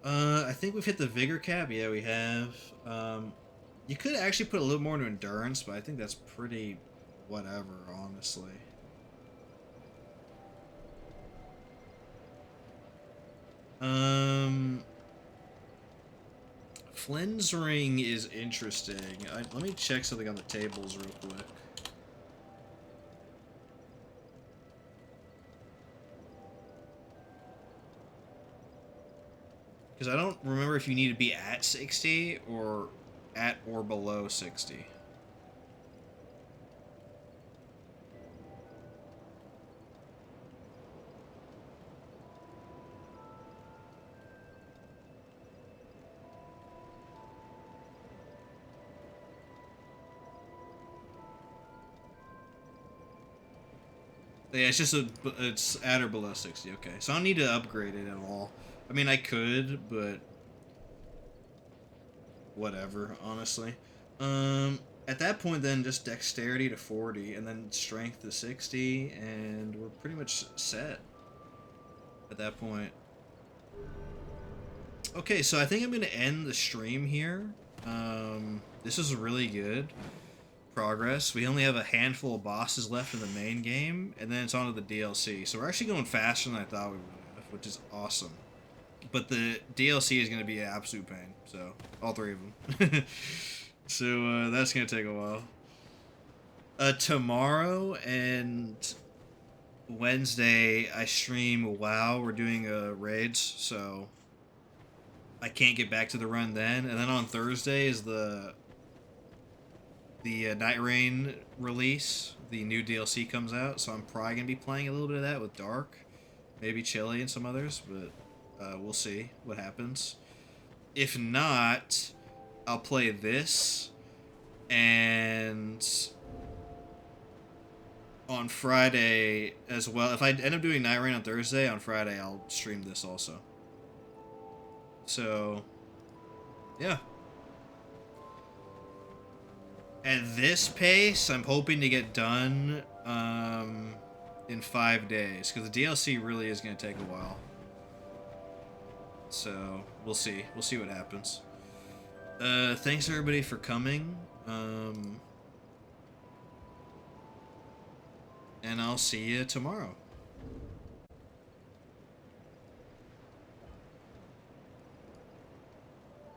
I think we've hit the vigor cap. Yeah, we have. You could actually put a little more into endurance, but I think that's pretty whatever, honestly. Flynn's ring is interesting. Let me check something on the tables real quick. Because I don't remember if you need to be at 60 or at or below 60. Yeah, it's just it's at or below 60. Okay, so I don't need to upgrade it at all. I mean, I could, but whatever, honestly. At that point, then just dexterity to 40, and then strength to 60, and we're pretty much set at that point. Okay, so I think I'm gonna end the stream here. This is really good progress. We only have a handful of bosses left in the main game, and then it's on to the DLC. So we're actually going faster than I thought we would have, which is awesome. But the DLC is going to be an absolute pain, so all 3 of them. So that's going to take a while. Tomorrow and Wednesday, I stream WoW. We're doing raids, so I can't get back to the run then. And then on Thursday is the Night Rain release. The new DLC comes out, so I'm probably going to be playing a little bit of that with Dark. Maybe Chili and some others, but we'll see what happens. If not, I'll play this, and on Friday as well. If I end up doing Night Rain on Thursday, on Friday I'll stream this also. So, yeah. At this pace, I'm hoping to get done in 5 days, because the DLC really is going to take a while. So, we'll see. We'll see what happens. Thanks everybody for coming. And I'll see you tomorrow.